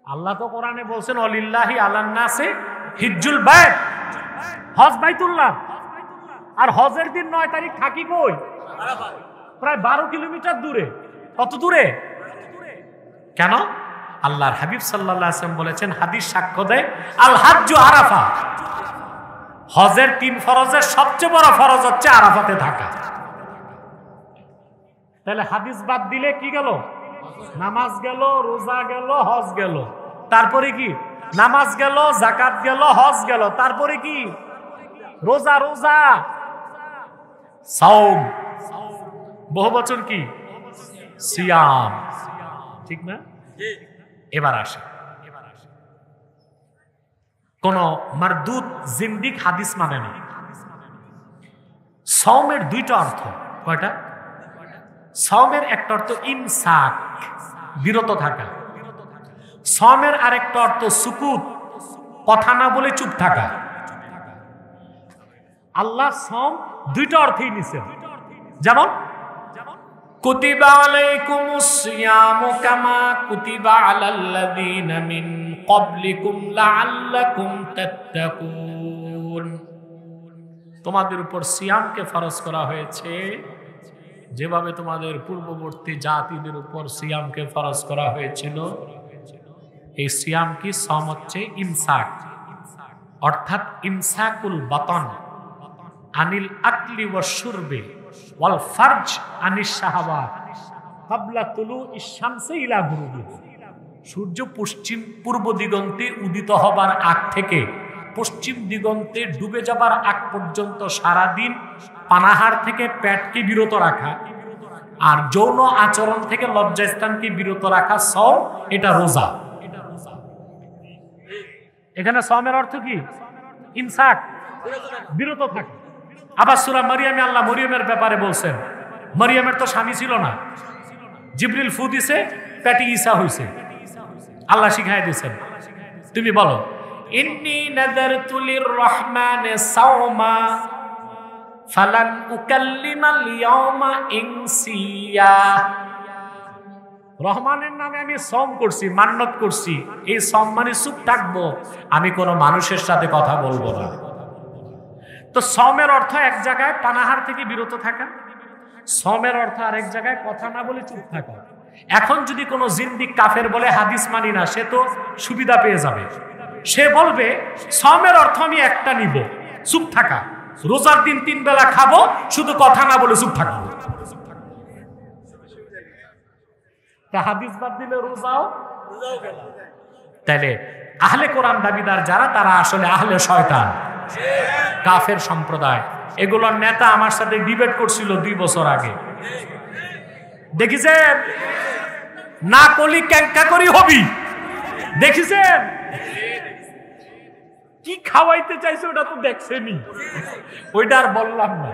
আল্লাহ তো কোরআনে বলছেন, ওয়ালিল্লাহি আলান নাসি হিজ্জুল বাইত, হজ বাইতুল্লাহ। আর হজের দিন 9 তারিখ থাকি কই? প্রায় 12 কিলোমিটার দূরে। কত দূরে? কেন? আল্লাহর হাবিব সাল্লাল্লাহু আলাইহি ওয়াসাল্লাম বলেছেন, হাদিস সাক্ষ্য দেয়, আল হাজ্জু আরাফা। হজের 3 ফরজের সবচেয়ে বড় ফরজ হচ্ছে আরাফাতে থাকা। তাহলে হাদিস বাদ দিলে কি গেল? নামাজ গেল, রোজা গেল, হজ গেল। তারপরে কি? নামাজ গেল, যাকাত গেল, হজ গেল। তারপরে কি? রোজা। রোজা, সাওম, বহু বচন কি? সিয়াম। ঠিক না? এবার আসে, কোন মারদুদ জিন্দিক হাদিস মানে না। সাওমের দুইটা অর্থ। কয়টা? সাওমের একটা অর্থ ইমসাক, বিরত থাকা। সাওমের আরেকটা অর্থ সুকুত, কথা না বলে চুপ থাকা। আল্লাহ সাওম দুইটা অর্থই নিছেন। যেমন কুতিবা আলাইকুমুস সিয়ামু কামা কুতিবা আলাল্লাযীনা মিন ক্বাবলিকুম লাআল্লাকুম তাত্তাকুন। তোমাদের উপর সিয়ামকে ফরজ করা হয়েছে যেভাবে তোমাদের পূর্ববর্তী জাতিদের উপর সিয়ামকে ফরজ করা হয়েছিল। এই সিয়াম কি? সাওম হচ্ছে ইমসাক, অর্থাৎ ইমসাকুল বাতন আনিল আকলি ওয়াশ শুরবি ওয়াল ফারজ আনিশ শাহাওয়াত ক্বাবলা তুলুইশ শামসি ইলা গুরুবিহা। সূর্য পূর্ব দিগন্তে উদিত হবার আগ থেকে পশ্চিম দিগন্তে ডুবে যাবার আগ পর্যন্ত সারাদিন পানাহার থেকে পেটকে বিরত রাখা আর যৌন আচরণ থেকে লজ্জাস্থানকে বিরত রাখা সাওম, এটা রোজা। এখানে সাওমের অর্থ কি? ইমসাক, বিরত থাকা। আবার সূরা মারিয়ামে আল্লাহ মরিয়মের ব্যাপারে বলছেন, মরিয়মের তো স্বামী ছিল না, জিবরিল ফু দিছে, পেটে ঈসা হইছে। আল্লাহ শিখাই দিয়েছেন, তুমি বলো ইন্নী নাযারতু লির-রহমানি সাওমা ফালান উকাল্লিমাল ইয়াওমা ইনসিয়া। রহমানের নামে আমি সাওম করছি, মান্নত করছি, এই সাওম মানে চুপ থাকবো, আমি কোনো মানুষের সাথে কথা বলবো না। তো সাওমের অর্থ এক জায়গায় পানাহার থেকে বিরত থাকা, সাওমের অর্থ আরেক জায়গায় কথা না বলে চুপ থাকা। এখন যদি কোনো জিন্দিক কাফের বলে হাদিস মানি না, সে তো সুবিধা পেয়ে যাবে। সে বলবে সাওমের অর্থ আমি একটা নিব, চুপ থাকা। রোজার দিন 3 বেলা খাবো, শুধু কথা না বলে চুপ থাকবো। তা হাদিস বাদ দিলে রোজাও গেল। তাইলে আহলে কোরআন দাবিদার যারা, তারা আসলে আহলে শয়তান, কাফের সম্প্রদায়। এগুলোর নেতা আমার সাথে ডিবেট করছিল 2 বছর আগে, দেখিছেন? না কলি ক্যাঙ্কা করি হবি, দেখিছেন? কি খাওয়াইতে চাইছে ওটা তো দেখছেনি, ওইটা আর বললাম না।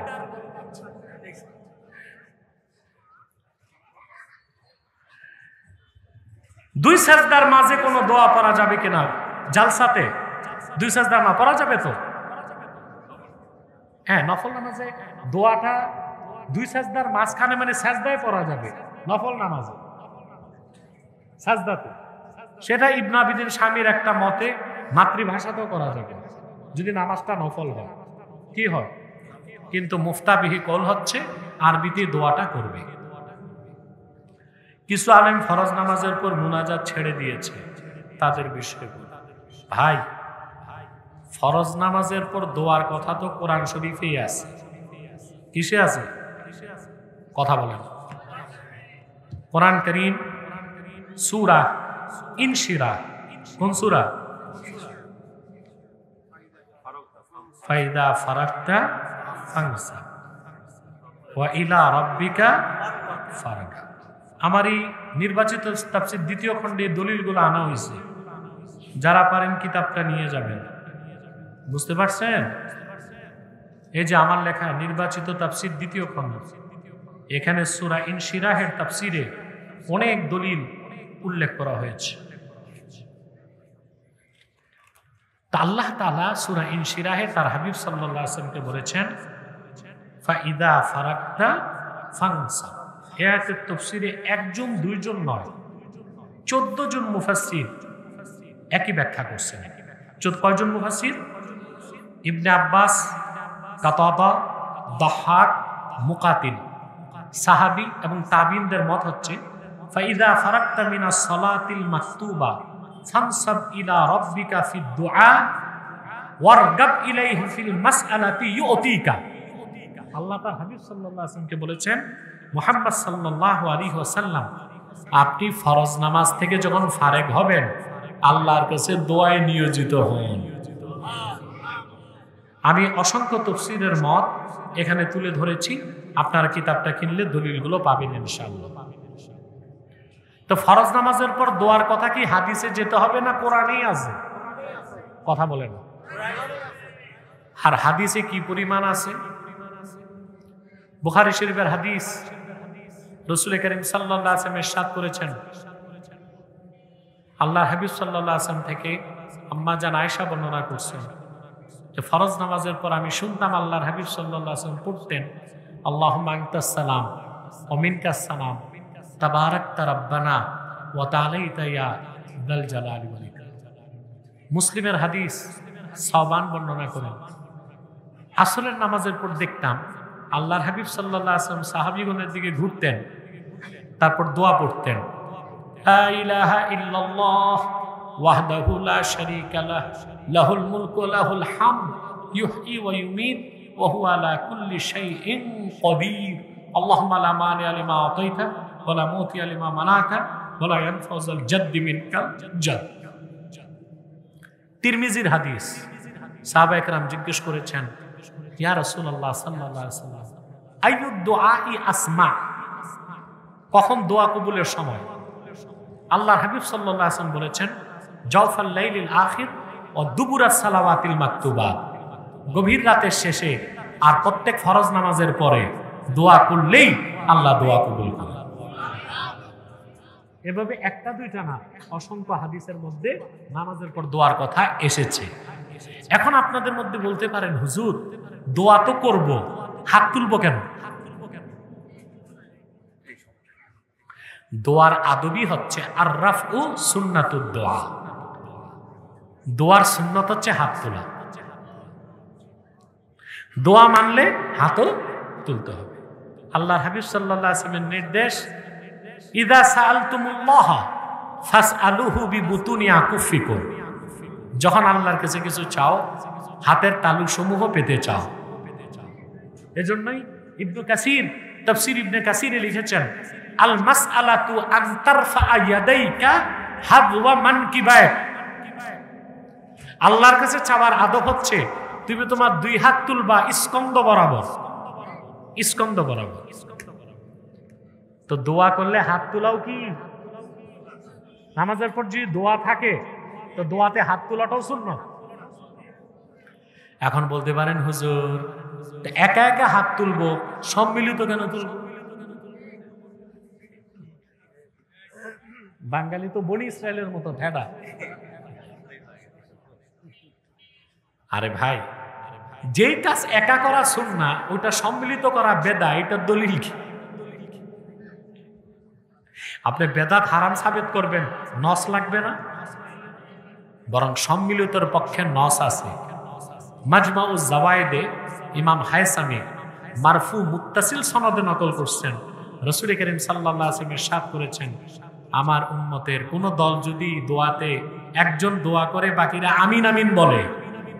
দুই সাজদার মাঝে কোনো দোয়া পড়া যাবে কিনা? জালসাতে 2 সাজদার মা পড়া যাবে তো? হ্যাঁ, নফল নামাজে দোয়াটা 2 সাজদার মাঝখানে, মানে সাজদায় পড়া যাবে নফল নামাজে, সাজদাতে। সেটা ইবনে আবিদিন শামীর একটা মতে মাতৃভাষাতেও করা যাবে যদি নামাজটা নফল হয়। কি হয়? কিন্তু মুফতাবিহি কল হচ্ছে আরবিতে দোয়াটা করবে। কিছু আলেম ফরজ নামাজের পর মুনাজাত ছেড়ে দিয়েছে, তাদের বিষয়ে ভাই, ফরজ নামাজের পর দোয়ার কথা তো কোরআন শরীফেই আছে। কিসে আছে? কথা বলেন। কোরআন কারীম সূরা ইনশিরাহ, কোন সূরা? ফাইদা ফারাগতা ফানসাব ওয়া ইলা রাব্বিকা ফারগা। আমার এই নির্বাচিত তাফসীর 2য় খণ্ডে দলিলগুলো আনা হয়েছে, যারা পারেন কিতাবটা নিয়ে যাবেন। বুঝতে পারছেন? এই যে আমার লেখা নির্বাচিত তাফসীর 2য় খণ্ড, এখানে সূরা ইনশিরাহের তাফসীরে অনেক দলিল উল্লেখ করা হয়েছে। তা আল্লাহ তাআলা সূরা ইনশিরাহে তার হাবিব সাল্লাল্লাহু আলাইহি ওয়াসাল্লামকে বলেছেন ফাইদা ফারাগতা ফানসাব। এই আয়াতের তাফসীরে 1 জন 2 জন নয়, 14 জন মুফাসসির একই ব্যাখ্যা করছেন। কয়জন মুফাসসির? ইবনে আব্বাস, কাতাদা, দাহাক, মুকাতিল, সাহাবী এবং তাবিনদের মত হচ্ছে ফাইদা ফারাগতা মিনাস সালাতিল মাকতুবা ফানসাব ইলা রাব্বিকা ফিদ দুআ ওয়ারগাব ইলাইহি ফিল মাসআলাতি ইউতিকা। আল্লাহ তাআলা হাবিব সাল্লাল্লাহু আলাইহি ওয়াসাল্লামকে বলেছেন, মুহাম্মদ সাল্লাল্লাহু আলাইহি ওয়াসাল্লাম, আপনি ফরজ নামাজ থেকে যখন ফারেগ হবেন আল্লাহর কাছে দোয়ায় নিয়োজিত হন। আমি অসংখ্য তাফসীরের মত এখানে তুলে ধরেছি, আপনারা কিতাবটা কিনলে দলিলগুলো পাবেন ইনশাআল্লাহ। তো ফরজ নামাজের পর দোয়ার কথা কি হাদিসে যেতে হবে না কোরআনেই আছে? কথা বলেন। আর হাদিসে কি পরিমাণ আছে? বুখারী শরীফের হাদিস, রাসূল করিম সাল্লাল্লাহু আলাইহি ওয়াসাল্লাম ইরশাদ করেছেন, আল্লাহর হাবিব সাল্লাল্লাহু আলাইহি ওয়াসাল্লাম থেকে আম্মা জান আয়েশা বর্ণনা করছেন যে ফরজ নামাজের পর আমি শুনতাম আল্লাহর হাবিব সাল্লাল্লাহু আলাইহি ওয়াসাল্লাম পড়তেন, আল্লাহুম্মা আনতাস সালাম ওয়া মিনকাস সালাম তাবারাকতা রাব্বানা ওয়া তাআলাইতা ইয়া যাল জালালি ওয়াল ইকরাম। মুসলিমের হাদিস, সাওবান বর্ণনা করেন, আসরের নামাজের পর দেখতাম আল্লাহর হাবিব সাল্লাল্লাহু আলাইহি ওয়াসাল্লাম সাহাবীগণের দিকে ঘুরতেন, তারপর দোয়া পড়তেন, লা ইলাহা ইল্লাল্লাহ ওয়াহদাহু লা শারীকা লাহ লাহুল মুলকু ওয়া লাহুল হামদ ইউহয়ি ওয়া ইউমীত ওয়া হুয়া আলা কুল্লি শাইইন কদির আল্লাহুম্মা লা মানিআ লিমা আতাইতা ওয়া লা মুতিয়া লিমা মানাতা ওয়া লা ইয়ানফাউযুল জাদ্দি মিনকাল জাদ। তিরমিজির হাদিস, সাহাবা একরাম জিজ্ঞেস করেছেন, ইয়া রাসূলুল্লাহ সাল্লাল্লাহু আলাইহি ওয়াসাল্লাম, আইয়ুদ দুআই আসমা, কখন দোয়া কবুলের সময়? আল্লাহর হাবিব সাল্লাল্লাহু আলাইহি ওয়াসাল্লাম বলেছেন, জাওফাল লাইলিল আখির ওয়া দুবুরাস সালাওয়াতিল মাকতুবাত, গভীর রাতের শেষে আর প্রত্যেক ফরজ নামাজের পরে দোয়া করলেই আল্লাহ দোয়া কবুল করেন। এভাবে একটা দুইটা না, অসংখ্য হাদিসের মধ্যে নামাজের পর দোয়ার কথা এসেছে। এখন আপনাদের মধ্যে বলতে পারেন, হুজুর দোয়া তো করব, হাত তুলবো কেন? দোয়ার আদবই হচ্ছে আর রাফউ সুন্নাতুদ দোয়া, দোয়ার সুন্নত হচ্ছে হাত তোলা। দোয়া মানলে হাতও তুলতে হবে। আল্লাহর হাবিব সাল্লাল্লাহু আলাইহি ওয়াসাল্লামের নির্দেশ, ইযা সাআলতুমুল্লাহ ফাসআলুহু বিবুতুনি আকুফিকুম, যখন আল্লাহর কাছে কিছু চাও হাতের তালু সমূহ পেতে চাও। এজন্যই ইবনে কাসির, তাফসীর ইবনে কাসিরে লিখেছেন, আল মাসআলাতু আন তারফা ইয়াদাইকা হাদওয়া মানকিবাইক, আল্লাহর কাছে চাওয়ার আদব হচ্ছে তুমি তোমার দুই হাত তুলবা স্কন্দ বরাবর, স্কন্দ বরাবর। তো দোয়া করলে হাত তোলাও কি? নামাজের পর যদি দোয়া থাকে তো দোয়াতে হাত তোলাটাও সুন্নাত। এখন বলতে পারেন, হুজুর একা একা হাত তুলবো, সম্মিলিত কেন তুলবো? বাঙালি তো বনি ইসরায়েলের মতো ভেড়া। আরে ভাই, যেই কাজ একা করা সুন্নাহ ওটা সম্মিলিত করা বেদাত, এটার দলিল কি? আপনি বেদাত হারাম সাবিত করবেন, নস লাগবে না? বরং সম্মিলিতর পক্ষে নস আছে। মাজমাউজ জাওয়ায়েদে ইমাম হায়সামি মারফু মুত্তাসিল সনদে নকল করছেন, রাসূল করিম সাল্লাল্লাহু আলাইহি ওয়াসাল্লাম ইরশাদ করেছেন, আমার উম্মতের কোন দল যদি দোয়াতে একজন দোয়া করে বাকিরা আমিন আমিন বলে,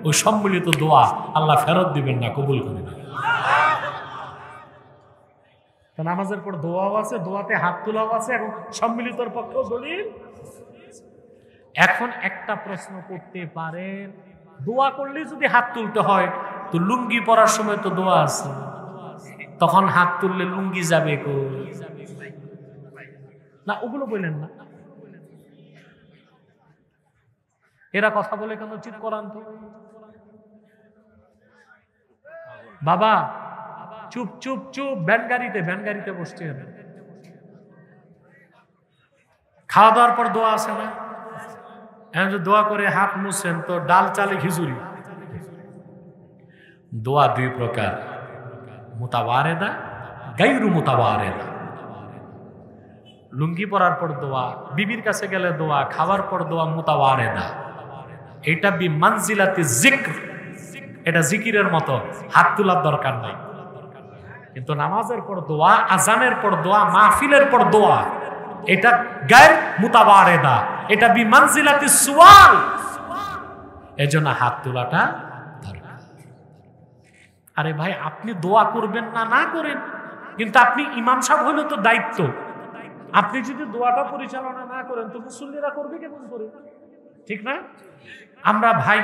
ওই সম্মিলিত দোয়া আল্লাহ ফেরত দিবেন না, কবুল করে নেবেন। নামাজের পর দোয়াও আছে, দোয়াতে হাত তোলাও আছে, এবং সম্মিলিতর পক্ষেও দলিল। এখন একটা প্রশ্ন করতে পারেন, দোয়া করলে যদি হাত তুলতে হয় তো লুঙ্গি পরার সময় তো দোয়া আছে, তখন হাত তুললে লুঙ্গি যাবে কই? না, ওগুলো বললেন না। এরা কথা বলে কেন? চিৎ করান তো বাবা, চুপ চুপ চুপ। ভ্যানগাড়িতে বসছে। খাওয়া দাওয়ার পর দোয়া আছে না? দোয়া করে হাত মুছেন তো ডাল চালে খিচুড়ি। দোয়া দুই প্রকার, মুতাওয়ারেদা, গায়রু মুতাওয়ারেদা। লুঙ্গি পরার পর দোয়া, বিবির কাছে গেলে দোয়া, খাওয়ার পর দোয়া মুতাওয়ারেদা। এটা বি মানজিলাতি যিকর, এটা জিকিরের মতো, হাত তোলার দরকার নাই। কিন্তু নামাজের পর দোয়া, আজানের পর দোয়া, মাহফিলের পর দোয়া, এটা গায়র মুতাওয়ারেদা, এটা বি মানজিলাতি সুয়াল, এজন্য হাত তোলাটা দরকার। আরে ভাই, আপনি দোয়া করবেন না, না করেন, কিন্তু আপনি ইমাম সাহেব হইলে তো দায়িত্ব। আপনি যদি দোয়াটা পরিচালনা না করেন তো মুসল্লিরা করবে কেমন করে? ঠিক না? আমরা ভাই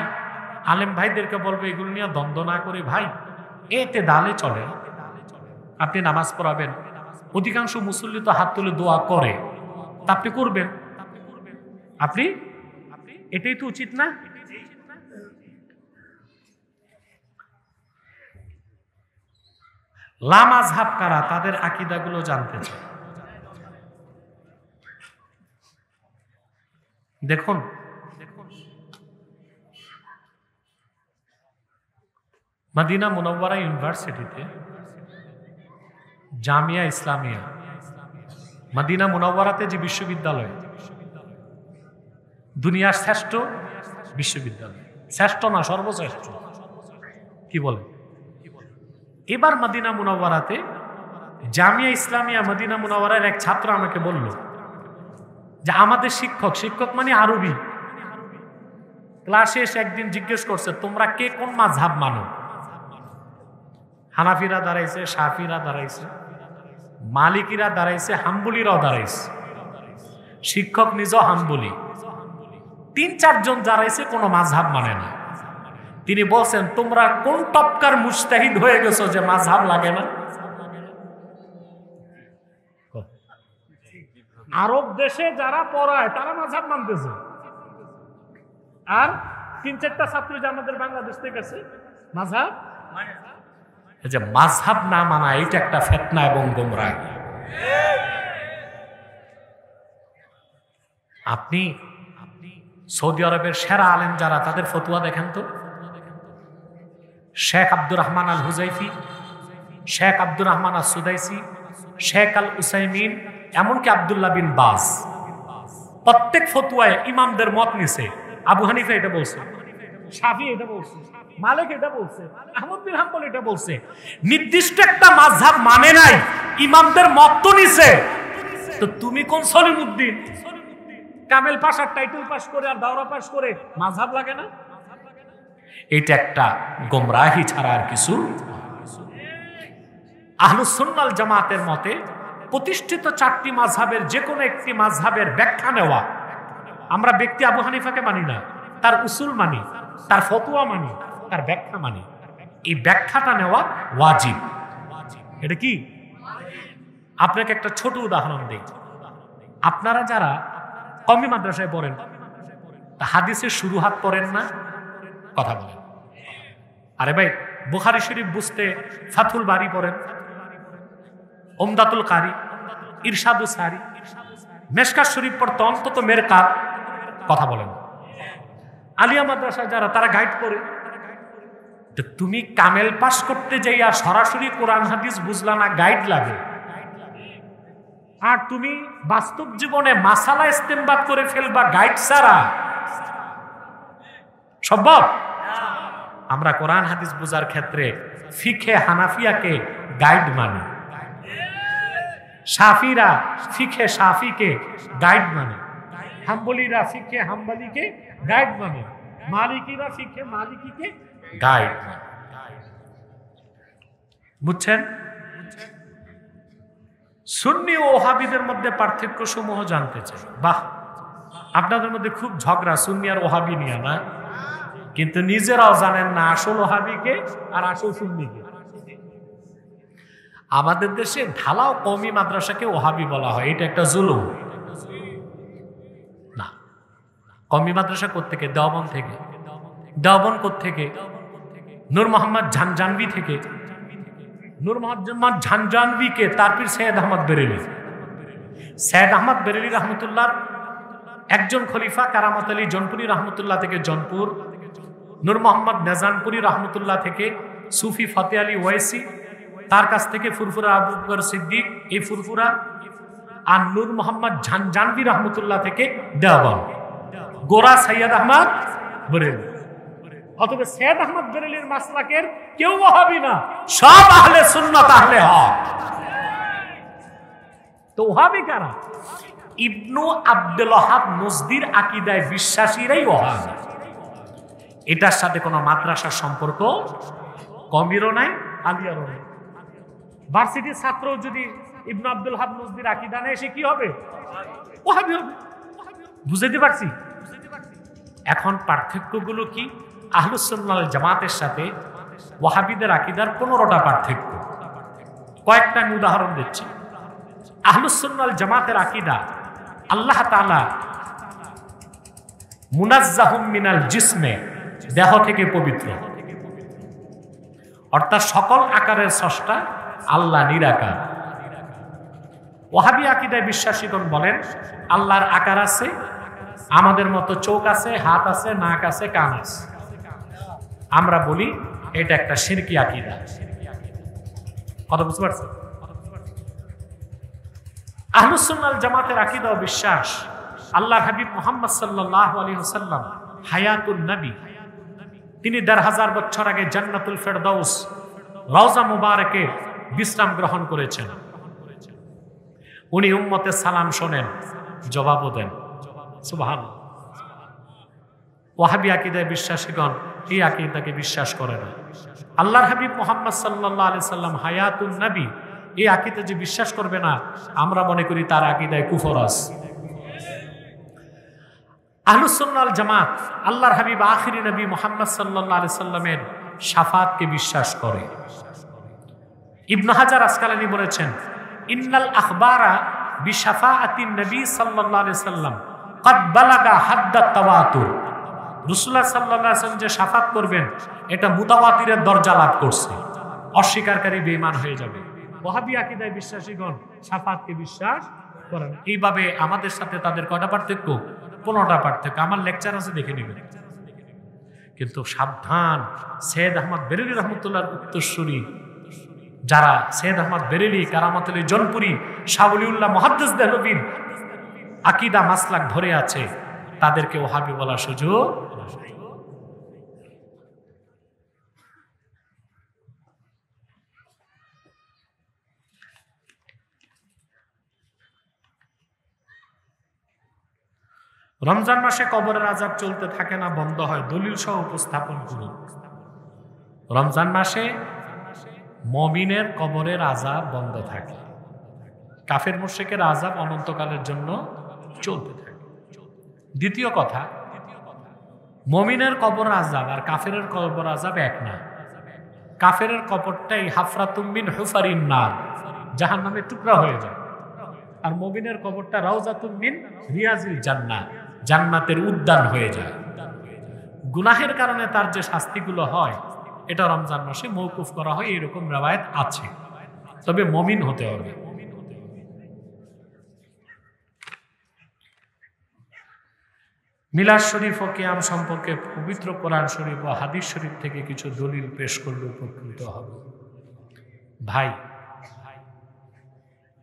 আলেম ভাইদেরকে বলবো এগুলো নিয়ে দ্বন্দ্ব না করে, ভাই এতে দালে চলে। আপনি নামাজ পড়াবেন, অধিকাংশ মুসল্লি তো হাত তুলে দোয়া করে, তা আপনি করবেন। আপনি এটাই তো উচিত না? লা মাযহাব কারা, তাদের আকীদাগুলো জানতে চাই। দেখুন, মদিনা মুনাওয়ারা ইউনিভার্সিটিতে জামিয়া ইসলামিয়া, মদিনা মুনাওয়ারাতে যে বিশ্ববিদ্যালয়, দুনিয়ার শ্রেষ্ঠ বিশ্ববিদ্যালয়, শ্রেষ্ঠ না সর্বশ্রেষ্ঠ, কি বলে? এবার মদিনা মুনাওয়ারাতে জামিয়া ইসলামিয়া মদিনা মুনাওয়ারার এক ছাত্র আমাকে বলল যে আমাদের শিক্ষক মানে আরবি, ক্লাসে এসে একদিন জিজ্ঞেস করছে, তোমরা কে কোন মাযহাব মানো? হানাফিরা দাঁড়াইছে, শাফিরা দাঁড়াইছে, মালিকিরা দাঁড়াইছে, হাম্বলিরাও দাঁড়াইছে, শিক্ষক নিজেও হাম্বলি, ৩-৪ জন দাঁড়াইছে, কোনো মাযহাব মানে না। তিনি বলছেন, তোমরা কোন টপকার মুজতাহিদ হয়ে গেছো যে মাযহাব লাগে না? আরব দেশে যারা পড়ায় তারা মাযহাব মানতেছে, আর ৩-৪টা ছাত্র যে আমাদের বাংলাদেশ থেকে আছে মাযহাব, যে মাযহাব না মানা এটা একটা ফিতনা এবং গোমরাহি। আপনি সৌদি আরবের সেরা আলেম যারা, তাদের ফতোয়া দেখেন তো। শেখ আব্দুর রহমান আল হুজাইফি, শেখ আব্দুর রহমান আল সুদাইসি, শেখ আল উসাইমিন, এমনকি আব্দুল্লাহ বিন বাজ, প্রত্যেক ফতোয়ায় ইমামদের মত নিছে। আবু হানিফা এটা বলছে, শাফি এটা বলছে, মালিক এটা বলছে, আহমদ বিন হাম্বল এটা বলছে। নির্দিষ্ট একটা মাযহাব মানে নাই, ইমামদের মত তো নিছে। তো তুমি কোন সলিমউদ্দিন কামেল পাশার টাইটেল পাস করে আর দাওরা পাস করে মাযহাব লাগে না? এটা একটা গোমরাহি ছাড়া আর কিছু। আহলুস সুন্নাহ ওয়াল জামাতের মতে প্রতিষ্ঠিত 4টি মাযহাবের যে কোনো একটি মাযহাবের ব্যাখ্যা নেওয়া। আমরা ব্যক্তি আবু হানিফাকে মানি না, তার উসুল মানি, তার ফতোয়া মানি, তার ব্যাখ্যা মানি। এই ব্যাখ্যাটা নেওয়া ওয়াজিব। এটা কি? আপনাকে একটা ছোট উদাহরণ দেই। আপনারা যারা কওমি মাদ্রাসায় পড়েন, হাদিসের শুরু হাত পড়েন না? কথা বলেন। আরে ভাই, বুখারী শরীফ বুঝতে ফাথুল বারি পড়েন, উমদাতুল কারি, ইরশাদুস সারি, মেশকাত শরীফ পড়তে অন্তত মেরকাত। কথা বলেন। আলিয়া মাদ্রাসা যারা, তারা গাইড করে। তো তুমি কামেল পাস করতে যাইয়া সরাসরি কোরআন হাদিস বুঝলা না, গাইড লাগে। আর তুমি বাস্তব জীবনে মাসালা ইস্তেমবাদ করে ফেলবা গাইড ছাড়া, সম্ভব? আমরা কোরআন হাদিস বোঝার ক্ষেত্রে ফিকে হানাফিয়াকে গাইড মানি, শাফিরা ফিকে শাফিকে গাইড মানে, হাম্বলিরা ফিকে হাম্বলিকে গাইড মানে, মালিকিরা ফিকে মালিকিকে গাইড মানে। বুঝছেন? সুন্নি ও ওহাবিদের মধ্যে পার্থক্য সমূহ জানতে চাই। বাহ, আপনাদের মধ্যে খুব ঝগড়া সুন্নি আর ওহাবি নিয়ে, না? কিন্তু নিজেরাও জানেন না আসল ওহাবিকে আর আসল সুন্নিকে। আমাদের দেশে ঢালাও কওমি মাদ্রাসাকে ওহাবি বলা হয়, এটা একটা জুলুম। না, কওমি মাদ্রাসা কোত্থেকে? দেওবন্দ থেকে। দেওবন্দ কোত্থেকে? নূর মোহাম্মদ ঝানজানভি থেকে। নূর মোহাম্মদ ঝানজানভিকে তার পীর সৈয়দ আহমদ বেরেলি, সৈয়দ আহমদ বেরেলি রহমতুল্লাহ একজন খলিফা, কারামত আলী জনপুরি রহমতুল্লাহ থেকে জনপুর, নূর মোহাম্মদ নেজানপুরি রহমতুল্লাহ থেকে সুফি ফতে আলী ওয়াইসি, তার কাছ থেকে ফুরফুরা আবু বকর সিদ্দিক, এই ফুরফুরা, আর নূর মোহাম্মদ ঝানজানভি রহমতুল্লাহ থেকে দেওবন্দ, গোরা সৈয়দ আহমদ বেরেলি। অথবা সৈয়দ আহমদ বেরেলির মাসলাকের কেউ ওহাবি না, সব আহলে সুন্নাত আহলে হক। তো ওহাবি কারা? ইবনু আব্দুল ওয়াহাব নজদির আকীদায় বিশ্বাসীরাই ওহাবি। এটার সাথে কোনো মাদ্রাসার সম্পর্ক কমিরও নাই, আলিয়ারও নাই। ভার্সিটির ছাত্র যদি ইবনু আব্দুল ওয়াহাব নজদির আকীদা নেয়, সে কি হবে? ওহাবি হবে। বুঝাইতে পারছি? এখন পার্থক্যগুলো কি? আহলুস সুন্নাহ ওয়াল জামাতের সাথে ওয়াহাবিদের আকীদার 15টা পার্থক্য। কয়েকটা আমি উদাহরণ দিচ্ছি। আহলুস সুন্নাহ ওয়াল জামাতের আকীদা, আল্লাহ তাআলা মুনাজ্জাহুম মিনাল জিসমে, দেহ থেকে পবিত্র, অর্থাৎ সকল আকারের স্রষ্টা আল্লাহ নিরাকার। ওয়াহাবি আকীদায় বিশ্বাসীগণ বলেন আল্লাহর আকার আছে, আমাদের মতো চোখ আছে, হাত আছে, নাক আছে, কান আছে। আমরা বলি এটা একটা শিরকি আকীদা। কথা বুঝতে পারছেন? আহলুস সুন্নাহ ওয়াল জামাতের আকীদা ও বিশ্বাস আল্লাহর হাবিব মুহাম্মদ সাল্লাল্লাহু আলাইহি ওয়াসাল্লাম হায়াতুন নবী, তিনি ১৫০০ বছর আগে জান্নাতুল ফেরদাউস রওজা মুবারকে বিশ্রাম গ্রহণ করেছেন। উনি উম্মতের সালাম শোনেন, জবাবও দেন। সুবহানাল্লাহ। ওয়াহাবি আকীদায় বিশ্বাসীগণ এই আকীদাকে বিশ্বাস করে না। আল্লাহর হাবিব মুহাম্মদ সাল্লাল্লাহু আলাইহি সাল্লাম হায়াতুন নবী, এই আকীদা যে বিশ্বাস করবে না, আমরা মনে করি তার আকীদায় কুফর আছে। আহলুস সুন্নাহ ওয়াল জামাত আল্লাহর হাবিব আখিরি নবী মুহাম্মদ সাল্লাল্লাহু আলাইহি সাল্লামের শাফাআতকে বিশ্বাস করে। ইবনে হাজার আসকালানী বলেছেন ইন্নাল আখবারা বিশাফাআতিন নবী সাল্লাল্লাহু আলাইহি সাল্লাম ক্বাদ বালাগা হাদ্দাত তাওয়াতুর। রাসূলুল্লাহ সাল্লাল্লাহু আলাইহি সাল্লাম যে শাফাআত করবেন এটা মুতাওয়াতিরের দরজা লাভ করছে, অস্বীকারী বেঈমান হয়ে যাবে। ওয়াহাবি আকীদায় বিশ্বাসীগণ শাফাআতকে বিশ্বাস করেন। এইভাবে আমাদের সাথে তাদের কয়টা পার্থক্য? 15টা পার্থক্য। আমার লেকচার আছে, দেখে নেবেন। কিন্তু সাবধান, সৈয়দ আহমদ বেরেলী রহমতুল্লাহর উত্তরসূরি যারা সৈয়দ আহমদ বেরেলী, কারামাতুল জনপুরি, শাহ ওলিউল্লাহ মুহাদ্দিস দেহলভীর আকীদা মাসলাক ধরে আছে, তাদেরকে ওয়াহাবি বলার সুযোগ। রমজান মাসে কবরের আযাব চলতে থাকে না, বন্ধ হয়, দলিল সহ উপস্থাপন করুন। রমজান মাসে মুমিনের কবরের আযাব বন্ধ থাকে, কাফের মুশরিকের আযাব অনন্তকালের জন্য চলতে থাকে। দ্বিতীয় কথা, মুমিনের কবর আযাব আর কাফেরের কবর আযাব এক না। কাফের কবরটাই হাফরাতুম মিন হুফারিন নার, জাহান্নামের টুকরা হয়ে যায়, আর মুমিনের কবরটা রাউজাতুম মিন রিয়াজিল জান্নাহ, জান্নাতের উদ্যান হয়ে যায়। গুনাহের কারণে তার যে শাস্তিগুলো হয় এটা রমজান মাসে মওকুফ করা হয়, এরকম রওয়ায়াত আছে। তবে মুমিন হতে হবে। মিলাদ শরীফ ও কিয়াম সম্পর্কে পবিত্র কোরআন শরীফ ও হাদিস শরীফ থেকে কিছু দলিল পেশ করলে উপকৃত হবে। ভাই,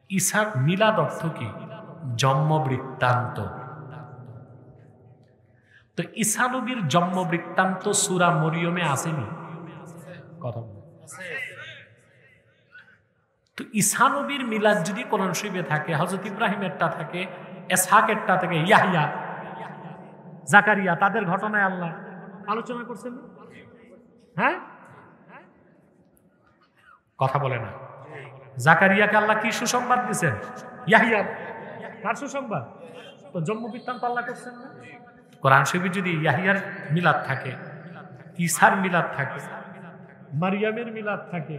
ঈসার মিলাদ অর্থ কি? জন্ম বৃত্তান্ত। তো ঈসা নবীর জন্ম বৃত্তান্ত সূরা মরিয়মে আসেনি? কথা তো ঈসা নবীর মিলাদ যদি কোরআন শরীফে থাকে, হযরত ইব্রাহিমেরটা থাকে, ইসহাকেরটা থাকে, ইয়াহইয়া, জাকারিয়া, তাদের ঘটনায় আল্লাহ আলোচনা করছেন না? হ্যাঁ, কথা বলে না। জাকারিয়াকে আল্লাহ কি সুসংবাদ দিয়েছেন? ইয়াহইয়া, কার সুসংবাদ? তো জন্ম বৃত্তান্ত আল্লাহ করছেন না? কোরআন শরীফে যদি ইয়াহইয়ার মিলাদ থাকে, ঈসার মিলাদ থাকে, মারিয়ামের মিলাদ থাকে,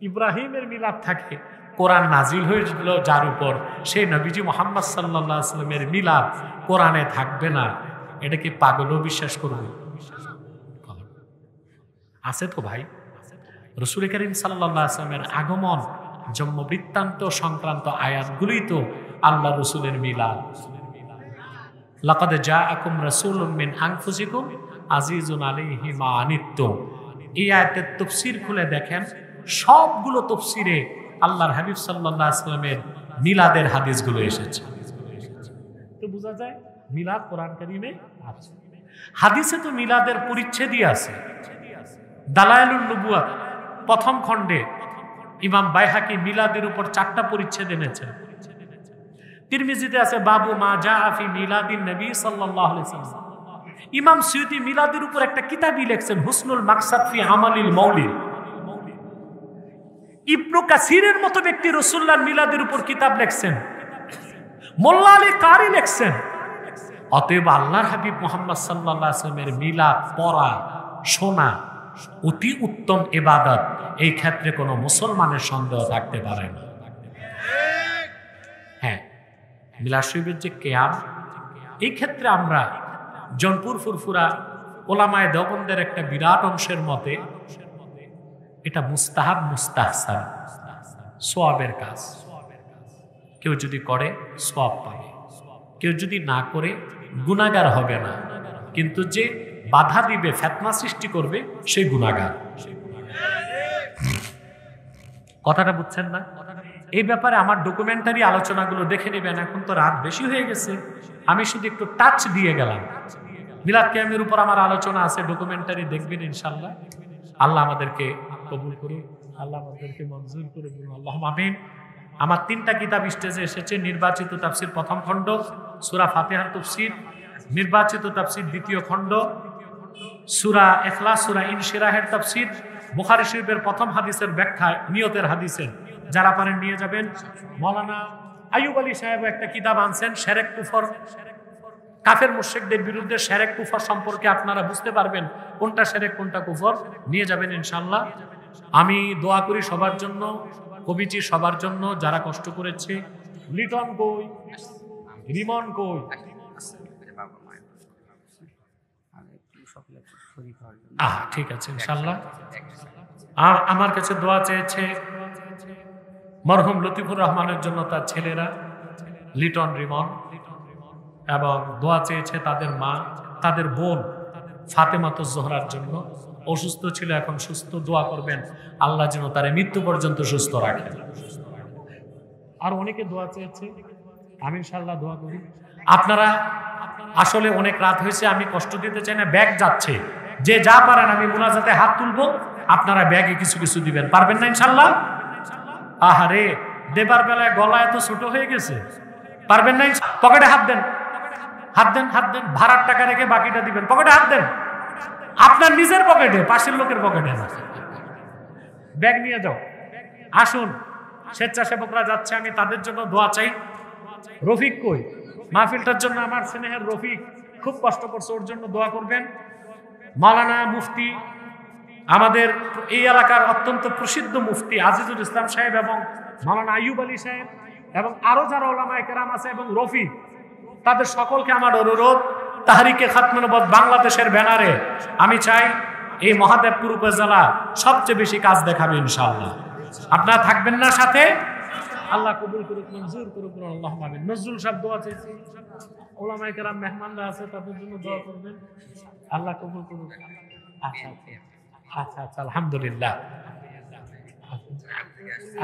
ইব্রাহিমের মিলাদ থাকে, কোরআন নাজিল হয়েছিল যার উপর, সেই নবীজি মুহাম্মদ সাল্লাল্লাহু আলাইহি ওয়াসাল্লামের মিলাদ কোরআনে থাকবে না, এটা কি পাগলও বিশ্বাস করবে? আছে তো ভাই। রাসূল করিম সাল্লাল্লাহু আলাইহি ওয়াসাল্লামের আগমন, জন্ম বৃত্তান্ত সংক্রান্ত আয়াতগুলোই তো আল্লাহ রাসূলের মিলাদ। লাকাদ জাআকুম রাসূলুম মিন আনফুসিকুম আজিজুন আলাইহি মা আনিতুম। এই আয়াতের তাফসীর খুলে দেখেন, সবগুলো তাফসীরে আল্লাহর হাবিব সাল্লাল্লাহু আলাইহি ওয়াসাল্লামের মিলাদের হাদিসগুলো এসেছে। তো বোঝা যায় মিলাদ কোরআন কারীমে আছে। হাদিসে তো মিলাদের পরিচ্ছেদই আছে। দালায়েলুন নবুয়াত প্রথম খণ্ডে ইমাম বাইহাকি মিলাদের উপর 4টা পরিচ্ছেদ এনেছেন। তিরমিজিতে আছে বাবু মা জাআ ফি মিলাদিন নবী সাল্লাল্লাহু আলাইহি ওয়াসাল্লাম। ইমাম সুয়ুতী মিলাদের উপর একটা কিতাবই লিখছেন, হুসনুল মাকসাদ ফি আমালিল মাউলিদ। ইবনে কাসিরের মতো ব্যক্তি রাসূলুল্লাহর মিলাদের উপর কিতাব লিখছেন, মোল্লা আলী কারি লিখছেন। অতএব আল্লাহর হাবিব মুহাম্মদ সাল্লাল্লাহু আলাইহি ওয়াসাল্লামের মিলাদ পড়া, শোনা অতি উত্তম ইবাদত, এই ক্ষেত্রে কোনো মুসলমানের সন্দেহ থাকতে পারে না। হ্যাঁ, মিলাদ শরীফের যে কিয়াম, এই ক্ষেত্রে আমরা জনপুর ফুরফুরা ওলামায়ে দেওবন্দের একটা বিরাট অংশের মতে এটা মুস্তাহাব মুস্তাহসান, সওয়াবের কাজ। কেউ যদি করে সওয়াব পাবে, কেউ যদি না করে গুনাহগার হবে না, কিন্তু যে বাধা দিবে, ফিতনা সৃষ্টি করবে, সেই গুনাহগার। কথাটা বুঝছেন না? এই ব্যাপারে আমার ডকুমেন্টারি আলোচনাগুলো দেখে নেবেন। এখন তো রাত বেশি হয়ে গেছে, আমি শুধু একটু টাচ দিয়ে গেলাম। মিলাদ কিয়ামের উপর আমার আলোচনা আছে, ডকুমেন্টারি দেখবেন ইনশাআল্লাহ। আল্লাহ আমাদেরকে কবুল করুন, আল্লাহ আমাদেরকে মঞ্জুর করে দিন, আল্লাহুম্মা আমিন। আমার 3টা কিতাব স্টেজে এসেছে। নির্বাচিত তাফসীর প্রথম খণ্ড, সূরা ফাতিহার তাফসীর। নির্বাচিত তাফসীর দ্বিতীয় খণ্ড, সূরা ইখলাস, সূরা ইনশিরাহের তাফসীর। বুখারী শরীফের প্রথম হাদিসের ব্যাখ্যা, নিয়তের হাদিসের, যারা পারেন নিয়ে যাবেন। মাওলানা আইয়ুব আলী সাহেব একটা কিতাব আনছেন, শিরক কুফর, কাফের মুশরিকদের বিরুদ্ধে শিরক কুফর সম্পর্কে আপনারা বুঝতে পারবেন কোনটা শিরক কোনটা কুফর, নিয়ে যাবেন ইনশাআল্লাহ। আমি দোয়া করি সবার জন্য, কবিজি সবার জন্য যারা কষ্ট করেছে। লিটন কই, রিমন কই? ঠিক আছে ইনশাআল্লাহ। আমার কাছে দোয়া চেয়েছে মরহুম লতিফুর রহমানের জন্য তার ছেলেরা, লিটন, রিমন, এবং দোয়া চেয়েছে তাদের মা, তাদের বোন ফাতেমাতুজ জোহরার জন্য। অসুস্থ ছিল, এখন সুস্থ। দোয়া করবেন আল্লাহ যেন তার মৃত্যু পর্যন্ত সুস্থ রাখেন। আর অনেকে দোয়া চেয়েছে, আমি ইনশাআল্লাহ দোয়া করি। আপনারা আসলে অনেক রাত হয়েছে, আমি কষ্ট দিতে চাই না। ব্যাগ যাচ্ছে, যে যা পারেন, আমি মুনাজাতে হাত তুলবো, আপনারা ব্যাগে কিছু কিছু দিবেন। পারবেন না ইনশাআল্লাহ? আহারে, দেবার বেলায় গলা এত ছোট হয়ে গেছে, পারবেন না? পকেটে হাত দেন, হাত দেন, হাত দেন। ভাড়ার টাকা রেখে বাকিটা দিবেন। পকেটে হাত দেন, আপনার নিজের পকেটে, পাশের লোকের পকেটে না। ব্যাগ নিয়ে যাও। আসুন, স্বেচ্ছাসেবকরা যাচ্ছে, আমি তাদের জন্য দোয়া চাই। রফিক কই? মাহফিলটার জন্য আমার স্নেহের রফিক খুব কষ্ট করছে, ওর জন্য দোয়া করবেন। মাওলানা মুফতি, আমাদের এই এলাকার অত্যন্ত প্রসিদ্ধ মুফতি আজিজুল ইসলাম সাহেব এবং মাওলানা আইয়ুব আলী সাহেব এবং আরো যারা ওলামায়ে কেরাম আছে এবং রফিক, তাদের সকলকে আমার অনুরোধ, তাহরিকে খাতমে নবুয়ত বাংলাদেশের ব্যানারে আমি চাই এই মহাদেবপুর উপজেলা সবচেয়ে বেশি কাজ দেখাবে ইনশাআল্লাহ। আপনারা থাকবেন না সাথে? আল্লাহ কবুল করুক, মঞ্জুর করুক, আল্লাহুম্মা আমিন। নজরুল সাহেব দোয়া চাইছি, ওলামায়ে কেরাম মেহমানরা আছে, তাদের জন্য দোয়া করবেন, আল্লাহ কবুল করুক। আচ্ছা আচ্ছা আচ্ছা, আলহামদুলিল্লাহ।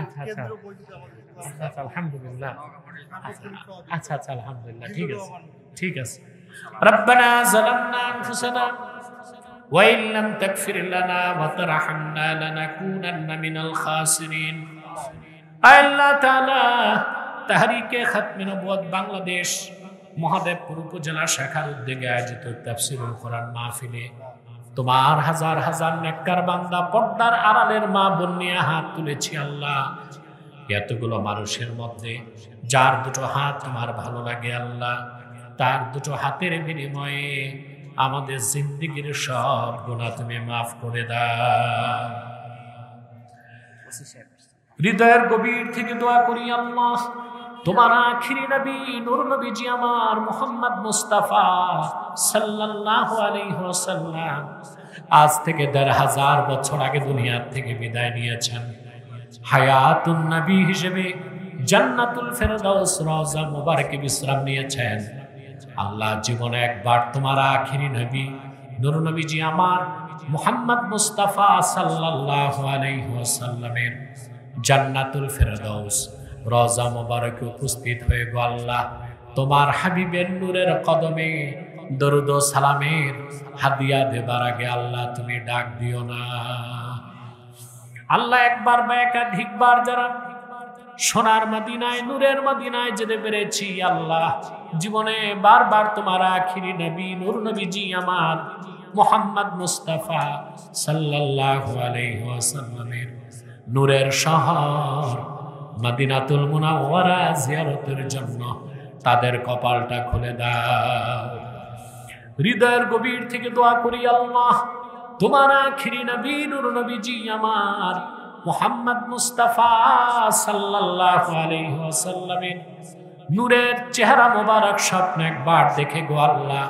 আচ্ছা আচ্ছা আচ্ছা, আলহামদুলিল্লাহ। আচ্ছা আচ্ছা, আলহামদুলিল্লাহ। ঠিক আছে, ঠিক আছে। রব্বানা যালামনা আনফুসানা ওয়া ইন লাম তাগফির লানা ওয়া তারহামনা লানাকুনান্না মিনাল খাসিরিন। আল্লাহ তাআলা, তাহরিকে খাতমে নবুয়ত বাংলাদেশ মহাদেবপুর উপজেলা শাখার উদ্যোগে আয়োজিত তাফসীরুল কোরআন মাহফিলে তোমার হাজার হাজার নেককার বান্দা, পর্দার আড়ালের মা বোন নিয়ে হাত তুলেছি। আল্লাহ, এতগুলো মানুষের মধ্যে যার দুটো হাত তোমার ভালো লাগে আল্লাহ, তার দুটো হাতের বিনিময়ে আমাদের জিন্দেগির সব গুনাহ তুমি মাফ করে দাও। হৃদয়ের গভীর থেকে দোয়া করি আল্লাহ, তোমার আখিরি নবী নূর নবীজি আমার মুহাম্মদ মুস্তাফা সাল্লাল্লাহু আলাইহি ওয়াসাল্লাম আজ থেকে ১৫০০ বছর আগে দুনিয়া থেকে বিদায় নিয়েছেন। হায়াতুন নবী হিসেবে জান্নাতুল ফেরদাউস রওজা মুবারকে বিশ্রাম নিয়েছেন। আল্লাহ, জীবনে একবার তোমার আখিরি নবী নূর নবীজি আমার মুহাম্মদ মুস্তাফা সাল্লাল্লাহু আলাইহি ওয়াসাল্লামের জান্নাতুল ফেরদাউস রওজা মুবারকে উপস্থিত হয়ে গো আল্লাহ, তোমার হাবিবের নূরের কদমে দরুদ ও সালামের হাদিয়া দেবার আগে আল্লাহ তুমি ডাক দিও না। আল্লাহ, একবার বা একাধিকবার যারা সোনার মদিনায়, নূরের মদিনায় যেতে পেরেছি আল্লাহ, জীবনে বারবার তোমার আখিরি নবী নূর নবীজি আমার মুহাম্মদ মুস্তাফা সাল্লাল্লাহু আলাইহি ওয়াসাল্লামের নূরের শহর মদিনাতুল মুনাওয়ারা জিয়ারতের জন্য তাদের কপালটা খুলে দাও। হৃদয়ের গভীর থেকে দোয়া করি আল্লাহ, তোমার আখিরি নবী নূর নবীজি আমার মুহাম্মদ মুস্তাফা সাল্লাল্লাহু আলাইহি ওয়াসাল্লামের নূরের চেহারা মোবারক স্বপ্ন একবার দেখে গো আল্লাহ,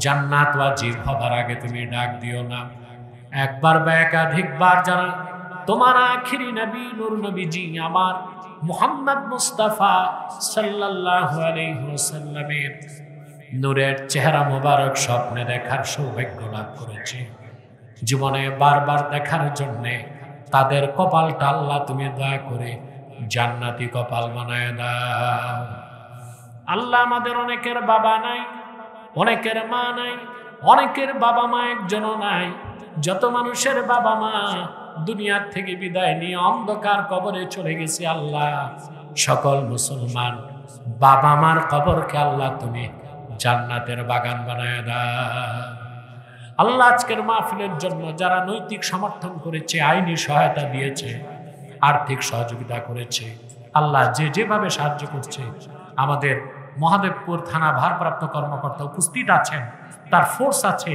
জান্নাত ওয়াজিব হবার আগে তুমি ডাক দিও না। একবার বা একাধিকবার যারা তোমার আখিরি নবী নূর নবীজি আমার মুহাম্মদ মুস্তাফা সাল্লাল্লাহু আলাইহি ওয়াসাল্লামের নূরের চেহারা মোবারক স্বপ্নে দেখার সৌভাগ্য লাভ করেছি। জীবনে বারবার দেখার জন্যে তাদের কপালটা আল্লাহ তুমি দয়া করে জান্নাতি কপাল বানায় দাও। আল্লাহ আমাদের অনেকের বাবা নাই, অনেকের মা নাই, অনেকের বাবা মা একজনও নাই। যত মানুষের বাবা মা দুনিয়ার থেকে বিদায় নিয়ে অন্ধকার কবরে চলে গেছে, আল্লাহ সকল মুসলমান বাবা মার কবরকে আল্লাহ তুমি জান্নাতের বাগান বানায় দাও। আল্লাহ আজকের মাহফিলের জন্য যারা নৈতিক সমর্থন করেছে, আইনি সহায়তা দিয়েছে, আর্থিক সহযোগিতা করেছে, আল্লাহ যে যেভাবে সাহায্য করছে, আমাদের মহাদেবপুর থানা ভারপ্রাপ্ত কর্মকর্তা উপস্থিত আছেন, তার ফোর্স আছে,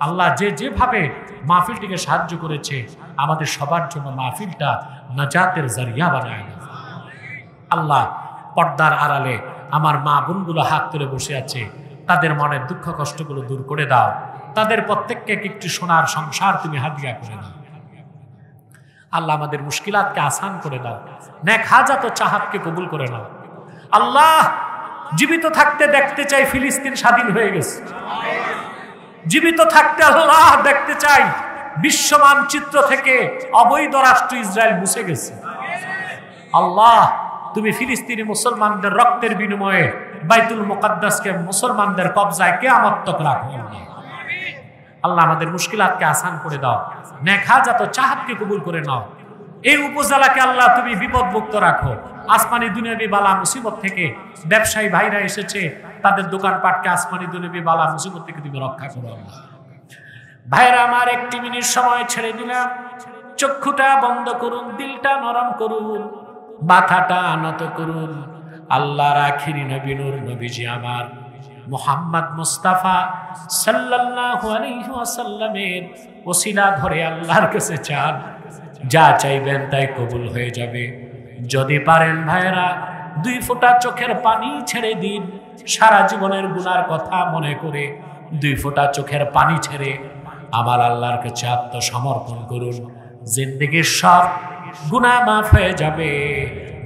আল্লাহ যে যেভাবে মাহফিলটিকে সাহায্য করেছে, আমাদের সবার জন্য মাহফিলটা নাজাতের জরিয়া বানায় দাও। আল্লাহ পর্দার আড়ালে আমার মা বোনগুলো হাত তুলে বসে আছে, তাদের মনের দুঃখ কষ্টগুলো দূর করে দাও। তাদের প্রত্যেককে একটি সোনার সংসার তুমি হাদিয়া করে দাও। আল্লাহ আমাদের মুশকিলাতকে আসান করে দাও। নেক হাজাত ও চাহাতকে কবুল করে নাও। আল্লাহ জীবিত থাকতে দেখতে চাই ফিলিস্তিন স্বাধীন হয়ে গেছে। জীবিত থাকতে আল্লাহ দেখতে চাই বিশ্ব মানচিত্র থেকে অবৈধ রাষ্ট্র ইসরায়েল মুছে গেছে। আল্লাহ তুমি ফিলিস্তিনি মুসলমানদের রক্তের বিনিময়ে বাইতুল মুকাদ্দাসকে মুসলমানদের কবজায় কিয়ামত তক রাখো। আল্লাহ আমাদের মুশকিলাতকে আসান করে দাও। নেক হাজাত ও চাহাতকে কবুল করে নাও। এই উপজেলাকে আল্লাহ তুমি বিপদ মুক্ত রাখো। আসমানি দুনিয়াবি বালা মুসিবত থেকে ব্যবসায়ী ভাইরা এসেছে, তাদের দোকানপাটকে আসমানি দুনিয়াবি বালা মুসিবত থেকে তুমি রক্ষা করো। আল্লাহ ভাইরা আমার একটি মিনিট সময় ছেড়ে দিলাম, চক্ষুটা বন্ধ করুন, দিলটা নরম করুন, মাথাটা নত করুন। আল্লাহর আখিরি নবী নূর নবীজি আমার মুহাম্মদ মুস্তাফা সাল্লাল্লাহু আলাইহি ওয়াসাল্লামের ওসিলা ধরে আল্লাহর কাছে চান, যা চাইবেন তাই কবুল হয়ে যাবে। যদি পারেন ভাইরা 2 ফোঁটা চোখের পানি ছেড়ে দিন, সারা জীবনের গুনার কথা মনে করে 2 ফোঁটা চোখের পানি ছেড়ে আমার আল্লাহর কাছে আত্মসমর্পণ করুন। জিন্দেগির সব গুনাহ মাফ হয়ে যাবে,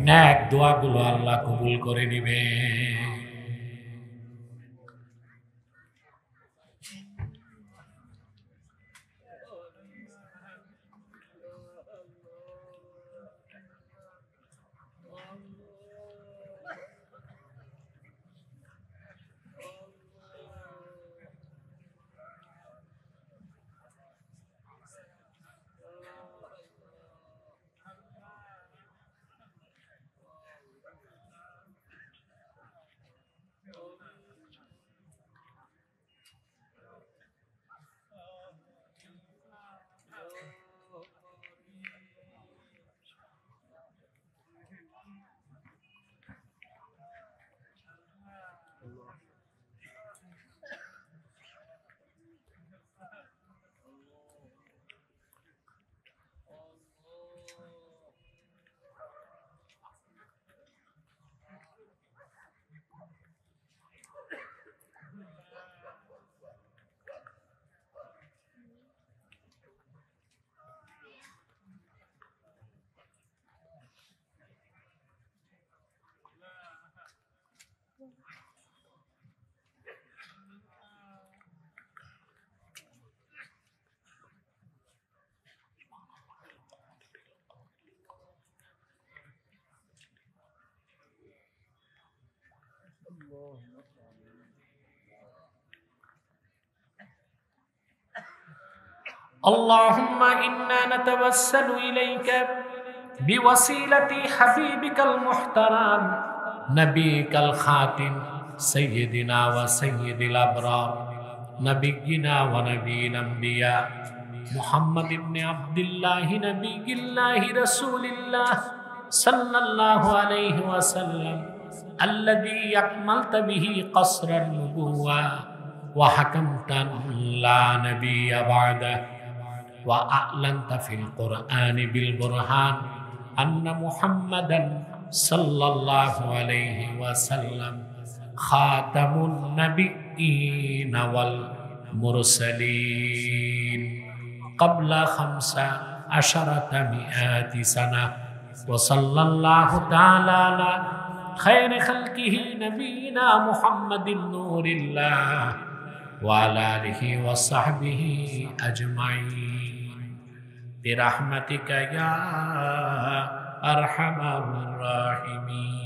নেক দোয়াগুলো আল্লাহ কবুল করে নিবে। اللهم إنا نتوسل إليك بوسيلة حبيبك المحترم نبيك الخاتم سيدنا وسيد الأبرار نبينا ونبي الأنبياء محمد بن عبد الله نبي الله رسول الله صلى الله عليه وسلم الذي أكملت به قصر النبوة وحكمت لا نبي بعده وأعلنت في القرآن بالبرهان أن محمدا صلى الله عليه وسلم خاتم النبيين والمرسلين قبل 5 আশারাতা মিআতি সানা ওয়া সাল্লাল্লাহু তাআলা আলা খায়রি খালকিহি নবিয়িনা মুহাম্মাদিন নূরিল্লাহ ওয়া আলা আলিহি ওয়া সাহবিহি আজমাইন বিরহমাতিকা ইয়া আরহামার রাহিমিন।